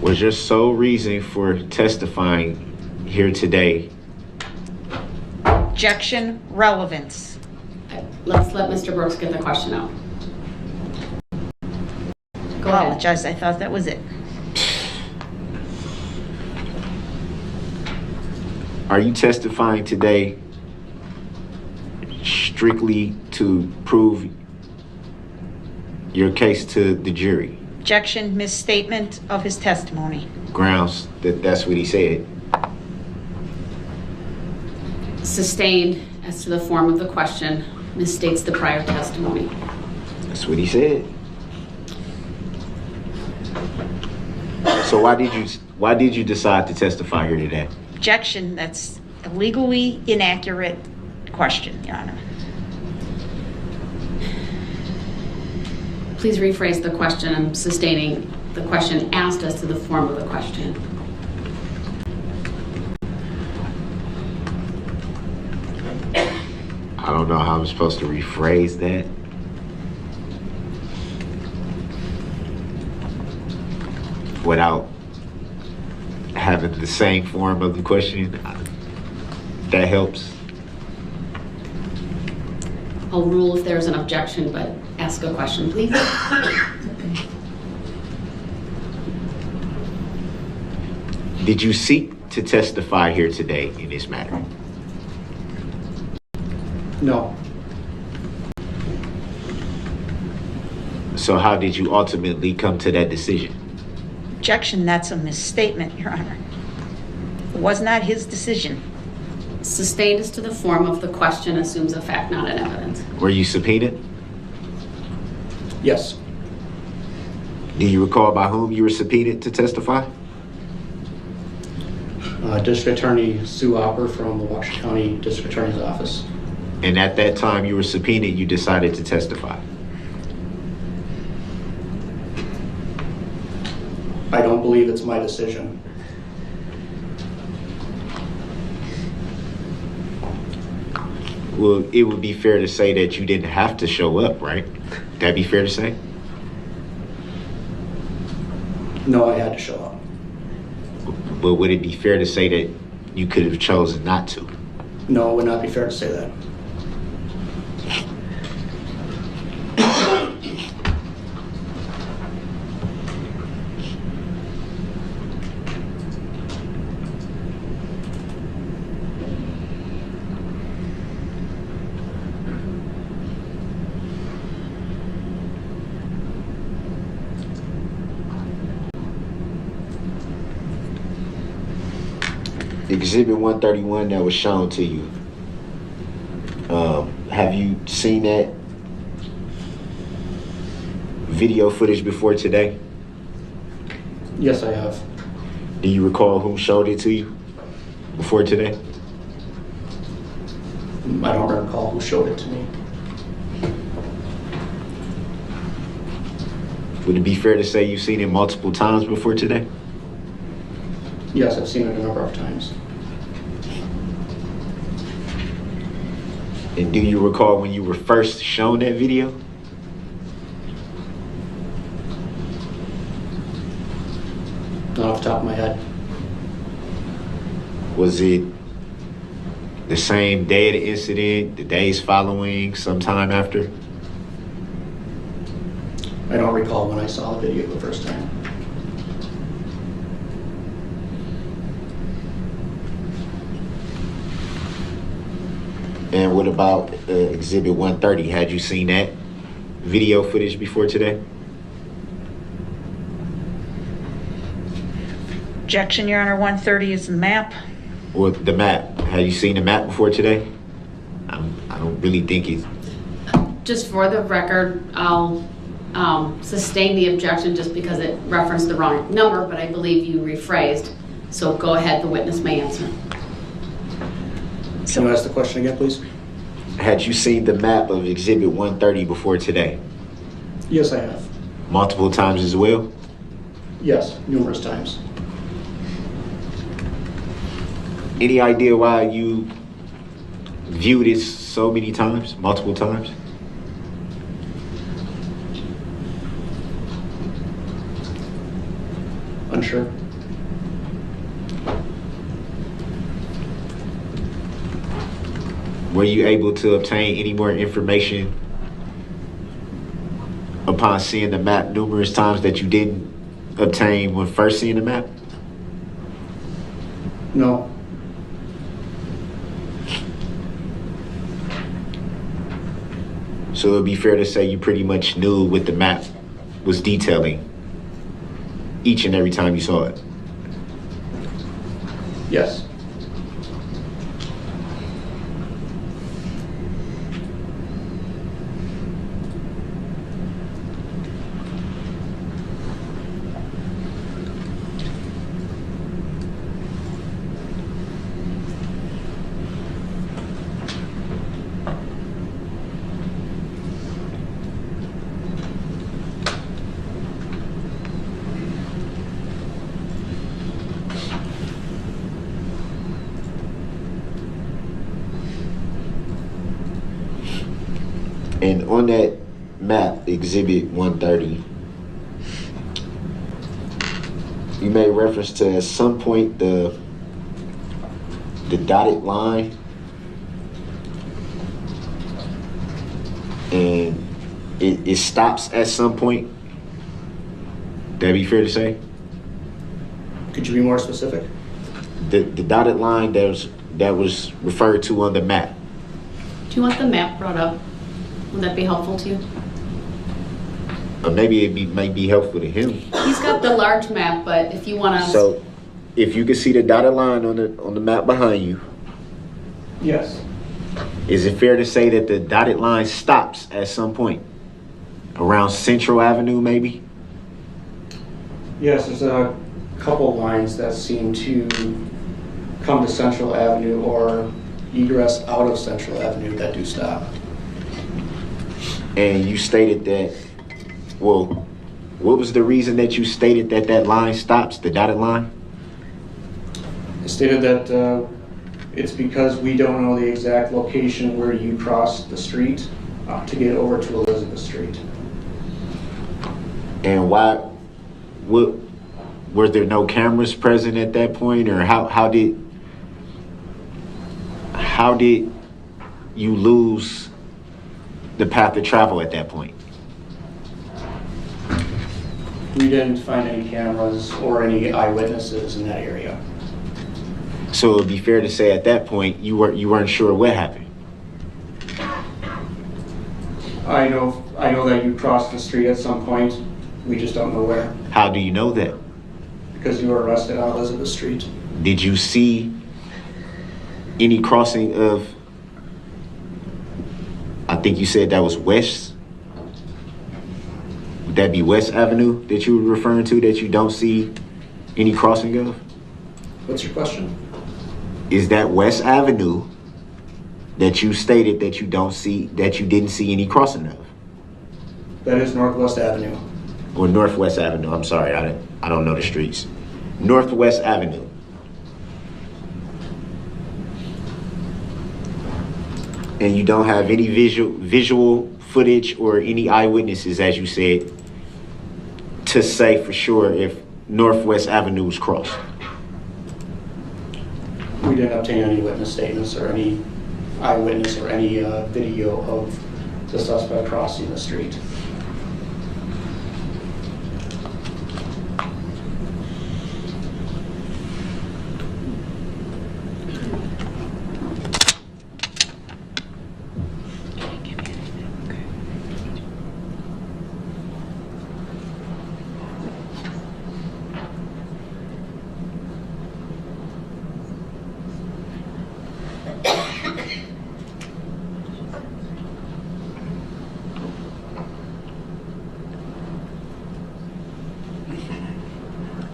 Was your sole reason for testifying here today? Objection relevance. Let's let Mr. Brooks get the question out. Go ahead. Apologize, I thought that was it. Are you testifying today strictly to prove your case to the jury? Objection, misstatement of his testimony. Grounds that that's what he said. Sustained as to the form of the question, misstates the prior testimony. That's what he said. So why did you decide to testify here today? Objection, that's a legally inaccurate question, Your Honor. Please rephrase the question. I'm sustaining the question asked as to the form of the question. I don't know how I'm supposed to rephrase that. Without having the same form of the question. That helps. I'll rule if there's an objection, but ask a question, please. Did you seek to testify here today in this matter? No. So how did you ultimately come to that decision? Objection, that's a misstatement, Your Honor. It was not his decision. Sustained as to the form of the question assumes a fact, not an evidence. Were you subpoenaed? Yes. Do you recall by whom you were subpoenaed to testify? District Attorney Sue Opper from the Washington County District Attorney's Office. And at that time you were subpoenaed, you decided to testify? I don't believe it's my decision. Well, it would be fair to say that you didn't have to show up, right? That'd be fair to say? No, I had to show up. But would it be fair to say that you could have chosen not to? No, it would not be fair to say that. Exhibit 131 that was shown to you. Have you seen that video footage before today? Yes, I have. Do you recall who showed it to you before today? I don't recall who showed it to me. Would it be fair to say you've seen it multiple times before today? Yes, I've seen it a number of times. And do you recall when you were first shown that video? Not off the top of my head. Was it the same day of the incident, the days following, sometime after? I don't recall when I saw the video the first time. And what about Exhibit 130? Had you seen that video footage before today? Objection, Your Honor. 130 is the map. Or the map? Had you seen the map before today? I don't really think it's... Just for the record, I'll sustain the objection just because it referenced the wrong number, but I believe you rephrased. So go ahead, the witness may answer. Can you ask the question again, please? Had you seen the map of Exhibit 130 before today? Yes, I have. Multiple times as well? Yes, numerous times. Any idea why you viewed it so many times, multiple times? Unsure. Were you able to obtain any more information upon seeing the map numerous times that you didn't obtain when first seeing the map? No. So it would be fair to say you pretty much knew what the map was detailing each and every time you saw it? Yes. And on that map, Exhibit 130, you made reference to at some point the dotted line, and it stops at some point. That'd be fair to say? Could you be more specific? The dotted line that was referred to on the map. Do you want the map brought up? Would that be helpful to you? Or maybe it might be helpful to him. He's got the large map, but if you want to... So, if you can see the dotted line on the map behind you. Yes. Is it fair to say that the dotted line stops at some point? Around Central Avenue, maybe? Yes, there's a couple lines that seem to come to Central Avenue or egress out of Central Avenue that do stop. And you stated that, well, what was the reason that you stated that that line stops, the dotted line? I stated that it's because we don't know the exact location where you cross the street to get over to Elizabeth Street. And why, were there no cameras present at that point, or how did you lose the path of travel at that point? We didn't find any cameras or any eyewitnesses in that area. So it would be fair to say at that point you weren't sure what happened. I know that you crossed the street at some point. We just don't know where. How do you know that? Because you were arrested on Elizabeth Street. Did you see any crossing of, I think you said that was West? Would that be West Avenue that you were referring to, that you don't see any crossing of? What's your question? Is that West Avenue that you stated that you didn't see any crossing of? That is Northwest Avenue. or Northwest Avenue. I'm sorry, I don't know the streets. Northwest Avenue. And you don't have any visual footage or any eyewitnesses, as you said, to say for sure if Northwest Avenue was crossed. We didn't obtain any witness statements or any eyewitness or any video of the suspect crossing the street.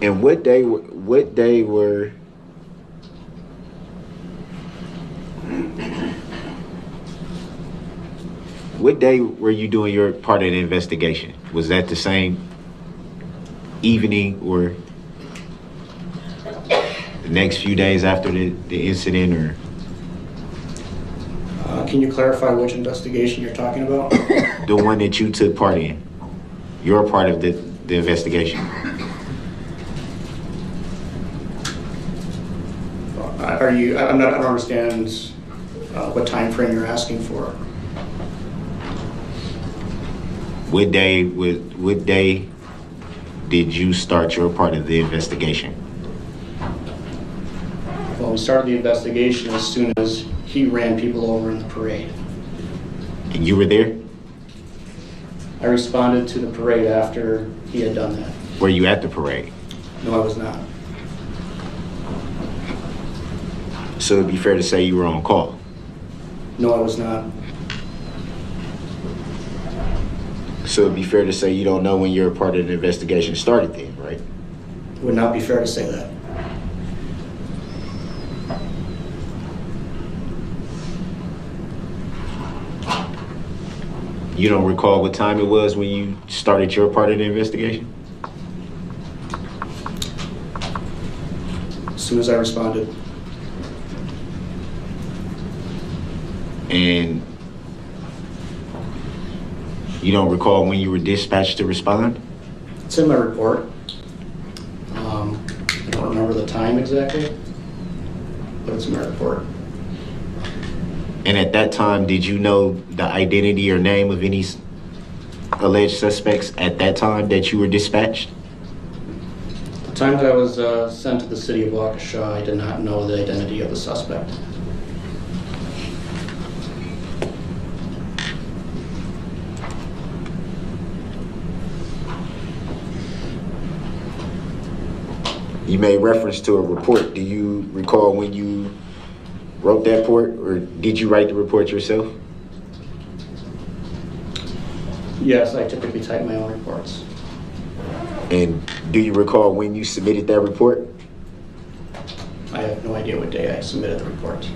And what day were you doing your part of the investigation? Was that the same evening or the next few days after the incident, or? Can you clarify which investigation you're talking about? The one that you took part in. Your part of the investigation. I don't understand what time frame you're asking for. What day did you start your part of the investigation? Well, we started the investigation as soon as he ran people over in the parade. And you were there? I responded to the parade after he had done that. Were you at the parade? No, I was not. So it'd be fair to say you were on call? No, I was not. So it'd be fair to say you don't know when your part of the investigation started then, right? It would not be fair to say that. You don't recall what time it was when you started your part of the investigation? As soon as I responded. And you don't recall when you were dispatched to respond? It's in my report. I don't remember the time exactly, but it's in my report. And at that time, did you know the identity or name of any alleged suspects at that time that you were dispatched? The time that I was sent to the city of Waukesha, I did not know the identity of the suspect. You made reference to a report. Do you recall when you wrote that report, or did you write the report yourself? Yes, I typically type my own reports. And do you recall when you submitted that report? I have no idea what day I submitted the report.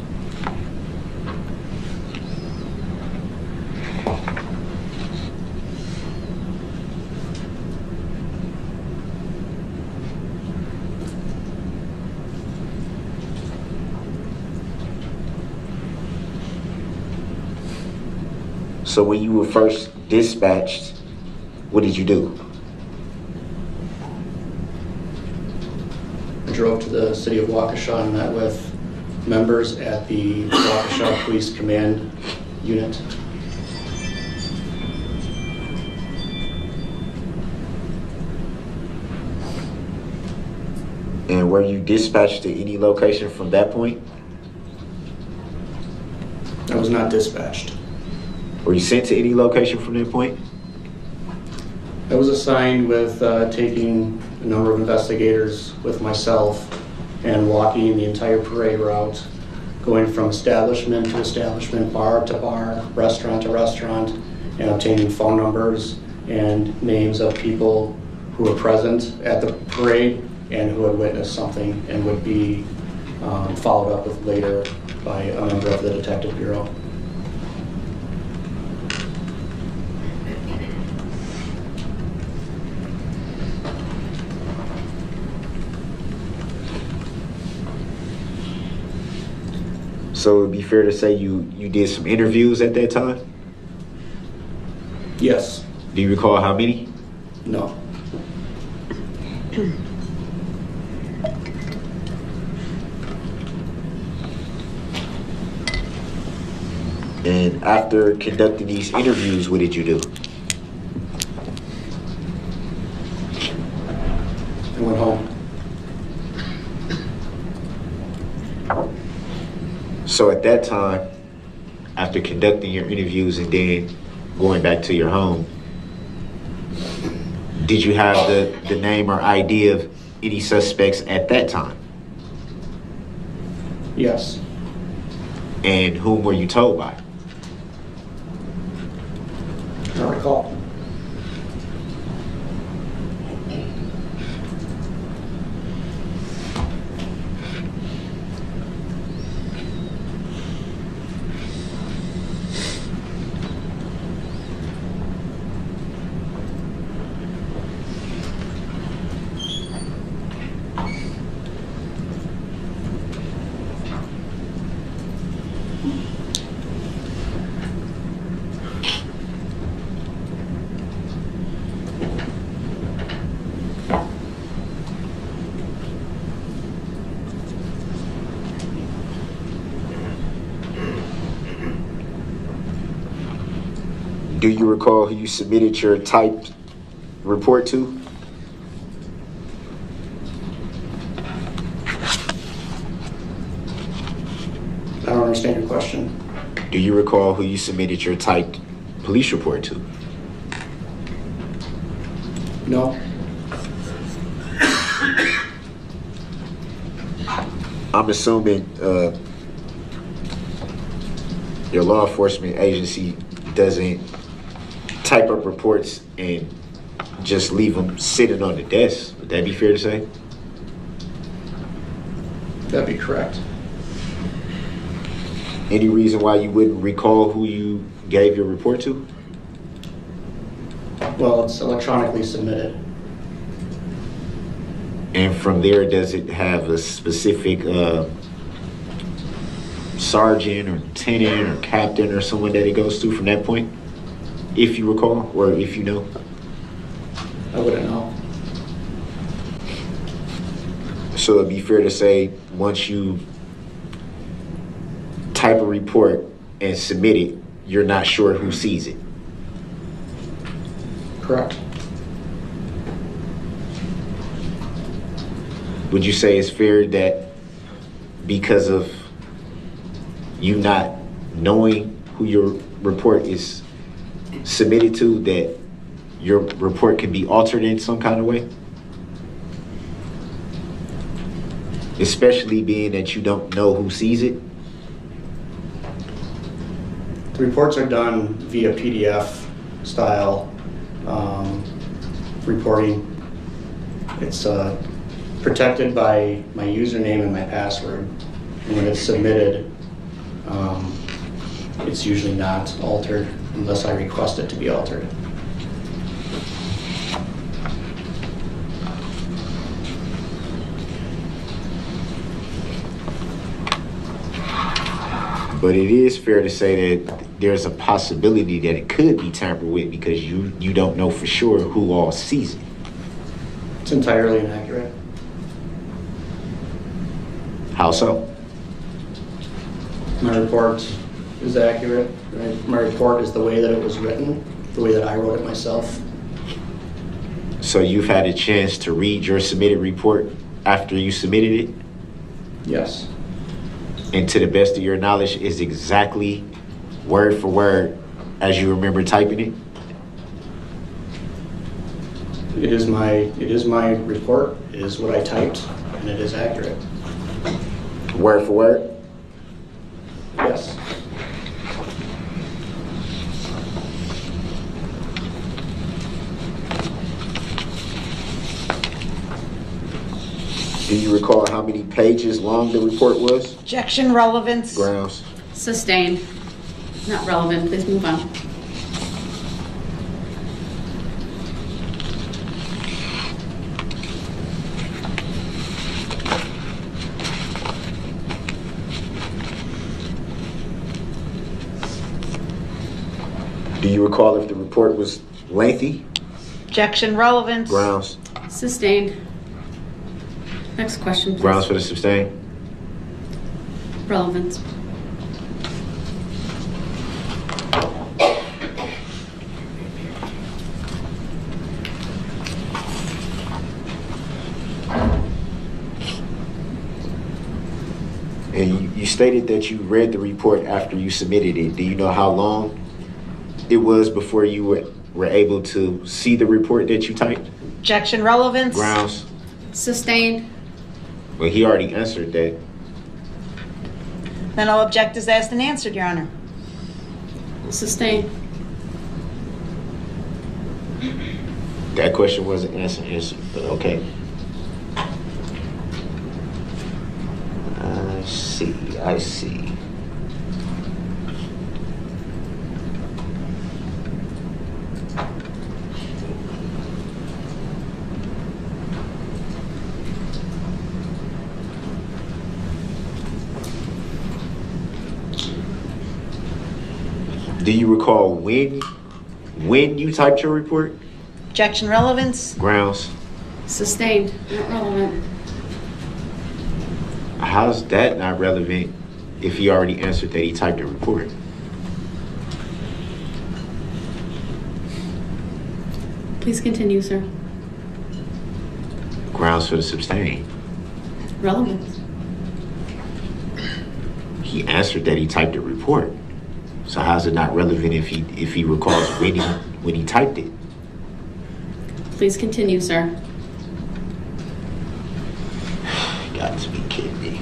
So when you were first dispatched, what did you do? I drove to the city of Waukesha and met with members at the Waukesha Police Command Unit. And were you dispatched to any location from that point? I was not dispatched. Were you sent to any location from that point? I was assigned with taking a number of investigators with myself and walking the entire parade route, going from establishment to establishment, bar to bar, restaurant to restaurant, and obtaining phone numbers and names of people who were present at the parade and who had witnessed something and would be followed up with later by a member of the Detective Bureau. So it'd be fair to say you did some interviews at that time? Yes. Do you recall how many? No. And after conducting these interviews, what did you do? I went home. So at that time, after conducting your interviews and then going back to your home, did you have the name or ID of any suspects at that time? Yes. And whom were you told by? I don't recall. Do you recall who you submitted your typed report to? I don't understand your question. Do you recall who you submitted your typed police report to? No. I'm assuming your law enforcement agency doesn't type up reports and just leave them sitting on the desk. Would that be fair to say? That'd be correct. Any reason why you wouldn't recall who you gave your report to? Well, it's electronically submitted. And from there, does it have a specific sergeant or lieutenant or captain or someone that it goes to from that point? If you recall, or if you know? I wouldn't know. So it'd be fair to say, once you type a report and submit it, you're not sure who sees it? Correct. Would you say it's fair that because of you not knowing who your report is submitted to, that your report can be altered in some kind of way? Especially being that you don't know who sees it? The reports are done via PDF style reporting. It's protected by my username and my password. And when it's submitted, it's usually not altered unless I request it to be altered. But it is fair to say that there's a possibility that it could be tampered with because you don't know for sure who all sees it. It's entirely inaccurate. How so? My report is accurate. My report is the way that it was written, the way that I wrote it myself. So you've had a chance to read your submitted report after you submitted it? Yes. And to the best of your knowledge, is exactly word for word as you remember typing it? It is my report. It is what I typed, and it is accurate. Word for word? Yes. Do you recall how many pages long the report was? Objection, relevance. Grounds. Sustained. Not relevant. Please move on. Do you recall if the report was lengthy? Objection, relevance. Grounds. Sustained. Next question, please. Grounds for the sustain. Relevance. And you stated that you read the report after you submitted it. Do you know how long it was before you were able to see the report that you typed? Objection, relevance. Grounds. Sustained. Well, he already answered that. Then I'll object as asked and answered, Your Honor. Sustained. That question wasn't answered, but okay. I see. Do you recall when you typed your report? Objection, relevance. Grounds. Sustained. Not relevant. How's that not relevant if he already answered that he typed a report? Please continue, sir. Grounds for the sustain. Relevant. He answered that he typed a report. So how's it not relevant if he recalls when he typed it? Please continue, sir. Got to be kidding me.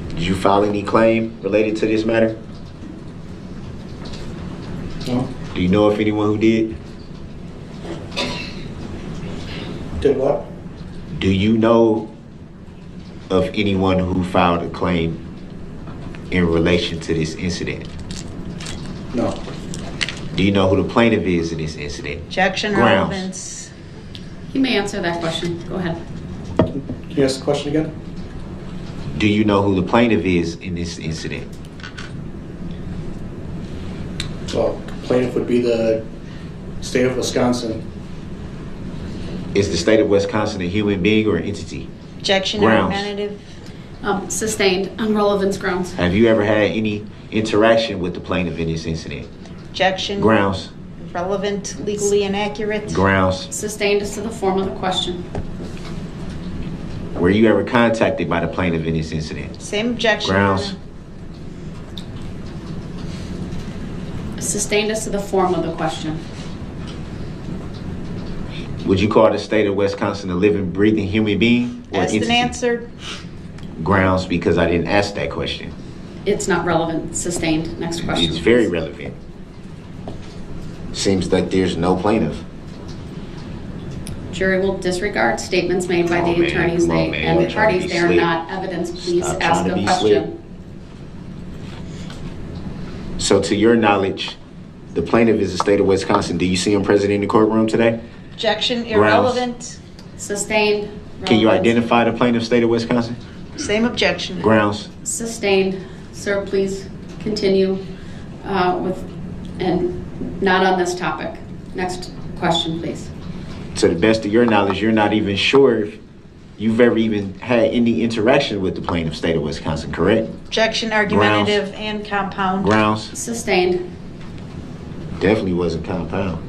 Did you file any claim related to this matter? No. Do you know if anyone who did? Did what? Do you know of anyone who filed a claim in relation to this incident? No. Do you know who the plaintiff is in this incident? Objection, Grounds. relevance. You may answer that question. Go ahead. Can you ask the question again? Do you know who the plaintiff is in this incident? Well, plaintiff would be the state of Wisconsin. Is the state of Wisconsin a human being or entity? Objection, Grounds. argumentative. Sustained on relevance grounds. Have you ever had any interaction with the plaintiff in this incident? Objection. Grounds. Relevant, legally inaccurate. Grounds. Sustained as to the form of the question. Were you ever contacted by the plaintiff in this incident? Same objection. Grounds. Sustained as to the form of the question. Would you call the state of Wisconsin a living, breathing human being or Asked and entity? answered. Grounds, because I didn't ask that question. It's not relevant. Sustained. Next question. It's very relevant. Seems like there's no plaintiff. Jury will disregard statements made by the attorneys and the parties. They are not evidence. Please Stop ask trying to a be question. So to your knowledge, the plaintiff is the state of Wisconsin. Do you see him present in the courtroom today? Objection, irrelevant. Sustained. Can you relevant. identify the plaintiff state of Wisconsin? Same objection. Grounds. Sustained. Sir, please continue and not on this topic. Next question, please. To the best of your knowledge, you're not even sure if you've ever even had any interaction with the plaintiff state of Wisconsin, correct? Objection, argumentative, and compound. Grounds. Sustained. Definitely wasn't compound.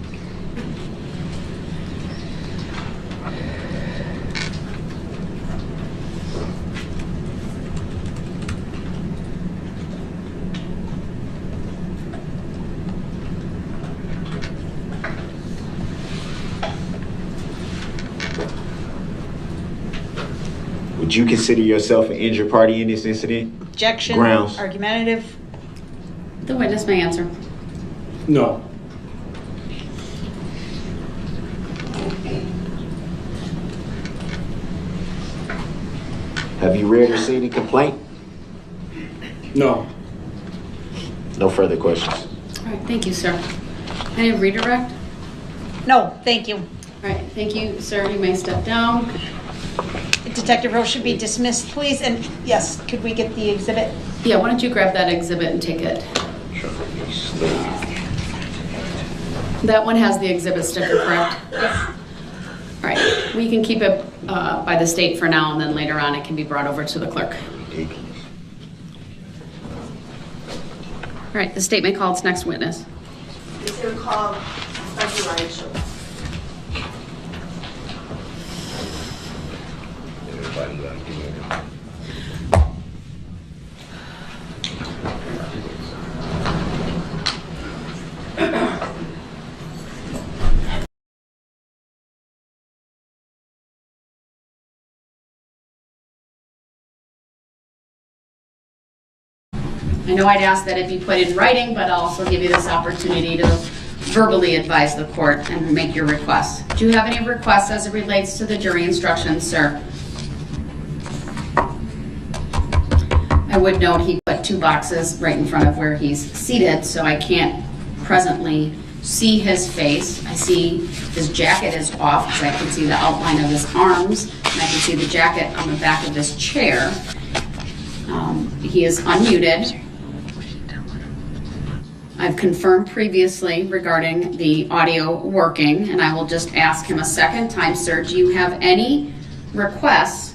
Would you consider yourself an injured party in this incident? Objection, Grounds. argumentative. The witness may answer. No. Have you read or seen any complaint? No. No further questions. All right, thank you, sir. Any redirect? No, thank you. All right, thank you, sir. You may step down. Detective Rowe should be dismissed, please. And yes, could we get the exhibit? Yeah, why don't you grab that exhibit and take it? That one has the exhibit sticker, correct? All right, we can keep it by the state for now, and then later on it can be brought over to the clerk. All right, the state may call its next witness. It's going to call Special Ryan Schultz. I know I'd ask that it be put in writing, but I'll also give you this opportunity to verbally advise the court and make your requests. Do you have any requests as it relates to the jury instructions, sir? I would note he put 2 boxes right in front of where he's seated, so I can't presently see his face. I see his jacket is off because I can see the outline of his arms, and I can see the jacket on the back of his chair. He is unmuted. I've confirmed previously regarding the audio working, and I will just ask him a second time, sir, do you have any requests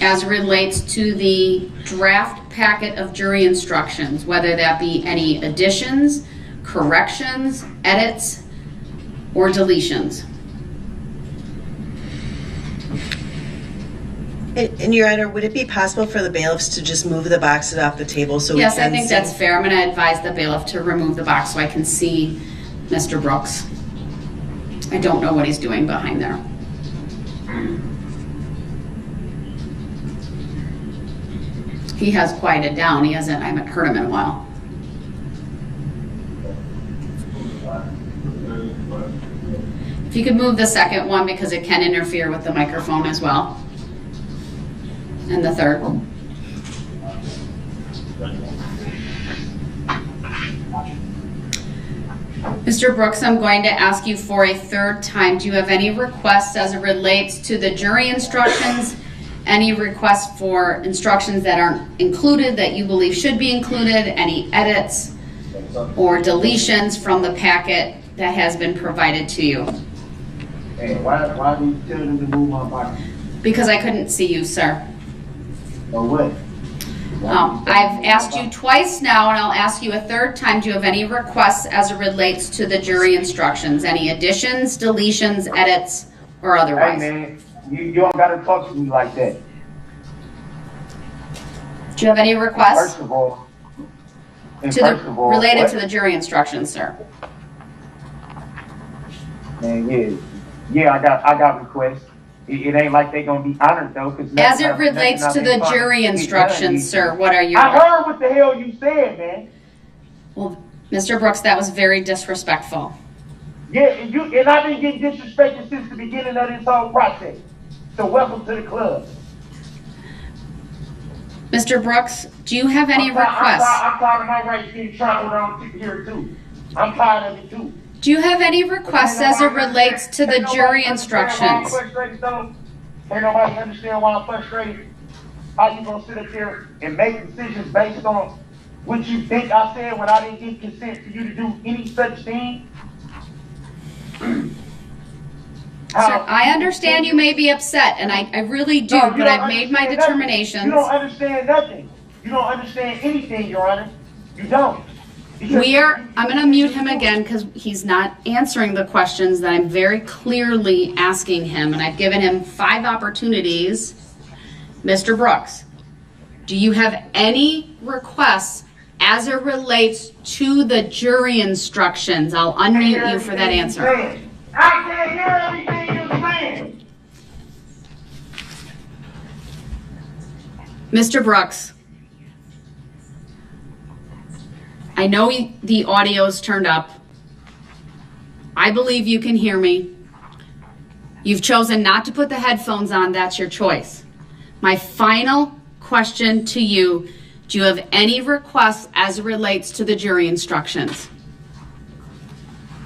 as it relates to the draft packet of jury instructions, whether that be any additions, corrections, edits, or deletions? And Your Honor, would it be possible for the bailiffs to just move the boxes off the table so Yes, we can I think see? that's fair. I'm going to advise the bailiff to remove the box so I can see Mr. Brooks. I don't know what he's doing behind there. He has quieted down. I haven't heard him in a while. If you could move the second one because it can interfere with the microphone as well. And the third. Mr. Brooks, I'm going to ask you for a third time. Do you have any requests as it relates to the jury instructions? Any requests for instructions that aren't included that you believe should be included? Any edits or deletions from the packet that has been provided to you? Hey, why do you tell them to move my box? Because I couldn't see you, sir. Or what? I've asked you twice now, and I'll ask you a third time. Do you have any requests as it relates to the jury instructions? Any additions, deletions, edits, or otherwise? Hey, man, you don't got to talk to me like that. Do you have any requests First of all, related what? to the jury instructions, sir? Man, yeah, I got requests. It ain't like they gonna be honored though, because As it relates to the jury instructions, sir, what are your? I heard what the hell you said, man. Well, Mr. Brooks, that was very disrespectful. Yeah, and I've been getting disrespected since the beginning of this whole process. So welcome to the club. Mr. Brooks, do you have any requests? I'm tired of my rights being trampled on here too. I'm tired of it too. Do you have any requests as it relates to the jury instructions? Ain't nobody understand why I'm frustrated. How you gonna sit up there and make decisions based on what you think I said when I didn't get consent for you to do any such thing? Sir, I understand you may be upset, and I really do, No, but I've made my determinations. You don't understand nothing. You don't understand anything, Your Honor. You don't. I'm going to mute him again because he's not answering the questions that I'm very clearly asking him, and I've given him 5 opportunities. Mr. Brooks, do you have any requests as it relates to the jury instructions? I'll unmute you for that answer. I can't hear everything you're saying. Mr. Brooks, I know the audio is turned up. I believe you can hear me. You've chosen not to put the headphones on, that's your choice. My final question to you, do you have any requests as it relates to the jury instructions?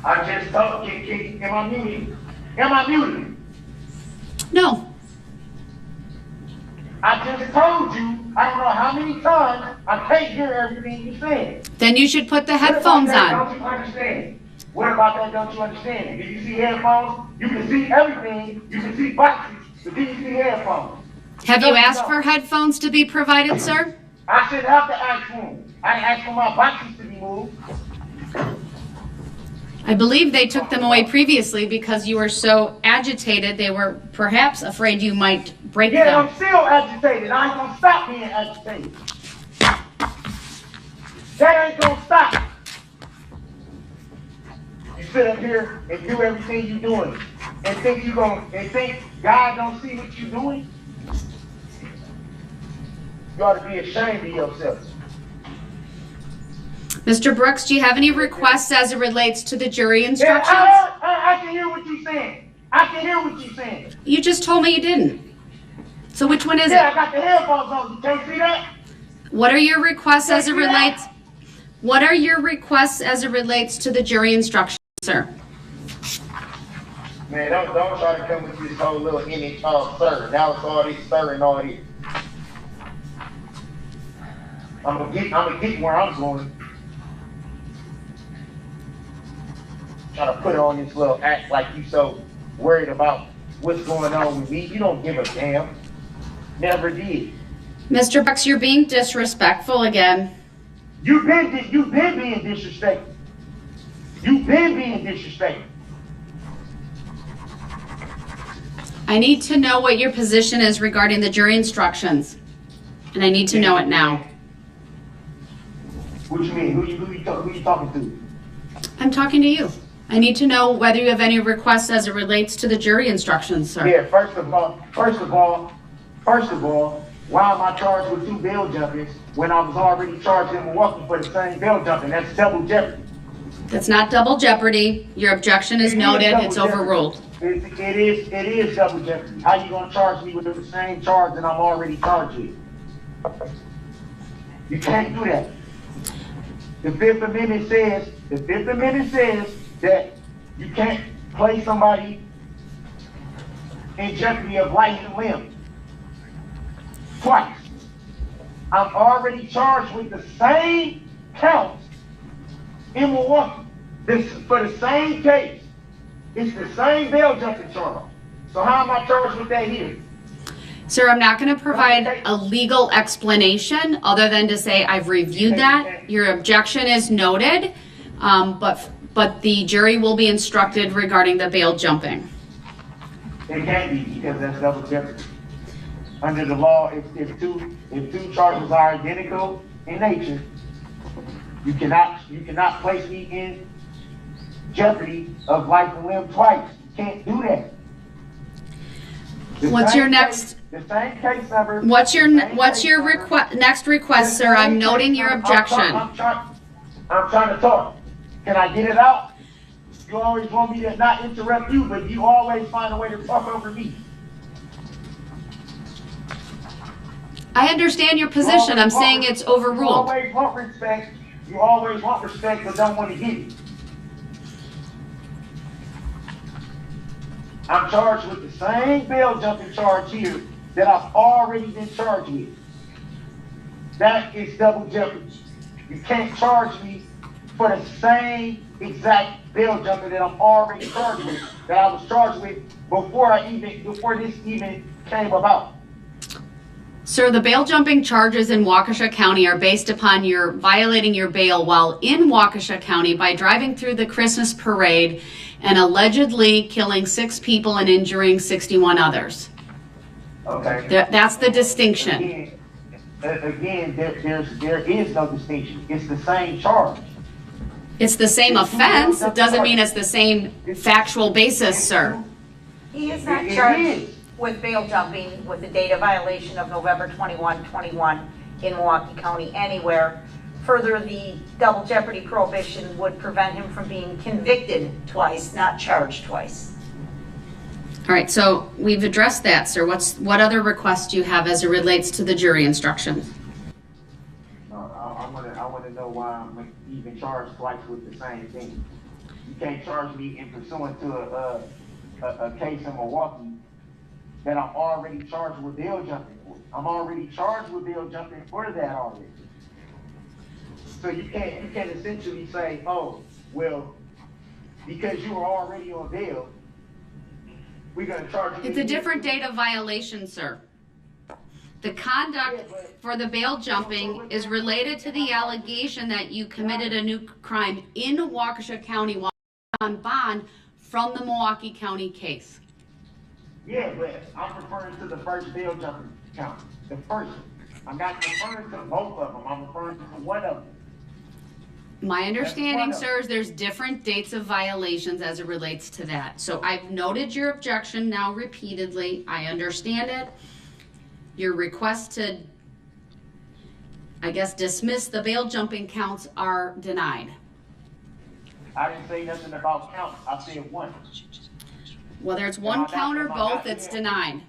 I just told you, am I muted? Am I muted? No. I just told you, I don't know how many times, I can't hear everything you said. Then you should put the headphones What about that, on. don't you understand? What about that, don't you understand? Did you see headphones? You can see everything, you can see boxes, but did you see headphones? Have you asked for headphones to be provided, sir? I shouldn't have to ask for them. I didn't ask for my boxes to be moved. I believe they took them away previously because you were so agitated, they were perhaps afraid you might break Yeah, them. I'm still agitated. I ain't gonna stop being agitated. That ain't gonna stop. You sit up here and do everything you doing and think God don't see what you doing? You ought to be ashamed of yourself. Mr. Brooks, do you have any requests as it relates to the jury instructions? Yeah, I can hear what you're saying. I can hear what you're saying. You just told me you didn't. So which one is Yeah, I it? got the headphones on. You can't see that? What are your requests as it Can't see that? relates? What are your requests as it relates to the jury instructions, sir? Man, don't try to come with this whole little image of sir. Now it's all this sir and all this. I'm gonna get where I'm going. Try to put on this little act like you so worried about what's going on with me. You don't give a damn. Never did. Mr. Brooks, you're being disrespectful again. You've been being disrespectful. You've been being disrespectful. I need to know what your position is regarding the jury instructions. And I need to know it now. What you mean? Who you talking to? I'm talking to you. I need to know whether you have any requests as it relates to the jury instructions, sir. Yeah, first of all, why am I charged with 2 bail jumpings when I was already charged in Milwaukee for the same bail jumping? That's double jeopardy. That's not double jeopardy. Your objection is noted. It's double overruled. It is double jeopardy. How you gonna charge me with the same charge that I'm already charged with? You can't do that. The Fifth Amendment says that you can't place somebody in jeopardy of life and limb. Twice. I'm already charged with the same count in Milwaukee. For the same case. It's the same bail jumping charge. So how am I charged with that here? Sir, I'm not going to provide a legal explanation other than to say I've reviewed that. Your objection is noted, but the jury will be instructed regarding the bail jumping. It can't be because that's double jeopardy. Under the law, if two charges are identical in nature, you cannot place me in jeopardy of life and limb twice. You can't do that. What's your next? The same case number. What's your next request, sir? I'm noting your objection. I'm trying to talk. Can I get it out? You always want me to not interrupt you, but you always find a way to talk over me. I understand your position. I'm saying it's overruled. You always want respect, but don't want to give it. I'm charged with the same bail jumping charge here that I've already been charged with. That is double jeopardy. You can't charge me for the same exact bail jumping that I'm already charged with, that I was charged with before this even came about. Sir, the bail jumping charges in Waukesha County are based upon your violating your bail while in Waukesha County by driving through the Christmas parade and allegedly killing 6 people and injuring 61 others. Okay. That's the distinction. Again, there is no distinction. It's the same charge. It's the same offense. It doesn't mean it's the same factual basis, sir. He is not charged with bail jumping with the data violation of November 21 in Milwaukee County anywhere. Further, the double jeopardy prohibition would prevent him from being convicted twice, not charged twice. All right, so we've addressed that, sir. What other requests do you have as it relates to the jury instructions? I want to know why I'm even charged twice with the same thing. You can't charge me in pursuant to a case in Milwaukee that I'm already charged with bail jumping for. I'm already charged with bail jumping for that already. So you can't essentially say, oh, well, because you were already on bail, we're going to charge you. It's a different date of violation, sir. The conduct for the bail jumping is related to the allegation that you committed a new crime in Waukesha County while on bond from the Milwaukee County case. Yeah, but I'm referring to the first bail jumping count. The first. I'm not referring to both of them. I'm referring to one of them. My understanding, sir, is there's different dates of violations as it relates to that. So I've noted your objection now repeatedly. I understand it. Your request to, I guess, dismiss the bail jumping counts are denied. I didn't say nothing about counts. I said one. Whether it's one count or both, it's denied.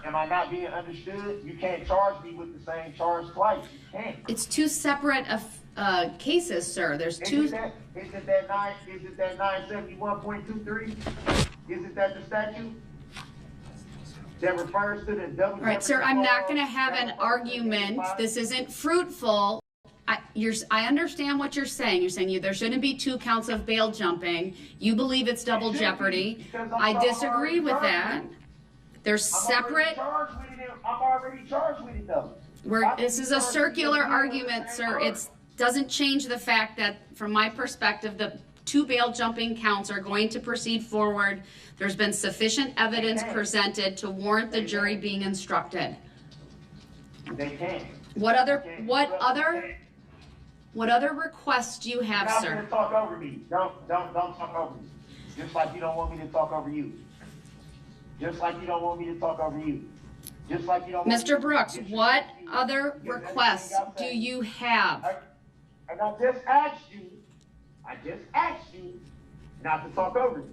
Am I not being understood? You can't charge me with the same charge twice. You can't. It's two separate cases, sir. There's two. Isn't that 971.23? Isn't that the statute that refers to the double? All right, sir, I'm not going to have an argument. This isn't fruitful. I understand what you're saying. You're saying there shouldn't be two counts of bail jumping. You believe it's double jeopardy. I disagree with that. There's separate. I'm already charged with it, though. This is a circular argument, sir. It doesn't change the fact that, from my perspective, the two bail jumping counts are going to proceed forward. There's been sufficient evidence presented to warrant the jury being instructed. They can't. What other requests do you have, You're sir? not gonna talk over me. Don't talk over me. Just like you don't want me to talk over you. Just like you don't want me to talk over you. Just like you don't want Mr. Brooks, what other requests do you have? And I just asked you not to talk over me.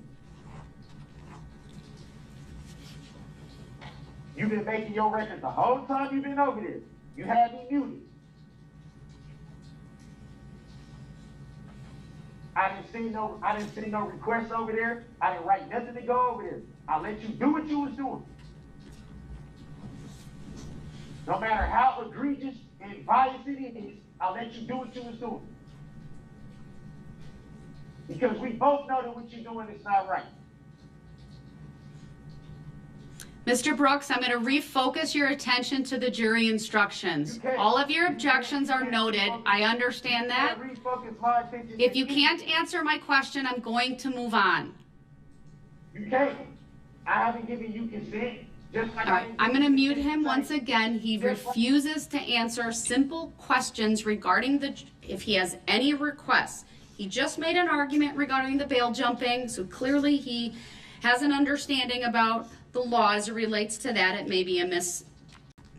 You've been making your record the whole time you've been over there. You had me muted. I didn't see no requests over there. I didn't write nothing to go over there. I let you do what you was doing. No matter how egregious and biased it is, I let you do what you was doing. Because we both know that what you're doing is not right. Mr. Brooks, I'm going to refocus your attention to the jury instructions. All of your objections are noted. I understand that. If you can't answer my question, I'm going to move on. You can't. I haven't given you consent. Just like All right, I'm going to mute him once again. He refuses to answer simple questions regarding if he has any requests. He just made an argument regarding the bail jumping, so clearly he has an understanding about the law as it relates to that. It may be a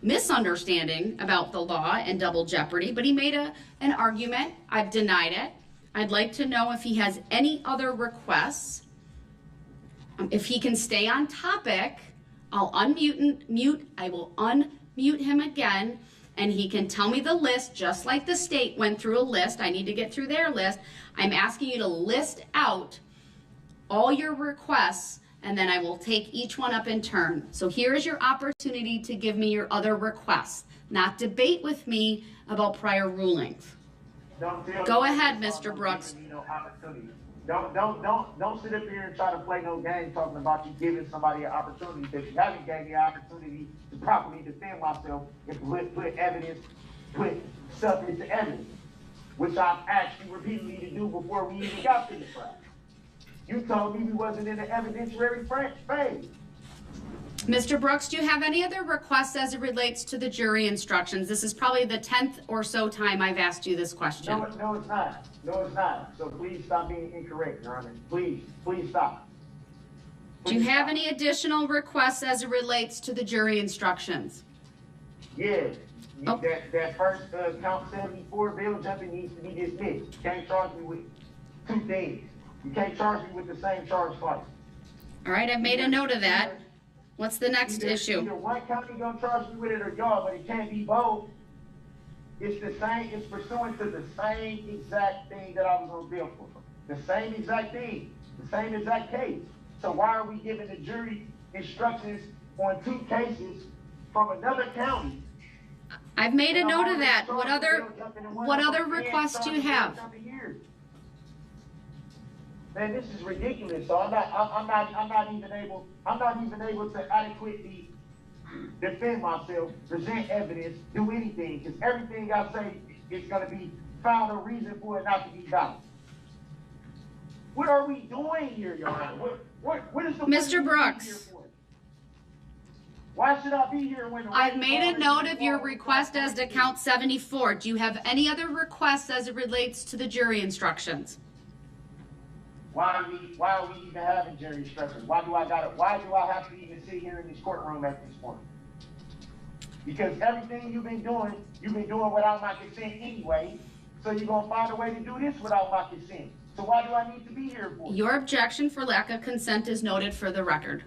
misunderstanding about the law and double jeopardy, but he made an argument. I've denied it. I'd like to know if he has any other requests. If he can stay on topic, I'll I will unmute him again, and he can tell me the list, just like the state went through a list. I need to get through their list. I'm asking you to list out all your requests, and then I will take each one up in turn. So here is your opportunity to give me your other requests, not debate with me about prior rulings. Go ahead, Mr. Brooks. Don't sit up here and try to play no game talking about you giving somebody an opportunity, because you haven't gave me an opportunity to properly defend myself and put stuff into evidence, which I've asked you repeatedly to do before we even got to the trial. You told me we wasn't in the evidentiary phase. Mr. Brooks, do you have any other requests as it relates to the jury instructions? This is probably the 10th or so time I've asked you this question. No, it's not. No, it's not. So please stop being incorrect, Your Honor. Please stop. Do you have any additional requests as it relates to the jury instructions? Yeah. That first count 74 bail jumping needs to be dismissed. You can't charge me with two things. You can't charge me with the same charge twice. All right, I've made a note of that. What's the next issue? Either one county gonna charge me with it or y'all, but it can't be both. It's the same, it's pursuant to the same exact thing that I was on bill for. The same exact thing, the same exact case. So why are we giving the jury instructions on 2 cases from another county? I've made a note of that. What other requests do you have? Man, this is ridiculous. So I'm not even able to adequately defend myself, present evidence, do anything, because everything I say is gonna be found a reason for it not to be done. What are we doing here, Your Honor? What is the Mr. Brooks. Why should I be here when I've made a note of your request as to count 74. Do you have any other requests as it relates to the jury instructions? Why are we even having jury instructions? Why do I have to even sit here in this courtroom at this point? Because everything you've been doing without my consent anyway. So you're gonna find a way to do this without my consent. So why do I need to be here for? Your objection for lack of consent is noted for the record.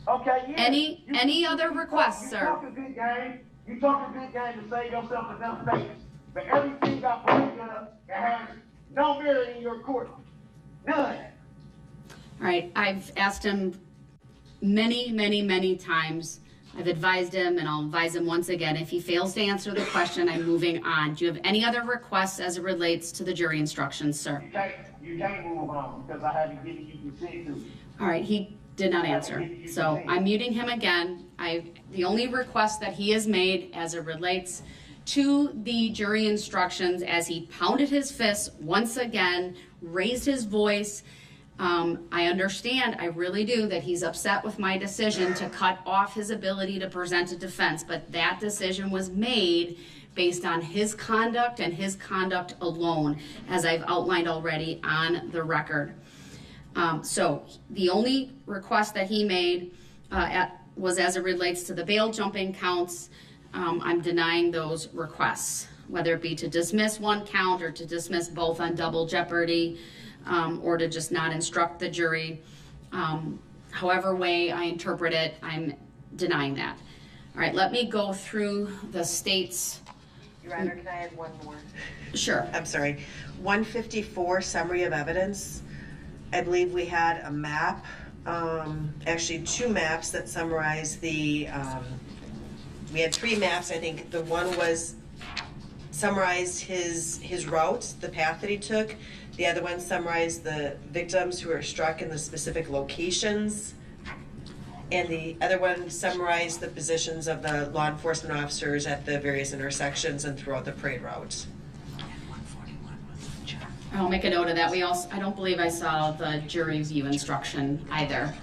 Okay, yeah. Any other requests, sir? You talk a good game. You talk a good game to save yourself enough space. But everything I bring up that has no merit in your court. None. All right, I've asked him many times. I've advised him, and I'll advise him once again. If he fails to answer the question, I'm moving on. Do you have any other requests as it relates to the jury instructions, sir? You can't move on because I haven't given you consent to. All right, he did not answer. So I'm muting him again. The only request that he has made as it relates to the jury instructions, as he pounded his fist once again, raised his voice. I understand, I really do, that he's upset with my decision to cut off his ability to present a defense, but that decision was made based on his conduct and his conduct alone, as I've outlined already on the record. So the only request that he made was as it relates to the bail jumping counts. I'm denying those requests, whether it be to dismiss one count or to dismiss both on double jeopardy, or to just not instruct the jury. However way I interpret it, I'm denying that. All right, let me go through the state's. Your Honor, can I add one more? Sure. I'm sorry. 154, summary of evidence. I believe we had a map, actually 2 maps that summarize the, we had 3 maps. I think the one was summarized his route, the path that he took. The other one summarized the victims who were struck in the specific locations. And the other one summarized the positions of the law enforcement officers at the various intersections and throughout the parade route. I'll make a note of that. I don't believe I saw the jury view instruction either.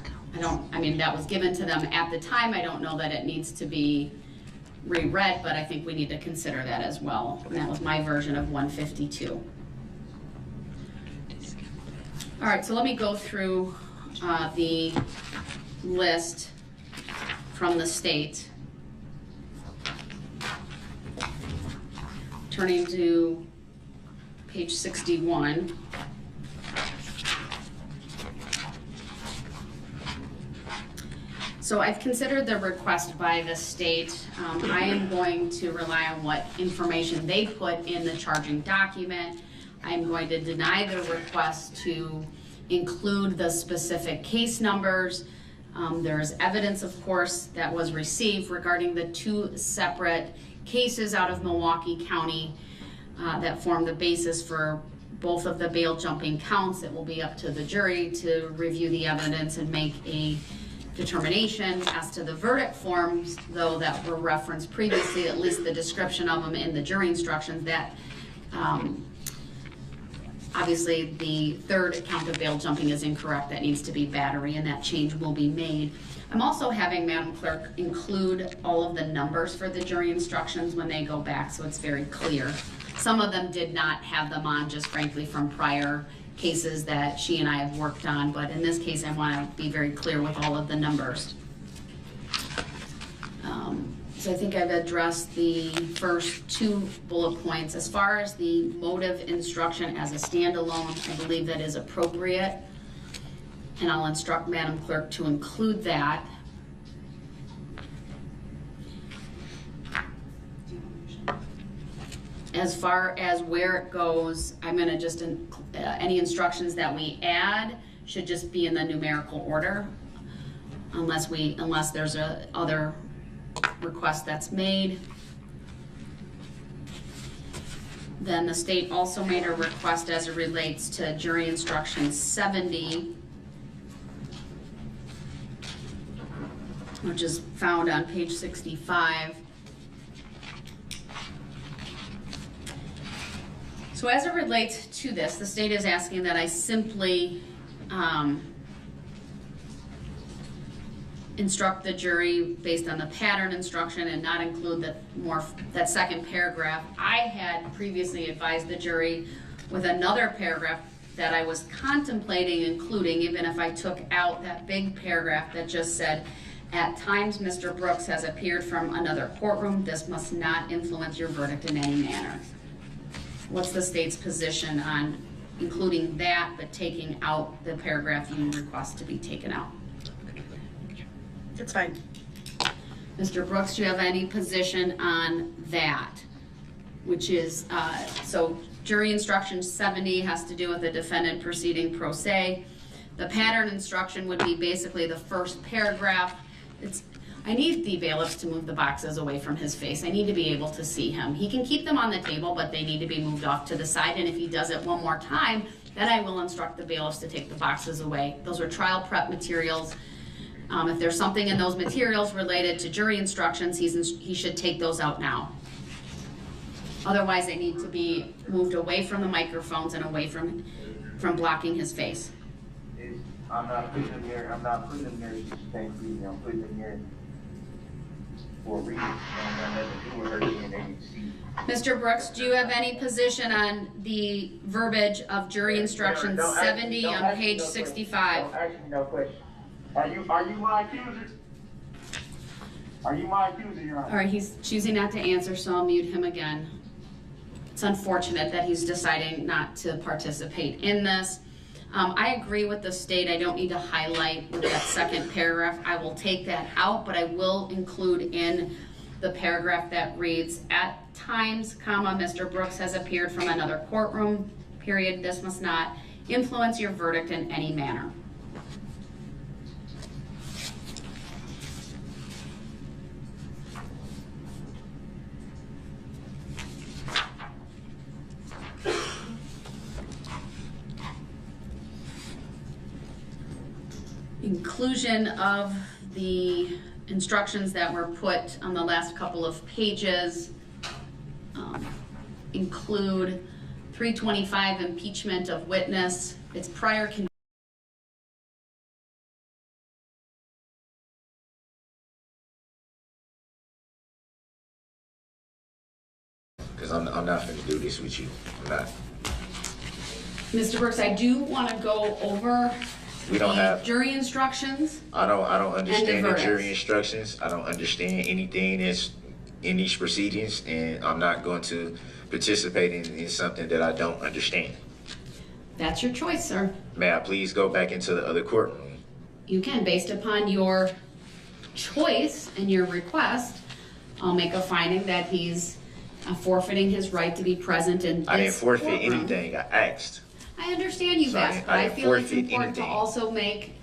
I mean, that was given to them at the time. I don't know that it needs to be reread, but I think we need to consider that as well. And that was my version of 152. All right, so let me go through the list from the state. Turning to page 61. So I've considered the request by the state. I am going to rely on what information they put in the charging document. I'm going to deny the request to include the specific case numbers. There's evidence, of course, that was received regarding the 2 separate cases out of Milwaukee County that form the basis for both of the bail jumping counts. It will be up to the jury to review the evidence and make a determination as to the verdict forms, though, that were referenced previously, at least the description of them in the jury instructions. That obviously the 3rd count of bail jumping is incorrect. That needs to be battery, and that change will be made. I'm also having Madam Clerk include all of the numbers for the jury instructions when they go back, so it's very clear. Some of them did not have them on, just frankly from prior cases that she and I have worked on, but in this case I want to be very clear with all of the numbers. So I think I've addressed the first 2 bullet points. As far as the motive instruction as a standalone, I believe that is appropriate. and I'll instruct Madam Clerk to include that. As far as where it goes, I'm gonna just, any instructions that we add should just be in the numerical order, unless there's a other request that's made. Then the state also made a request as it relates to jury instruction 70, which is found on page 65. So as it relates to this, the state is asking that I simply instruct the jury based on the pattern instruction and not include that second paragraph. I had previously advised the jury with another paragraph that I was contemplating including, even if I took out that big paragraph that just said, at times Mr. Brooks has appeared from another courtroom. This must not influence your verdict in any manner. What's the state's position on including that, but taking out the paragraph you request to be taken out? That's fine. Mr. Brooks, do you have any position on that? Which is, so jury instruction 70 has to do with the defendant proceeding pro se. The pattern instruction would be basically the first paragraph. I need the bailiffs to move the boxes away from his face. I need to be able to see him. He can keep them on the table, but they need to be moved off to the side. And if he does it one more time, then I will instruct the bailiffs to take the boxes away. Those are trial prep materials. If there's something in those materials related to jury instructions, he should take those out now. Otherwise, they need to be moved away from the microphones and away from blocking his face. I'm not putting them here. I'm not putting them here to thank you. I'm putting them here for a reason. I'm nothing to do with her being able to see. Mr. Brooks, do you have any position on the verbiage of jury instruction 70 on page 65? Don't ask me no question. Are you my accuser? Are you my accuser, Your Honor? All right, he's choosing not to answer, so I'll mute him again. It's unfortunate that he's deciding not to participate in this. I agree with the state. I don't need to highlight that second paragraph. I will take that out, but I will include in the paragraph that reads, at times, comma, Mr. Brooks has appeared from another courtroom, period. This must not influence your verdict in any manner. Inclusion of the instructions that were put on the last couple of pages include 325 impeachment of witness. Its prior Because I'm not going to do this with you. I'm not. Mr. Brooks, I do want to go over We don't have jury instructions. I don't understand the verdicts. jury instructions. I don't understand anything that's in these proceedings, and I'm not going to participate in something that I don't understand. That's your choice, sir. May I please go back into the other courtroom? You can, based upon your choice and your request, I'll make a finding that he's forfeiting his right to be present in this I didn't forfeit courtroom. anything. I asked. I understand you've So asked, but I didn't feel it's forfeit important to anything. also make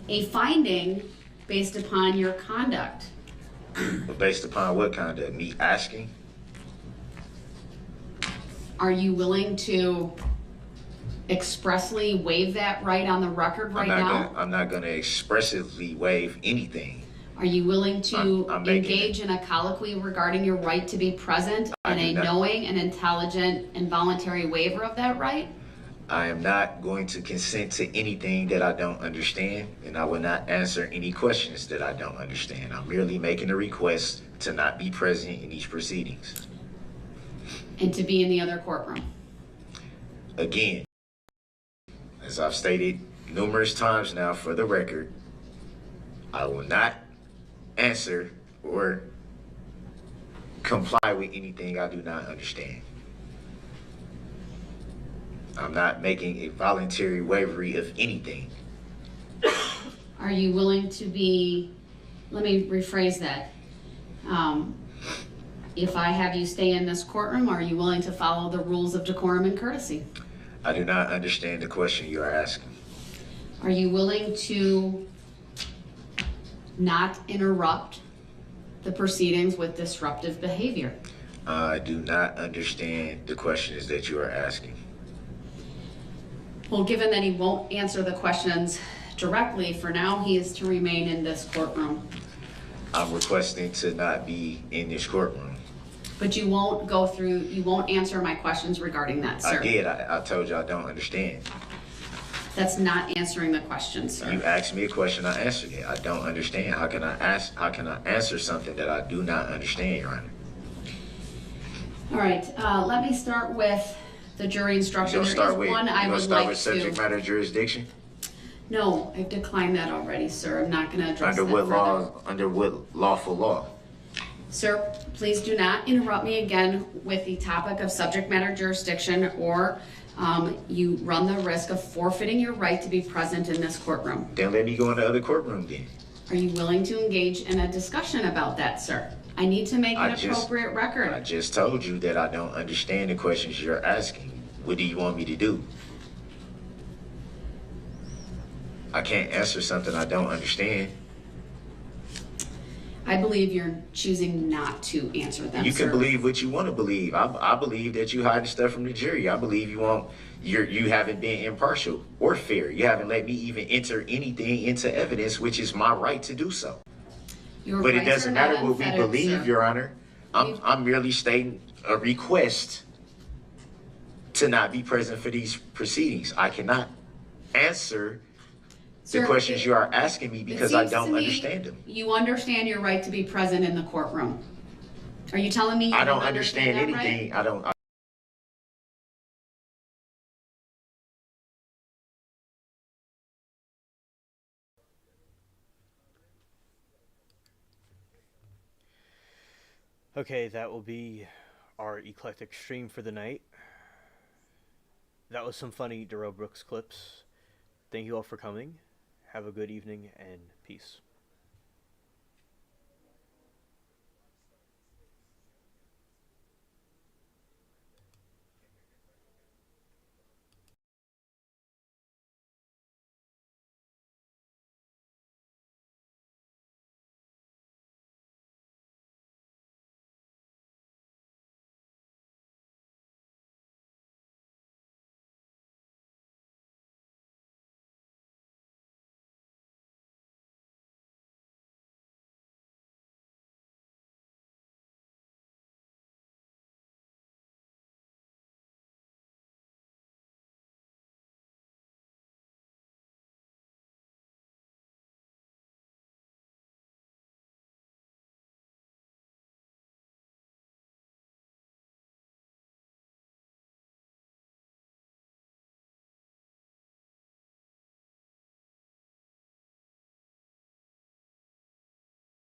a finding based upon your conduct. But based upon what conduct? Me asking? Are you willing to expressly waive that right on the record right now? I'm not gonna expressively waive anything. Are you willing to I'm making engage in a colloquy regarding your right to be present I and do a not. knowing and intelligent and voluntary waiver of that right? I am not going to consent to anything that I don't understand, and I will not answer any questions that I don't understand. I'm merely making a request to not be present in these proceedings. And to be in the other courtroom? Again, as I've stated numerous times now for the record, I will not answer or comply with anything I do not understand. I'm not making a voluntary waivery of anything. Are you willing to be, let me rephrase that. If I have you stay in this courtroom, are you willing to follow the rules of decorum and courtesy? I do not understand the question you are asking. Are you willing to not interrupt the proceedings with disruptive behavior? I do not understand the questions that you are asking. Well, given that he won't answer the questions directly, for now he is to remain in this courtroom. I'm requesting to not be in this courtroom. But you won't answer my questions regarding that, sir. I did. I told you I don't understand. That's not answering the question, sir. You asked me a question, I answered it. I don't understand. How can I answer something that I do not understand, Your Honor? All right, let me start with the jury instruction. You There gonna is one I would start like with subject to. matter jurisdiction? No, I've declined that already, sir. I'm not going to address Under that what further. law? Under what lawful law? Sir, please do not interrupt me again with the topic of subject matter jurisdiction, or you run the risk of forfeiting your right to be present in this courtroom. Then let me go in the other courtroom then. Are you willing to engage in a discussion about that, sir? I need to make an appropriate record. I just told you that I don't understand the questions you're asking. What do you want me to do? I can't answer something I don't understand. I believe you're choosing not to answer them, You can sir. believe what you want to believe. I believe that you hiding stuff from the jury. I believe you haven't been impartial or fair. You haven't let me even enter anything into evidence, which is my right to do so. But it doesn't matter what we believe, Your Honor. I'm merely stating a request to not be present for these proceedings. I cannot answer the Sir, questions you are asking me because I don't understand them. You understand your right to be present in the courtroom. Are you telling me you I don't understand that right? anything. I don't. Okay, that will be our eclectic stream for the night. That was some funny Darrell Brooks clips. Thank you all for coming. Have a good evening and peace.